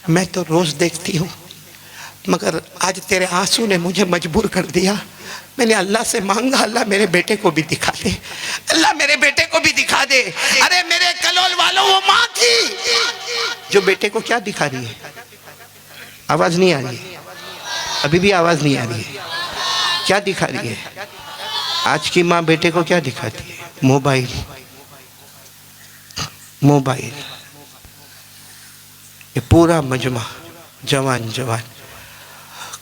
میں تو روز دیکھتی ہوں مگر آج تیرے آنسو نے مجھے مجبور کر دیا، میں نے اللہ سے مانگا اللہ میرے بیٹے کو بھی دکھا دے، اللہ میرے بیٹے کو بھی دکھا دے۔ ارے میرے کلول والوں وہ ماں تھی جو بیٹے کو کیا دکھا رہی ہے؟ آواز نہیں آ رہی ہے، ابھی بھی آواز نہیں آ رہی ہے، کیا دکھا رہی ہے؟ آج کی ماں بیٹے کو کیا دکھاتی ہے؟ Mobile, mobile. یہ پورا مجمع جوان جوان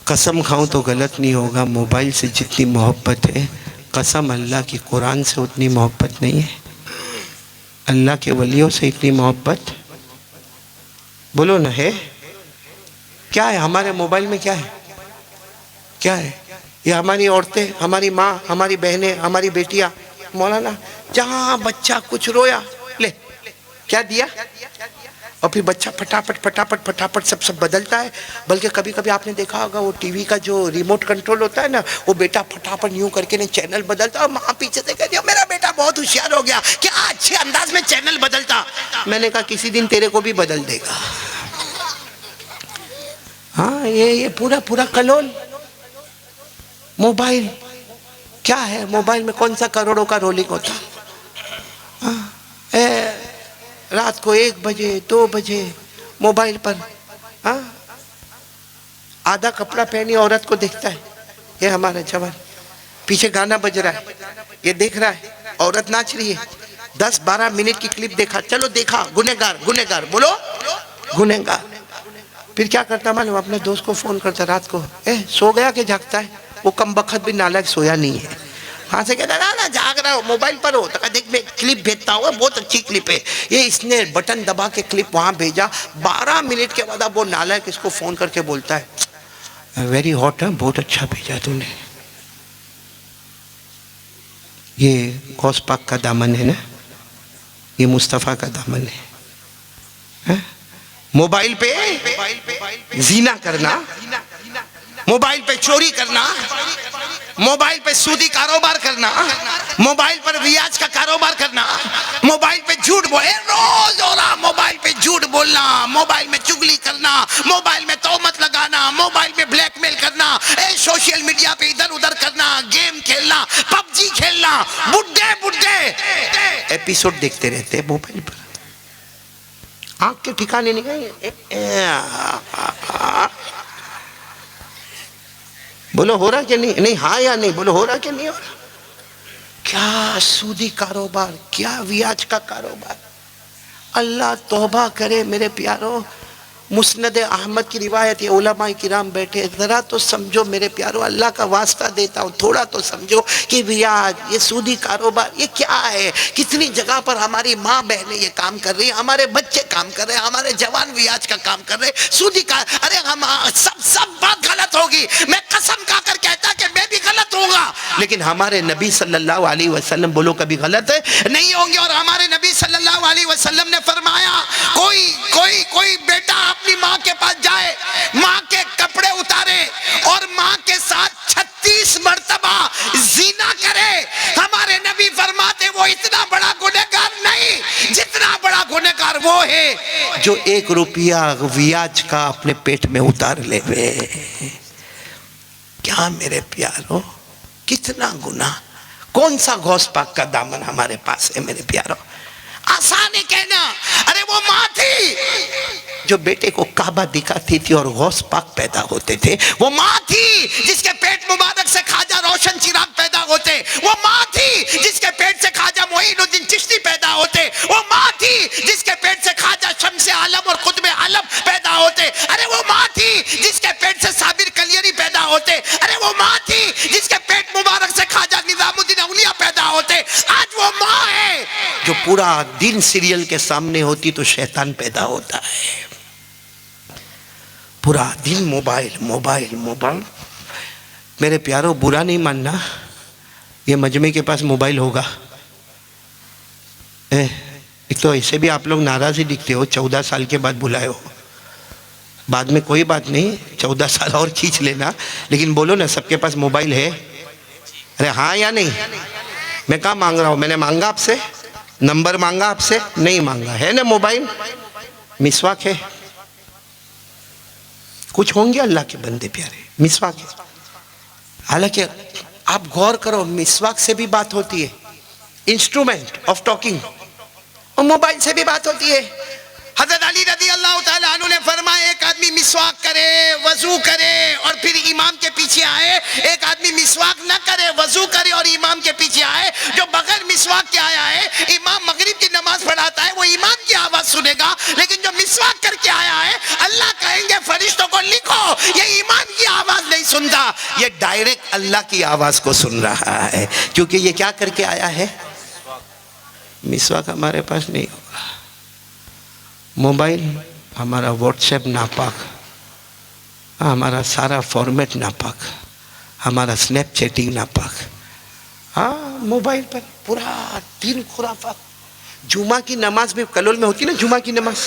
قسم کھاؤں تو غلط نہیں ہوگا، موبائل سے جتنی محبت ہے قسم اللہ کی قرآن سے اتنی محبت نہیں ہے، اللہ کے ولیوں سے اتنی محبت بولو نہ ہے؟ کیا ہے ہمارے موبائل میں؟ کیا ہے؟ کیا ہے یہ؟ ہماری عورتیں، ہماری ماں، ہماری بہنیں، ہماری بیٹیاں. مولانا جہاں بچہ کچھ رویا لے کیا دیا، اور پھر بچہ پھٹاپٹ سب بدلتا ہے. بلکہ کبھی کبھی آپ نے دیکھا ہوگا وہ ٹی وی کا جو ریموٹ کنٹرول ہوتا ہے نا، وہ بیٹا پھٹاپٹ یوں کر کے چینل بدلتا ہے، اور ماں پیچھے سے کہتی ہے میرا بیٹا بہت ہوشیار ہو گیا، کیا اچھے انداز میں چینل بدلتا. میں نے کہا کسی دن تیرے کو بھی بدل دے گا. ہاں یہ پورا کلول موبائل. کیا ہے موبائل میں؟ کون سا کروڑوں کا رولنگ ہوتا. رات کو 1 بجے 2 بجے موبائل پر آدھا کپڑا پہنی عورت کو دیکھتا ہے. یہ ہمارا جوان پیچھے گانا بج رہا ہے، یہ دیکھ رہا ہے عورت ناچ رہی ہے. 10-12 منٹ کی کلپ دیکھا، چلو دیکھا، گنہگار بولو گنہگار. پھر کیا کرتا معلوم؟ اپنے دوست کو فون کرتا رات کو، سو گیا کہ جاگتا ہے؟ وہ کم بخت بھی نالائق سویا نہیں ہے. وہاں سے کہتا نا جاگ رہا ہو، موبائل پر ہو. تو کہا دیکھ میں کلپ بھیجتا ہوں، بہت اچھی کلپ ہے. یہ اس نے بٹن دبا کے کلپ وہاں بھیجا. 12 منٹ کے بعد اب وہ نالائق اس کو فون کر کے بولتا ہے ویری ہاٹ ہے، بہت اچھا بھیجا تو نے. یہ غوث پاک کا دامن ہے نا، یہ مصطفیٰ کا دامن ہے. موبائل پہ زنا کرنا، موبائل پہ چوری کرنا، موبائل پہ سودی کاروبار کرنا، موبائل پر ریاض کا کاروبار کرنا، موبائل پہ جھوٹ بولے روز ہو رہا، موبائل پہ جھوٹ بولنا، موبائل میں چگلی کرنا، موبائل میں تہمت لگانا، موبائل میں بلیک میل کرنا، سوشل میڈیا پہ ادھر ادھر کرنا، گیم کھیلنا، پب جی کھیلنا. بڈھے ایپیسوڈ دیکھتے رہتے ہیں موبائل پر، آنکھ کے ٹھکانے نہیں گئے. بولو ہو رہا کہ نہیں؟ ہاں یا نہیں؟ بولو ہو رہا کہ نہیں ہو رہا؟ کیا سودی کاروبار، کیا ویاج کا کاروبار. اللہ توبہ کرے میرے پیارو. مسند احمد کی روایت ہے، علماء کرام بیٹھے، ذرا تو سمجھو میرے پیارو، اللہ کا واسطہ دیتا ہوں تھوڑا تو سمجھو کہ ویاج، یہ سودی کاروبار یہ کیا ہے. کتنی جگہ پر ہماری ماں بہنیں یہ کام کر رہی ہیں، ہمارے بچے کام کر رہے ہیں، ہمارے جوان ویاج کا کام کر رہے ہیں. سودی کا ارے ہم سب بات غلط ہوگی. میں قسم کھا کر کہتا کہ میں بھی غلط ہوں گا، لیکن ہمارے نبی صلی اللہ علیہ وسلم بولو کبھی غلط نہیں ہوں گے. اور ہمارے نبی صلی اللہ علیہ وسلم نے فرمایا کوئی بیٹا اپنی ماں کے پاس جائے، ماں کے کپڑے اتارے اور ماں کے ساتھ 36 مرتبہ زنا کرے، ہمارے نبی فرماتے وہ اتنا بڑا گنہگار نہیں جتنا بڑا گنہگار وہ ہے جو 1 روپیہ ویاج کا اپنے پیٹ میں اتار لے وے. کیا میرے پیارو، کتنا گناہ. کون سا غوث پاک کا دامن ہمارے پاس ہے میرے پیارو. آسان ہے کہنا، ارے وہ ماں تھی جو بیٹے کو کعبہ دکھاتی تھی اور غوث پاک پیدا ہوتے تھے. وہ ماں تھی جس کے پیٹ مبارک سے خواجہ روشن چراغ پیدا ہوتے. وہ ماں تھی جس کے پیٹ سے خواجہ معین الدین چشتی پیدا ہوتے. وہ ماں تھی جس کے پیٹ سے خواجہ شمس عالم اور قطب عالم پیدا ہوتے. ارے وہ ماں تھی جس کے پیٹ سے صابر کلیری پیدا ہوتے. ارے وہ ماں تھی جس کے پیٹ مبارک سے خواجہ نظام الدین اولیاء پیدا ہوتے. آج وہ ماں ہے جو پورا دن سیریل کے سامنے ہوتی تو شیطان پیدا ہوتا ہے. پورا دن موبائل. میرے پیارو برا نہیں ماننا، یہ مجمع کے پاس موبائل ہوگا. ایک تو ایسے بھی آپ لوگ ناراض ہی دکھتے ہو، 14 سال کے بعد بلائے ہو. بعد میں کوئی بات نہیں، 14 سال اور کھینچ لینا، لیکن بولو نا سب کے پاس موبائل ہے؟ ارے ہاں یا نہیں؟ میں کہاں مانگ رہا ہوں؟ میں نے مانگا آپ سے؟ نمبر مانگا آپ سے؟ نہیں مانگا. ہے نا موبائل؟ مسواک ہے؟ کچھ ہوں گے اللہ کے بندے پیارے، مسواک ہے. حالانکہ آپ غور کرو، مسواک سے بھی بات ہوتی ہے، انسٹرومنٹ آف ٹاکنگ، اور موبائل سے بھی بات ہوتی ہے. حضرت علی رضی اللہ تعالیٰ عنہ نے فرمایا ایک آدمی مسواک کرے، وضو کرے اور پھر امام کے پیچھے آئے. ایک آدمی مسواک نہ کرے، وضو کرے اور امام کے پیچھے آئے. جو بغیر مسواک کے آیا ہے، امام مغرب کی نماز پڑھا چڑھاتا ہے وہ امام کی آواز سنے گا، لیکن جو مسواک کر کے آیا ہے اللہ کہیں گے فرشتوں کو لکھو یہ امام کی آواز نہیں سنتا، یہ ڈائریکٹ اللہ کی آواز کو سن رہا ہے، کیونکہ یہ کیا کر کے آیا ہے؟ مسواک ہمارے پاس نہیں ہوگا، موبائل ہمارا واٹس ایپ ناپاک، ہمارا سارا فارمیٹ ناپاک، ہمارا سنیپ چیٹنگ ناپاک، ہاں موبائل پر پورا دن خرافات۔ جمعہ کی نماز بھی کلول میں ہوتی نا، جمعہ کی نماز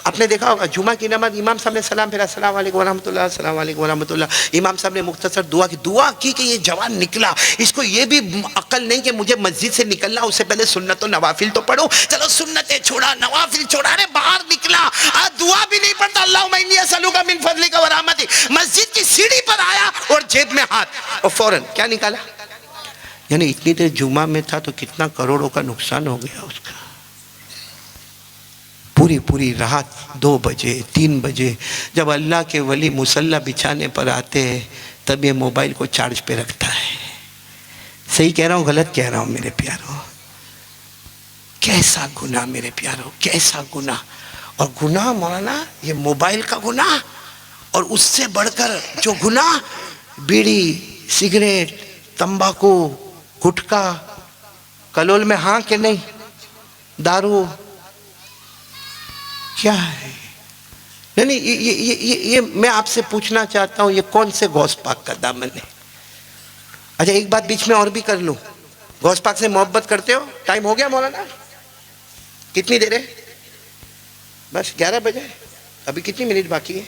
آپ نے دیکھا ہوگا، جمعہ کی نماز امام صاحب نے سلام پھیرا، السلام علیکم ورحمۃ اللہ، السلام علیکم ورحمۃ اللہ، امام صاحب نے مختصر دعا کی کہ یہ جوان نکلا، اس کو یہ بھی عقل نہیں کہ مجھے مسجد سے نکلنا اس سے پہلے سنت و نوافل تو پڑھو، چلو سنتیں چھوڑا نوافل چھوڑا، رے باہر نکلا، دعا بھی نہیں پڑھتا، اللہم انی اسألک من فضلک ورحمتک، مسجد کی سیڑھی پر آیا اور جیب میں ہاتھ اور فوراً کیا نکالا؟ یعنی اتنی دیر جمعہ میں تھا تو کتنا کروڑوں کا نقصان ہو گیا اس کا، پوری رات 2 بجے 3 بجے جب اللہ کے ولی مصلی بچھانے پر آتے ہیں تب یہ موبائل کو چارج پہ رکھتا ہے۔ صحیح کہہ رہا ہوں غلط کہہ رہا ہوں میرے پیاروں؟ کیسا گناہ میرے پیاروں، کیسا گناہ! اور گناہ مولانا یہ موبائل کا گناہ، اور اس سے بڑھ کر جو گناہ بیڑی سگریٹ تمباکو گٹکا، کلول میں ہاں کہ نہیں، دارو کیا ہے؟ نہیں یہ میں آپ سے پوچھنا چاہتا ہوں یہ کون سے غوث پاک کا دامن ہے؟ اچھا ایک بات بیچ میں اور بھی کر لوں، غوث پاک سے محبت کرتے ہو؟ ٹائم ہو گیا مولانا؟ کتنی دیر ہے؟ بس 11 بجے، ابھی کتنی منٹ باقی ہے؟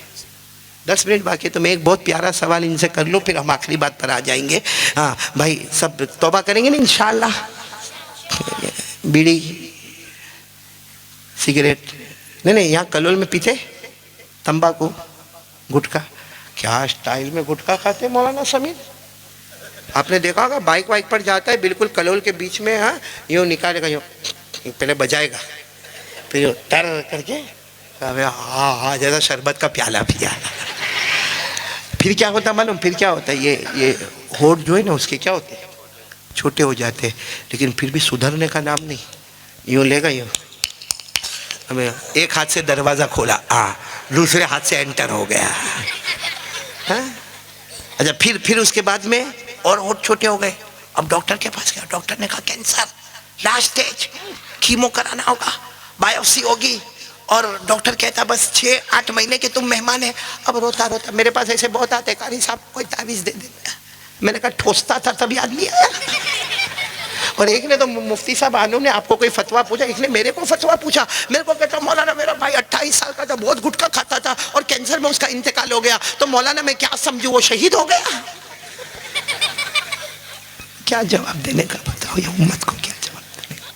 10 منٹ باقی ہے، تو میں ایک بہت پیارا سوال ان سے کر لوں پھر ہم آخری بات پر آ جائیں گے۔ ہاں بھائی سب توبہ کریں گے نا انشاءاللہ؟ بیڑی سگریٹ نہیں یہاں کلول میں پیتے، تمباکو گٹکا، کیا سٹائل میں گٹکا کھاتے مولانا سمیر؟ آپ نے دیکھا ہوگا بائک وائک پر جاتا ہے بالکل کلول کے بیچ میں، ہاں یوں نکالے گا، یوں پہلے بجائے گا، پھر یوں ٹر کر کے ہاں جیسا شربت کا پیالہ پیا، پھر کیا ہوتا معلوم؟ پھر کیا ہوتا ہے، یہ ہونٹ جو ہے نا اس کے کیا ہوتے ہیں، چھوٹے ہو جاتے ہیں، لیکن پھر بھی سدھرنے کا نام نہیں، یوں لے گا، یوں ہمیں ایک ہاتھ سے دروازہ کھولا، دوسرے ہاتھ سے انٹر ہو گیا، اچھا پھر اس کے بعد میں اور چھوٹے ہو گئے، اب ڈاکٹر کے پاس گیا، ڈاکٹر نے کہا کینسر لاسٹ سٹیج، کیمو کرانا ہوگا، بایوپسی ہوگی، اور ڈاکٹر کہتا بس 6-8 مہینے کے تم مہمان ہیں۔ اب روتا میرے پاس ایسے بہت آتے، قاری صاحب کوئی تعویذ دے دے، میں نے کہا ٹھوستا تھا تب یاد نہیں آیا؟ اور ایک نے تو مفتی صاحب آنو نے آپ کو کوئی فتویٰ پوچھا، ایک نے میرے کو فتویٰ پوچھا، میرے کو کہتا مولانا میرا بھائی 28 سال کا تھا، بہت گٹکا کھاتا تھا اور کینسر میں اس کا انتقال ہو گیا، تو مولانا میں کیا سمجھوں، وہ شہید ہو گیا؟ کیا جواب دینے کا بتاؤ یہ امت کو، کیا جواب دینے کا؟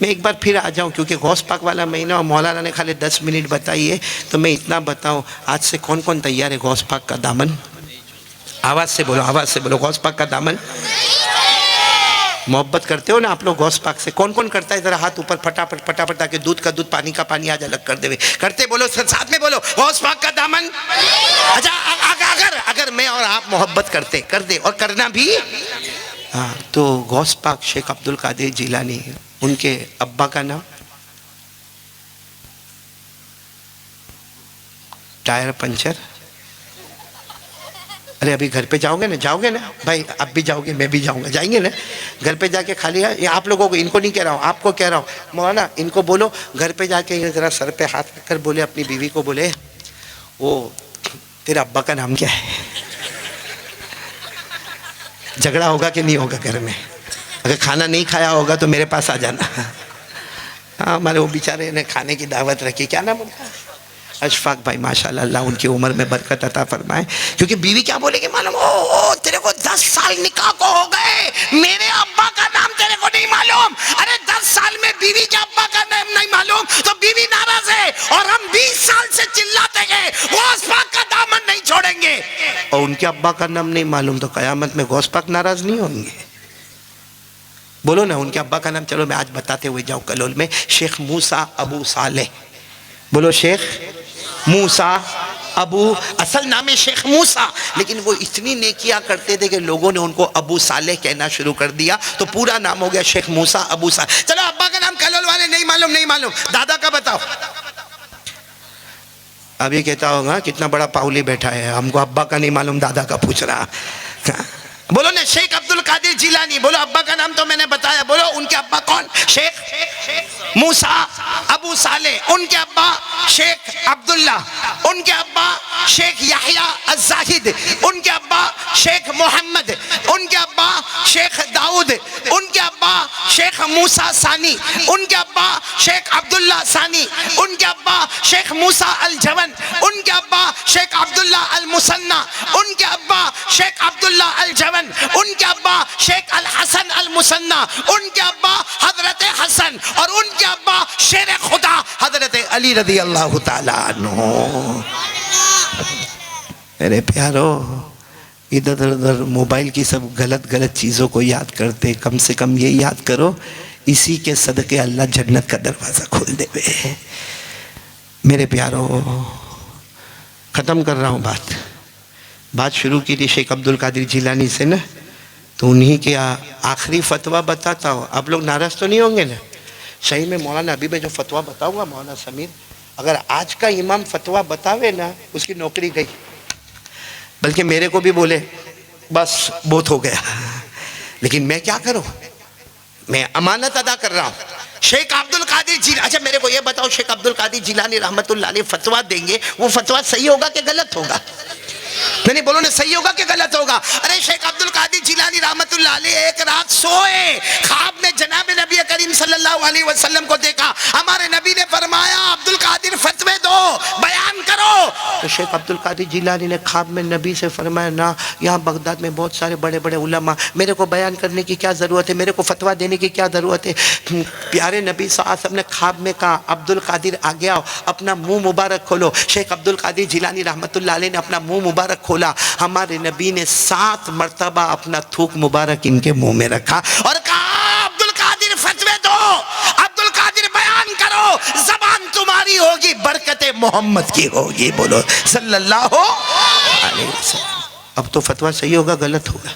میں ایک بار پھر آ جاؤں کیونکہ غوث پاک والا مہینہ اور مولانا نے خالی 10 منٹ بتائی ہے، تو میں اتنا بتاؤں آج سے کون کون تیار ہے غوث پاک کا دامن؟ آواز سے بولو غوث پاک کا دامن محبت کرتے ہو نا آپ لوگ غوث پاک سے؟ کون کون کرتا ہے؟ ذرا ہاتھ اوپر پھٹافٹ تاکہ دودھ کا دودھ پانی کا پانی آج الگ کر دے ہوئے کرتے، بولو ساتھ میں بولو غوث پاک کا دامن۔ اچھا اگر میں اور آپ محبت کرتے اور کرنا بھی، ہاں تو غوث پاک شیخ عبد القادر جیلانی، ان کے ابا کا نام ٹائر پنچر۔ ارے ابھی گھر پہ جاؤ گے نا بھائی، اب بھی جاؤ گے میں بھی جاؤں گا، جائیں گے نا گھر پہ جا کے خالی یہ آپ لوگوں کو، ان کو نہیں کہہ رہا ہوں آپ کو کہہ رہا ہوں مولانا، ان کو بولو گھر پہ جا کے ذرا سر پہ ہاتھ رکھ کر بولے اپنی بیوی کو، بولے وہ تیرے ابا کا نام کیا ہے؟ جھگڑا ہوگا کہ نہیں ہوگا گھر میں؟ اگر کھانا نہیں کھایا ہوگا تو میرے پاس آ جانا۔ ہاں ہمارے وہ بیچارے نے کھانے کی دعوت رکھی، کیا نام ان کا؟ اشفاق بھائی، ماشاءاللہ اللہ ان کی عمر میں برکت عطا فرمائے، کیونکہ بیوی کیا بولے گی معلوم؟ تیرے کو 10 سال نکاح کو ہو گئے، میرے ابا کا نام تیرے کو نہیں معلوم؟ ارے 10 سال میں بیوی کے ابا کا نام نہیں معلوم تو بیوی ناراض ہے، اور ہم 20 سال سے چلاتے گئے غوث پاک کا دامن نہیں چھوڑیں گے، اور ان کے ابا کا نام نہیں معلوم تو قیامت میں غوث پاک ناراض نہیں ہوں گے؟ بولو نا ان کے ابا کا نام۔ چلو میں آج بتاتے ہوئے جاؤں کلول میں، شیخ موسیٰ ابو صالح، بولو شیخ موسیٰ ابو، اصل نام شیخ موسیٰ، لیکن وہ اتنی نیکیاں کرتے تھے کہ لوگوں نے ان کو ابو صالح کہنا شروع کر دیا، تو پورا نام ہو گیا شیخ موسیٰ ابو صالح۔ چلو ابا کا نام کلول والے نہیں معلوم، دادا کا بتاؤ۔ اب یہ کہتا ہوگا کتنا بڑا پاؤلی بیٹھا ہے، ہم کو ابا کا نہیں معلوم، دادا کا پوچھ رہا۔ بولو نا شیخ عبد القادر جیلانی، بولو ابا کا نام تو میں نے بتایا، بولو ان کے ابا کون؟ شیخ موسیٰ ابو صالح، ان کے ابا شیخ عبداللہ، ان کے ابا شیخ یحییٰ الزاہد، ان کے ابا شیخ محمد، ان کے ابا شیخ داؤد، ان کے ابا شیخ موسیٰ ثانی، ان کے ابا شیخ عبداللہ ثانی، ان کے ابا شیخ موسیٰ الجون، ان کے ابا شیخ عبداللہ المثنی، ان کے ابا شیخ عبداللہ الجون، ان کے ابا شیخ الحسن المثنی، ان کے ابا حضرت حسن، اور ان کے ابا شیر خدا حضرت علی رضی اللہ تعالیٰ عنہ۔ میرے پیارو، ادھر ادھر موبائل کی سب غلط چیزوں کو یاد کرتے، کم سے کم یہ یاد کرو اسی کے صدقے اللہ جنت کا دروازہ کھول دے۔ میرے پیارو، ختم کر رہا ہوں بات شروع کی تھی شیخ عبد القادر جیلانی سے نا، تو انہی کے آخری فتویٰ بتاتا ہوں۔ آپ لوگ ناراض تو نہیں ہوں گے نا؟ صحیح میں مولانا ابھی میں جو فتویٰ بتاؤں گا مولانا سمیر، اگر آج کا امام فتویٰ بتاوے نا، اس کی نوکری گئی، بلکہ میرے کو بھی بولے بس بہت ہو گیا، لیکن میں کیا کروں، میں امانت ادا کر رہا ہوں۔ شیخ عبد القادر جیلانی، اچھا میرے کو یہ بتاؤ، شیخ عبد القادر جیلانی رحمت اللہ علیہ فتویٰ دیں گے، وہ فتویٰ صحیح ہوگا کہ غلط ہوگا؟ نہیں بولو نا، صحیح ہوگا کہ غلط ہوگا؟ ارے شیخ عبد القادر جیلانی رحمت اللہ علیہ ایک رات سوئے، خواب میں جناب نبی کریم صلی اللہ علیہ وسلم کو دیکھا، ہمارے نبی نے فرمایا عبد القادر فتوے دو، بیان کرو۔ تو شیخ عبد القادر جیلانی نے خواب میں نبی سے فرمایا، نا یہاں بغداد میں بہت سارے بڑے بڑے علماء، میرے کو بیان کرنے کی کیا ضرورت ہے، میرے کو فتویٰ دینے کی کیا ضرورت ہے؟ پیارے نبی صلی اللہ علیہ وسلم نے خواب میں کہا عبد القادر آ گیا، اپنا منہ مبارک کھولو۔ شیخ عبد القادر جیلانی رحمت اللہ علیہ نے اپنا منہ مبارک کھولا، ہمارے نبی نے 7 مرتبہ اپنا تھوک مبارک ان کے منہ میں رکھا اور کہا عبد القادر فتوے دو، عبد القادر بیان کرو، زبان تمہاری ہوگی، برکت محمد کی ہوگی، بولو صلی اللہ علیہ وسلم۔ اب تو فتویٰ صحیح ہوگا غلط ہوگا؟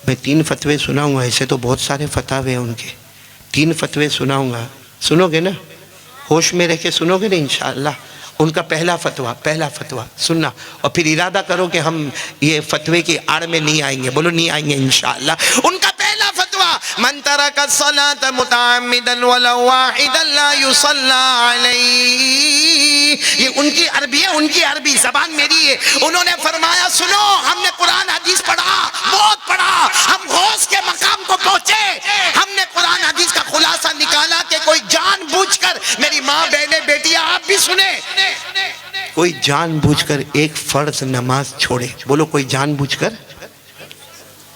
میں 3 فتوے سناؤں گا، ایسے تو بہت سارے فتاوے ہیں ان کے، 3 فتوے سناؤں گا، سنو گے نا؟ ہوش میں رہ کے سنو گے نا انشاءاللہ؟ ان کا پہلا فتویٰ سننا، اور پھر ارادہ کرو کہ ہم یہ فتوے کی آڑ میں نہیں آئیں گے، بولو نہیں آئیں گے انشاءاللہ۔ ان کا پہلا فتویٰ، من ترک الصلاة متعمدا ولو واحدا لا يصلى علیہ، یہ ان کی عربی ہے، ان کی عربی زبان میری ہے۔ انہوں نے فرمایا سنو، ہم نے قرآن حدیث پڑھا، بہت پڑھا، ہم غوث کے مقام کو پہنچے، ہم نے قرآن حدیث کا خلاصہ نکالا کہ کوئی جان بوجھ کر، میری ماں بہنیں بیٹیاں آپ بھی سنیں، کوئی جان بوجھ کر ایک فرض نماز چھوڑے، بولو کوئی جان بوجھ کر،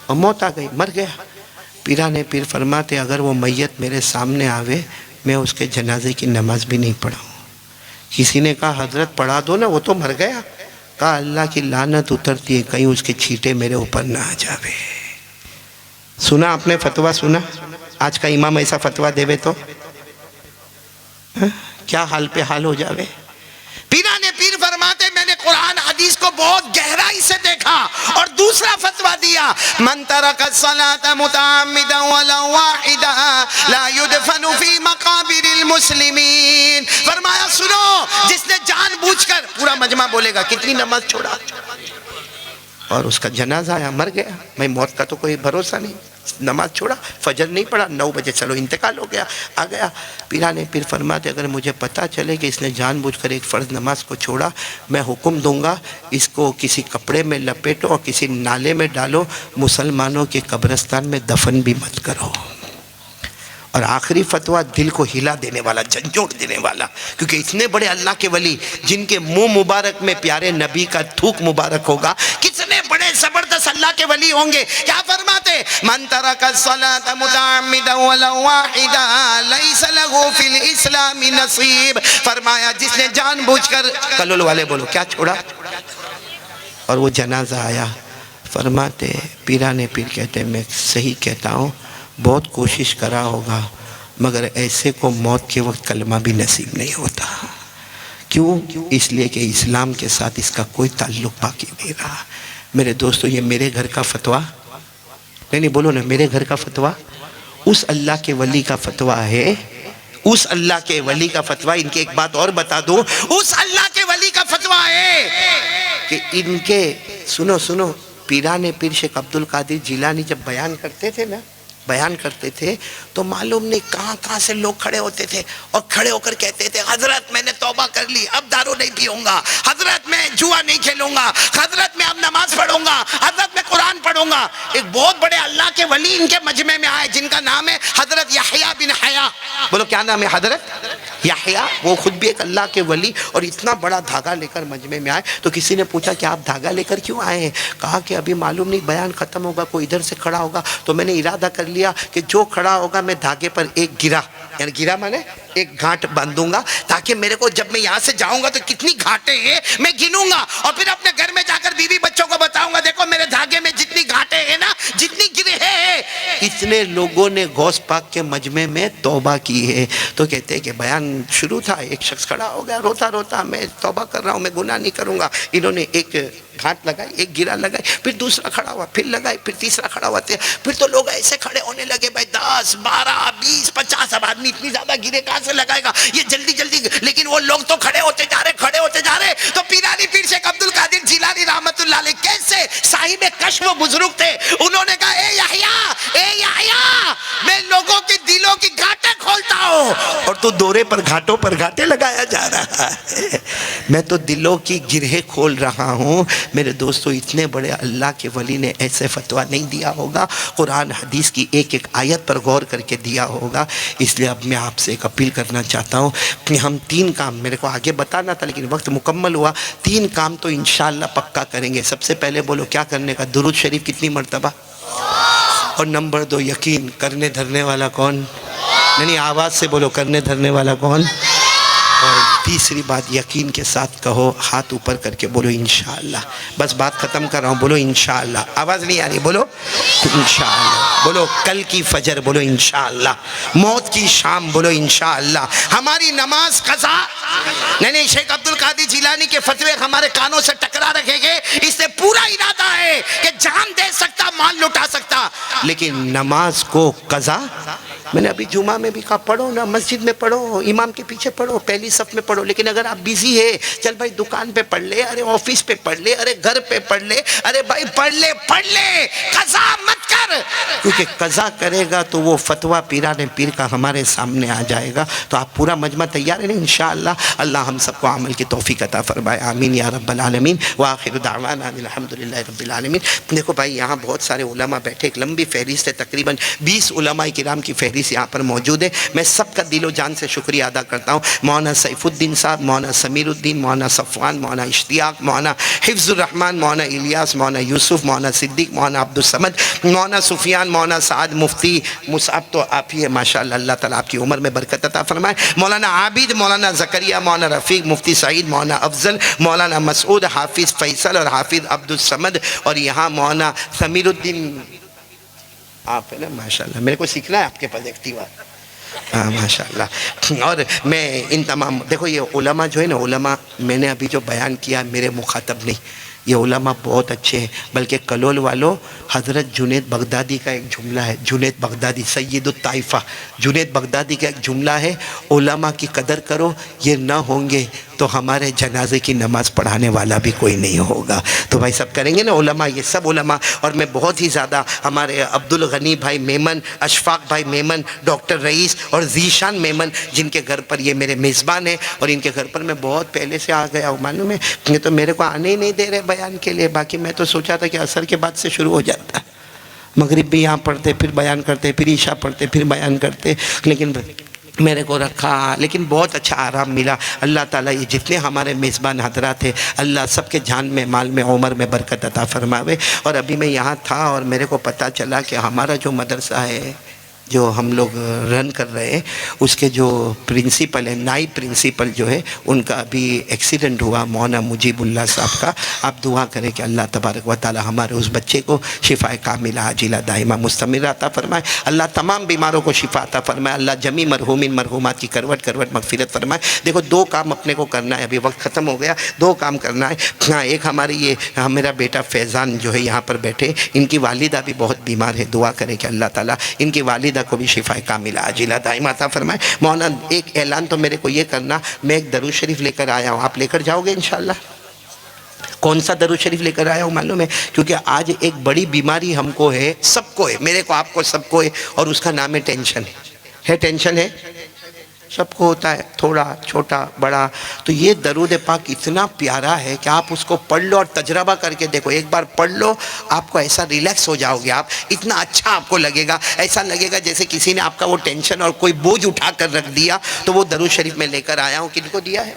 اور موت آ گئی، مر گیا، پیرانے پیر فرماتے اگر وہ میت میرے سامنے آوے میں اس کے جنازے کی نماز بھی نہیں پڑھاؤں۔ کسی نے کہا حضرت پڑھا دو نا، وہ تو مر گیا۔ کہا اللہ کی لعنت اترتی ہے کہیں اس کے چھینٹے میرے اوپر نہ آ جاوے۔ سنا آپ نے فتویٰ سنا؟ آج کا امام ایسا فتویٰ دے تو کیا حال پہ حال ہو جاوے۔ پیرانے پیر فرماتے میں نے قرآن حدیث کو بہت گہرائی سے دیکھا اور دوسرا فتویٰ دیا، من ترک الصلاة متعمدا ولو واحدا لا يدفن في مقابر المسلمین۔ فرمایا سنو، جس نے جان بوجھ کر، پورا مجمع بولے گا کتنی نماز چھوڑا، اور اس کا جنازہ آیا، مر گیا، میں موت کا تو کوئی بھروسہ نہیں، نماز چھوڑا، فجر نہیں پڑھا، 9 بجے چلو انتقال ہو گیا، آ گیا۔ پیرانے پیر فرماتے اگر مجھے پتہ چلے کہ اس نے جان بوجھ کر ایک فرض نماز کو چھوڑا، میں حکم دوں گا اس کو کسی کپڑے میں لپیٹو اور کسی نالے میں ڈالو، مسلمانوں کے قبرستان میں دفن بھی مت کرو۔ اور آخری فتویٰ دل کو ہلا دینے والا، جھنجھوڑ دینے والا، کیونکہ اتنے بڑے اللہ کے ولی جن کے منہ مبارک میں پیارے نبی کا تھوک مبارک ہوگا، کتنے بڑے زبردست اللہ کے ولی ہوں گے۔ کیا فرماتے؟ من ترک الصلاة متعمدا ولو واحدا لیس له فی الاسلام نصیب۔ فرمایا جس نے جان بوجھ کر، کلول والے بولو کیا چھوڑا، اور وہ جنازہ آیا، فرماتے پیرانے پیر کہتے میں صحیح کہتا ہوں بہت کوشش کرا ہوگا مگر ایسے کو موت کے وقت کلمہ بھی نصیب نہیں ہوتا، کیوں؟ اس لیے کہ اسلام کے ساتھ اس کا کوئی تعلق باقی نہیں رہا۔ میرے دوستو، یہ میرے گھر کا فتویٰ نہیں، بولو نا، میرے گھر کا فتویٰ اس اللہ کے ولی کا فتویٰ ہے، اس اللہ کے ولی کا فتویٰ۔ ان کی ایک بات اور بتا دوں، اس اللہ کے ولی کا فتویٰ ہے کہ ان کے سنو پیران پیر شیخ عبدالقادر جیلانی جب بیان کرتے تھے تو معلوم نہیں کہاں سے لوگ کھڑے ہوتے تھے اور کھڑے ہو کر کہتے تھے حضرت میں نے توبہ کر لی، اب دارو نہیں پیوں گا، حضرت میں جوا نہیں کھیلوں گا، حضرت میں اب نماز پڑھوں گا، حضرت میں قرآن پڑھوں گا۔ ایک بہت بڑے اللہ کے ولی ان کے مجمع میں آئے جن کا نام ہے حضرت یحییٰ بن حیا۔ بولو کیا نام ہے؟ حضرت یحییٰ۔ وہ خود بھی ایک اللہ کے ولی، اور اتنا بڑا دھاگا لے کر مجمع میں آئے تو کسی نے پوچھا کہ آپ دھاگا لے کر کیوں آئے ہیں؟ کہا کہ ابھی معلوم نہیں بیان ختم ہوگا، کوئی ادھر سے کھڑا ہوگا، تو میں نے ارادہ کر لیا کہ جو کھڑا ہوگا میں دھاگے پر ایک گرا، یعنی گرا مانے ایک گھاٹ باندھوں گا، تاکہ میرے کو جب میں یہاں سے جاؤں گا تو کتنی گھاٹیں ہیں میں گنوں گا، اور پھر اپنے گھر میں جا کر بیوی بچوں کو بتاؤں گا دیکھو میرے دھاگے میں جتنی گھاٹیں ہیں نا، جتنی گرے ہیں۔ اتنے لوگوں نے غوث پاک کے مجمع میں توبہ کی ہے۔ تو کہتے ہیں کہ بیان شروع تھا، ایک شخص کھڑا ہو گیا روتا میں توبہ کر رہا ہوں، میں گناہ نہیں کروں گا۔ انہوں نے ایک گھاٹ لگائی، ایک گرا لگائی، پھر دوسرا کھڑا ہوا، پھر لگائی، پھر تیسرا کھڑا ہوا، پھر تو لوگ ایسے کھڑے ہونے لگے، بھائی 10 12 20 50 اب آدمی اتنی زیادہ گرے کہاں سے لگائے گا، یہ جلدی لیکن وہ لوگ تو کھڑے ہوتے جا رہے۔ تو پیرانی پیر شیخ عبدالقادر جیلانی رحمت اللہ علیہ کیسے صاحب کشف و بزرگ تھے، انہوں نے کہا اے یحییٰ میں لوگوں کے دلوں کی گھاٹیں کھولتا ہوں، اور تو دورے پر گھاٹوں پر گھاٹیں لگایا جا رہا ہے، میں تو دلوں کی گرہیں کھول رہا ہوں۔ میرے دوستو، اتنے بڑے اللہ کے ولی نے ایسے فتویٰ نہیں دیا ہوگا، قرآن حدیث کی ایک ایک آیت پر غور کر کے دیا ہوگا۔ اس لیے اب میں آپ سے ایک اپیل کرنا چاہتا ہوں کہ ہم 3 کام، میرے کو آگے بتانا تھا لیکن وقت مکمل ہوا، 3 کام تو انشاءاللہ پکا کریں گے۔ سب سے پہلے بولو کیا کرنے کا؟ درود شریف کتنی مرتبہ؟ اور نمبر 2 یقین کرنے دھرنے والا کون؟ نہیں آواز سے بولو، کرنے دھرنے والا کون؟ اور تیسری بات یقین کے ساتھ کہو، ہاتھ اوپر کر کے بولو انشاءاللہ۔ بس بات ختم کر رہا ہوں، بولو انشاءاللہ۔ آواز نہیں آ رہی، بولو انشاءاللہ۔ بولو کل کی فجر، بولو انشاءاللہ۔ موت کی شام، بولو انشاءاللہ۔ ہماری نماز قضا نہیں، شیخ عبدالقادر جیلانی کے فتوے ہمارے کانوں سے ٹکرا رکھے گے، اس سے پورا ارادہ ہے کہ جان دے سکتا، مال لٹا سکتا، لیکن نماز کو قضا۔ میں نے ابھی جمعہ میں بھی کہا پڑھو نا، مسجد میں پڑھو، امام کے پیچھے پڑھو، پہلی صف میں پڑھو، لیکن اگر آپ بیزی ہے، چل بھائی دکان پہ پڑھ لے، ارے آفس پہ پڑھ لے، ارے گھر پہ پڑھ لے، ارے بھائی پڑھ لے، قضا مت کر، کیونکہ قضا کرے گا تو وہ فتویٰ پیران پیر کا ہمارے سامنے آ جائے گا۔ تو آپ پورا مجمع تیار ہے نا انشاءاللہ؟ اللہ ہم سب کو عمل کی توفیق عطا فرمائے، آمین یا رب العالمین، وآخر دعوانا الحمدللہ رب العالمین۔ دیکھو بھائی یہاں بہت سارے علماء بیٹھے، ایک لمبی فہرست ہے، تقریباً 20 علماء کرام کی فہرست یہاں پر موجود ہے۔ میں سب کا دل و جان سے شکریہ ادا کرتا ہوں، مولانا سیف الدین صاحب، مولانا سمیر الدین، مولانا صفوان، مولانا اشتیاق، مولانا حفظ الرحمن، مولانا الیاس، مولانا یوسف، مولانا صدیق، مولانا عبدالصمد، مولانا سفیان، مولانا سعد، مفتی مصعب تو آپ ہی ہے ماشاءاللہ، اللہ تعالیٰ آپ کی عمر میں برکت عطا فرمائے، مولانا عابد، مولانا زکریا، مولانا رفیق، مفتی سعید، مولانا افضل، مولانا مسعود، حافظ فیصل اور حافظ عبدالصمد، اور یہاں مولانا سمیر الدین آپ ہے نا ماشاءاللہ، میرے کو سیکھنا ہے آپ کے پاس دیکھتی بات، ہاں ماشاءاللہ۔ اور میں ان تمام، دیکھو یہ علماء جو ہے نا، علماء میں نے ابھی جو بیان کیا میرے مخاطب نہیں، یہ علماء بہت اچھے ہیں، بلکہ کلول والوں حضرت جنید بغدادی کا ایک جملہ ہے، جنید بغدادی سید الطائفہ، جنید بغدادی کا ایک جملہ ہے، علماء کی قدر کرو، یہ نہ ہوں گے تو ہمارے جنازے کی نماز پڑھانے والا بھی کوئی نہیں ہوگا۔ تو بھائی سب کریں گے نا علماء، یہ سب علماء، اور میں بہت ہی زیادہ ہمارے عبدالغنی بھائی میمن، اشفاق بھائی میمن، ڈاکٹر رئیس اور ذیشان میمن، جن کے گھر پر یہ میرے میزبان ہیں، اور ان کے گھر پر میں بہت پہلے سے آ گیا ہوں، معلوم ہے، یہ تو میرے کو آنے ہی نہیں دے رہے بیان کے لیے، باقی میں تو سوچا تھا کہ عصر کے بعد سے شروع ہو جاتا، مغرب بھی یہاں پڑھتے، پھر بیان کرتے، پھر عشاء پڑھتے، پھر بیان کرتے، لیکن میرے کو رکھا، لیکن بہت اچھا آرام ملا۔ اللہ تعالیٰ یہ جتنے ہمارے میزبان حضرات ہیں، اللہ سب کے جان میں، مال میں، عمر میں برکت عطا فرماوے۔ اور ابھی میں یہاں تھا اور میرے کو پتہ چلا کہ ہمارا جو مدرسہ ہے جو ہم لوگ رن کر رہے ہیں اس کے جو پرنسپل ہیں، نائب پرنسپل جو ہے، ان کا ابھی ایکسیڈنٹ ہوا، مولانا مجیب اللہ صاحب کا. آپ دعا کریں کہ اللہ تبارک و تعالی ہمارے اس بچے کو شفا کاملہ عاجلہ دائمہ مستمرہ عطا فرمائے. اللہ تمام بیماروں کو شفا عطا فرمائے. اللہ جمی مرحومین مرحومات کی کروٹ کروٹ مغفرت فرمائے. دیکھو 2 کام اپنے کو کرنا ہے، ابھی وقت ختم ہو گیا، 2 کام کرنا ہے. ہاں، ایک ہماری یہ میرا بیٹا فیضان جو ہے یہاں پر بیٹھے، ان کی والدہ بھی بہت بیمار ہے، دعا کریں کہ اللہ تعالیٰ ان کی والدہ کو بھی شفا کاملہ عاجلہ دائمہ عطا فرمائے. مولانا ایک اعلان تو میرے کو یہ کرنا، میں ایک درود شریف لے کر آیا ہوں، آپ لے کر جاؤ گے انشاءاللہ؟ کون سا درود شریف لے کر آیا ہوں معلوم ہے؟ کیونکہ آج ایک بڑی بیماری ہم کو ہے، سب کو ہے، میرے کو، آپ کو، سب کو ہے، اور اس کا نام ہے ٹینشن. ہے ٹینشن ہے، سب کو ہوتا ہے، تھوڑا چھوٹا بڑا. تو یہ درود پاک اتنا پیارا ہے کہ آپ اس کو پڑھ لو اور تجربہ کر کے دیکھو. ایک بار پڑھ لو، آپ کو ایسا ریلیکس ہو جاؤ گے، آپ اتنا اچھا آپ کو لگے گا، ایسا لگے گا جیسے کسی نے آپ کا وہ ٹینشن اور کوئی بوجھ اٹھا کر رکھ دیا. تو وہ درود شریف میں لے کر آیا ہوں. کن کو دیا ہے؟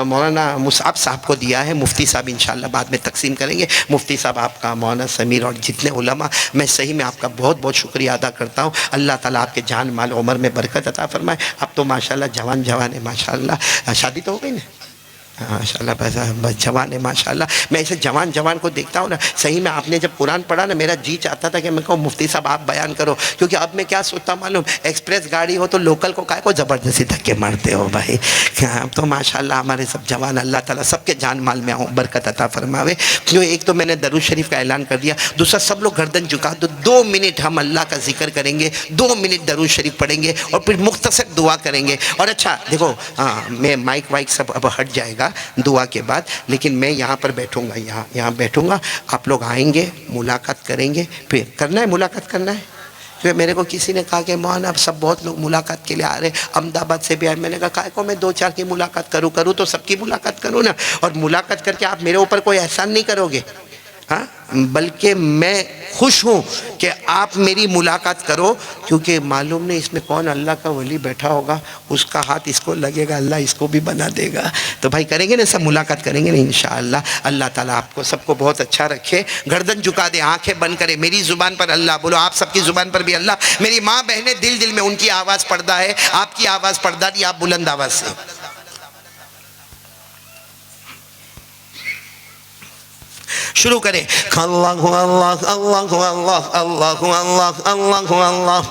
مولانا مصعب صاحب کو دیا ہے. مفتی صاحب انشاءاللہ بعد میں تقسیم کریں گے. مفتی صاحب آپ کا، مولانا سمیر اور جتنے علماء، میں صحیح میں آپ کا بہت بہت شکریہ ادا کرتا ہوں. اللہ تعالیٰ آپ کے جان مال عمر میں برکت عطا فرمائے. اب تو ماشاءاللہ جوان ہے ماشاءاللہ. شادی تو ہو گئی نا ماشاءاللہ، بس جوان ہے ماشاءاللہ. میں ایسے جوان کو دیکھتا ہوں نا، صحیح میں آپ نے جب قرآن پڑھا نا، میرا جی چاہتا تھا کہ میں کہوں مفتی صاحب آپ بیان کرو. کیونکہ اب میں کیا سوچتا ہوں معلوم، ایکسپریس گاڑی ہو تو لوکل کو کائے کو زبردستی دھکے مارتے ہو بھائی. اب تو ماشاءاللہ ہمارے سب جوان، اللہ تعالیٰ سب کے جان مال میں برکت عطا فرماوے. جو ایک تو میں نے درود شریف کا اعلان کر دیا، دوسرا سب لوگ گردن جھکا دو، 2 منٹ ہم اللہ کا ذکر کریں گے، 2 منٹ درود شریف پڑھیں گے اور پھر مختصر دعا کریں گے. اور اچھا دیکھو، میں مائک وائک سب اب ہٹ جائے گا دعا کے بعد، لیکن میں یہاں پر بیٹھوں گا، یہاں بیٹھوں گا. آپ لوگ آئیں گے، ملاقات کریں گے. پھر کرنا ہے، ملاقات کرنا ہے. کیونکہ میرے کو کسی نے کہا کہ مولانا اب سب بہت لوگ ملاقات کے لیے آ رہے ہیں، احمد آباد سے بھی آئے. میں نے کہا کائے کو میں 2-4 کی ملاقات کروں تو سب کی ملاقات کروں نا. اور ملاقات کر کے آپ میرے اوپر کوئی احسان نہیں کرو گے، ہاں، بلکہ میں خوش ہوں کہ آپ میری ملاقات کرو. کیونکہ معلوم نہیں اس میں کون اللہ کا ولی بیٹھا ہوگا، اس کا ہاتھ اس کو لگے گا، اللہ اس کو بھی بنا دے گا. تو بھائی کریں گے نا، سب ملاقات کریں گے نا انشاءاللہ. اللہ تعالیٰ آپ کو سب کو بہت اچھا رکھے. گردن جھکا دے، آنکھیں بند کرے. میری زبان پر اللہ بولو، آپ سب کی زبان پر بھی اللہ. میری ماں بہنیں دل میں ان کی آواز پردہ ہے، آپ کی آواز پردہ نہیں. آپ بلند آواز سے شروع کریں. اللہ اللہ اللہ اللہ اللہ اللہ اللہ اللہ اللہ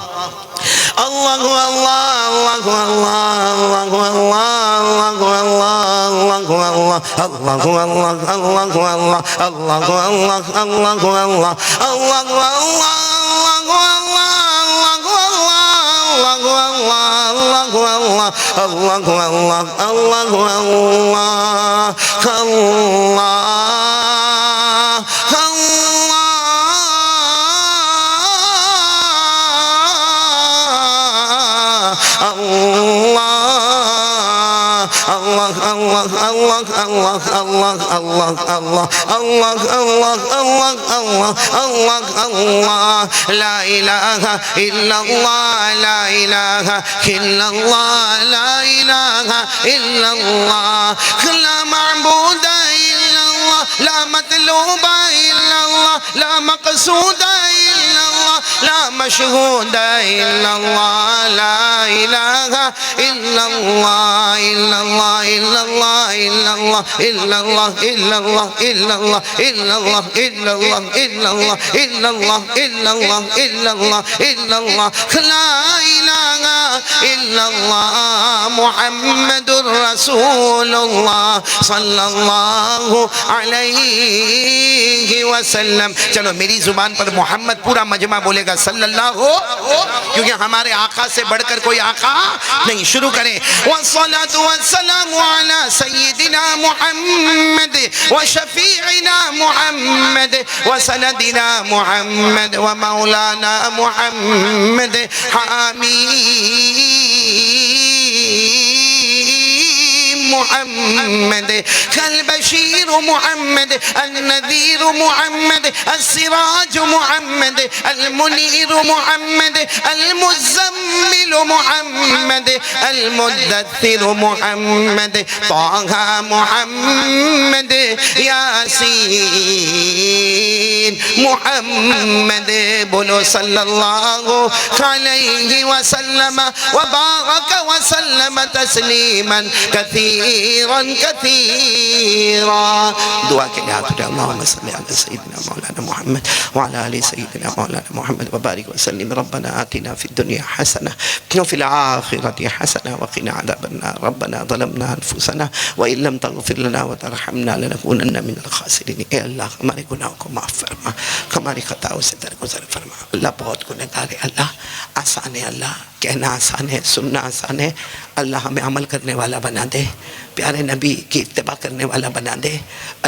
اللہ لا الہ الا اللہ لا الہ الا اللہ لا الہ الا اللہ لا معبود الا اللہ لا مطلوب الا اللہ لا مقصود الا اللہ لا مشہود الا اللہ لا الہ الا اللہ الا اللہ الا اللہ الا اللہ الا اللہ الا اللہ الا اللہ الا اللہ الا اللہ الا اللہ الا اللہ الا اللہ الا اللہ لا الہ الا اللہ محمد رسول اللہ صلی اللہ علیہ وسلم. چلو میری زبان پر محمد، پورا مجمع بولے گا صلی اللہ ہو، کیونکہ ہمارے آقا سے بڑھ کر کوئی آقا نہیں. شروع کریں. والصلاة والسلام على سيدنا محمد وشفيعنا محمد وسندنا محمد ومولانا محمد محمد كالبشير محمد النذير محمد السراج محمد المنير محمد المزمل محمد محمد المدثر محمد طه محمد یاسین محمد بولو صلی اللہ علیہ وسلم وبارک وسلم تسلیما کثیرا کثیرا. دعا کے لئے ہاتھ اٹھائیں. اللہم صلی علی سیدنا مولانا محمد وعلی آل سیدنا مولانا محمد وبارک وسلم. ربنا آتنا فی الدنیا حسنہ وفی الآخرۃ حسنہ وقنا عذاب النار. ربنا ظلمنا انفسنا وان لم تغفر لنا وترحمنا لنکونن من الخاسرین. اے اللہ ہمارے گناہوں کو معاف فرما، ہماری خطاؤں سے درگزر فرما. اللہ بہت گنہگار ہے. اللہ آسان ہے، اللہ کہنا آسان ہے، سننا آسان ہے. اللہ ہمیں عمل کرنے والا بنا دے، پیارے نبی کی اتباع کرنے والا بنا دے.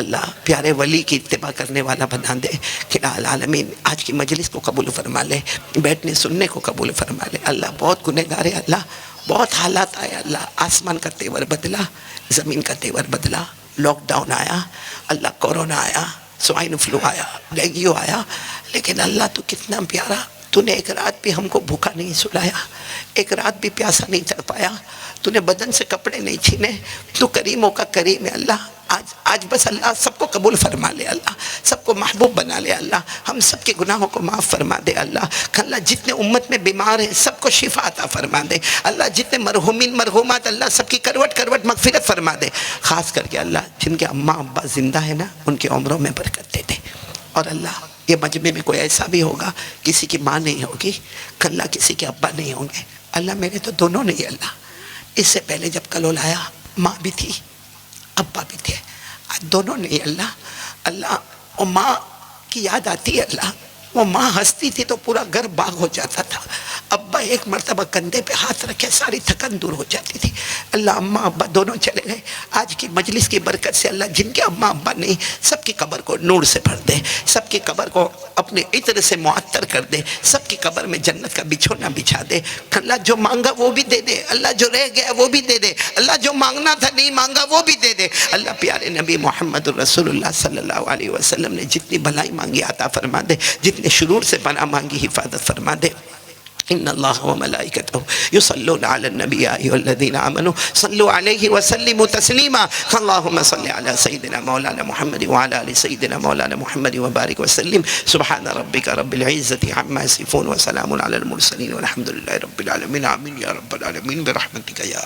اللہ پیارے ولی کی اتباع کرنے والا بنا دے. کہ العالمین آج کی مجلس کو قبول فرما لے، بیٹھنے سننے کو قبول فرما لے. اللہ بہت گنہگار ہے. اللہ بہت حالات آئے. اللہ آسمان کا تیور بدلا، زمین کا تیور بدلا. لاک ڈاؤن آیا، اللہ کورونا آیا، سوائن فلو آیا، ڈینگیو آیا. لیکن اللہ تو کتنا پیارا، تو نے ایک رات بھی ہم کو بھوکا نہیں سلایا، ایک رات بھی پیاسا نہیں چڑھ پایا. تو نے بدن سے کپڑے نہیں چھینے. تو کریموں کا کریم ہے. اللہ آج بس اللہ سب کو قبول فرما لے. اللہ سب کو محبوب بنا لے. اللہ ہم سب کے گناہوں کو معاف فرما دے. اللہ جتنے امت میں بیمار ہیں سب کو شفا عطا فرما دے. اللہ جتنے مرحومین مرحومات اللہ سب کی کروٹ کروٹ مغفرت فرما دے. خاص کر کے اللہ جن کے اماں ابا زندہ ہیں نا، ان کے عمروں میں برکت دے دے. اور اللہ یہ مجمع میں کوئی ایسا بھی ہوگا کسی کی ماں نہیں ہوگی، اللہ کسی کے ابا نہیں ہوں گے. اللہ میرے تو دونوں نہیں. اللہ اس سے پہلے جب کلول آیا ماں بھی تھی ابا بھی تھے، آج دونوں نہیں. اللہ وہ ماں کی یاد آتی ہے. اللہ وہ ماں ہنستی تھی تو پورا گھر باغ ہو جاتا تھا. ابا ایک مرتبہ کندھے پہ ہاتھ رکھے ساری تھکن دور ہو جاتی تھی. اللہ اماں ابا دونوں چلے گئے. آج کی مجلس کی برکت سے اللہ جن کے اماں ابا نہیں، سب کی قبر کو نور سے بھر دے، سب کی قبر کو اپنے عطر سے معطر کر دے، سب کی قبر میں جنت کا بچھونا بچھا دے. اللہ جو مانگا وہ بھی دے دے، اللہ جو رہ گیا وہ بھی دے دے، اللہ جو مانگنا تھا نہیں مانگا وہ بھی دے دے. اللہ پیارے نبی محمد رسول اللہ صلی اللہ علیہ وسلم نے جتنی بھلائی مانگی عطا فرما دے، جتنے شرور سے پناہ مانگی حفاظت فرما دے. ان اللہ وملائکتہ یصلون علی النبی یا ایھا الذین آمنوا صلوا علیہ وسلموا تسلیما. اللہم صل علی سیدنا مولانا محمد وعلی آل سیدنا مولانا محمد وبارک وسلم. سبحان ربک رب العزۃ عما یصفون وسلام علی المرسلین والحمد للہ رب العالمین. آمین یا رب العالمین برحمتک یا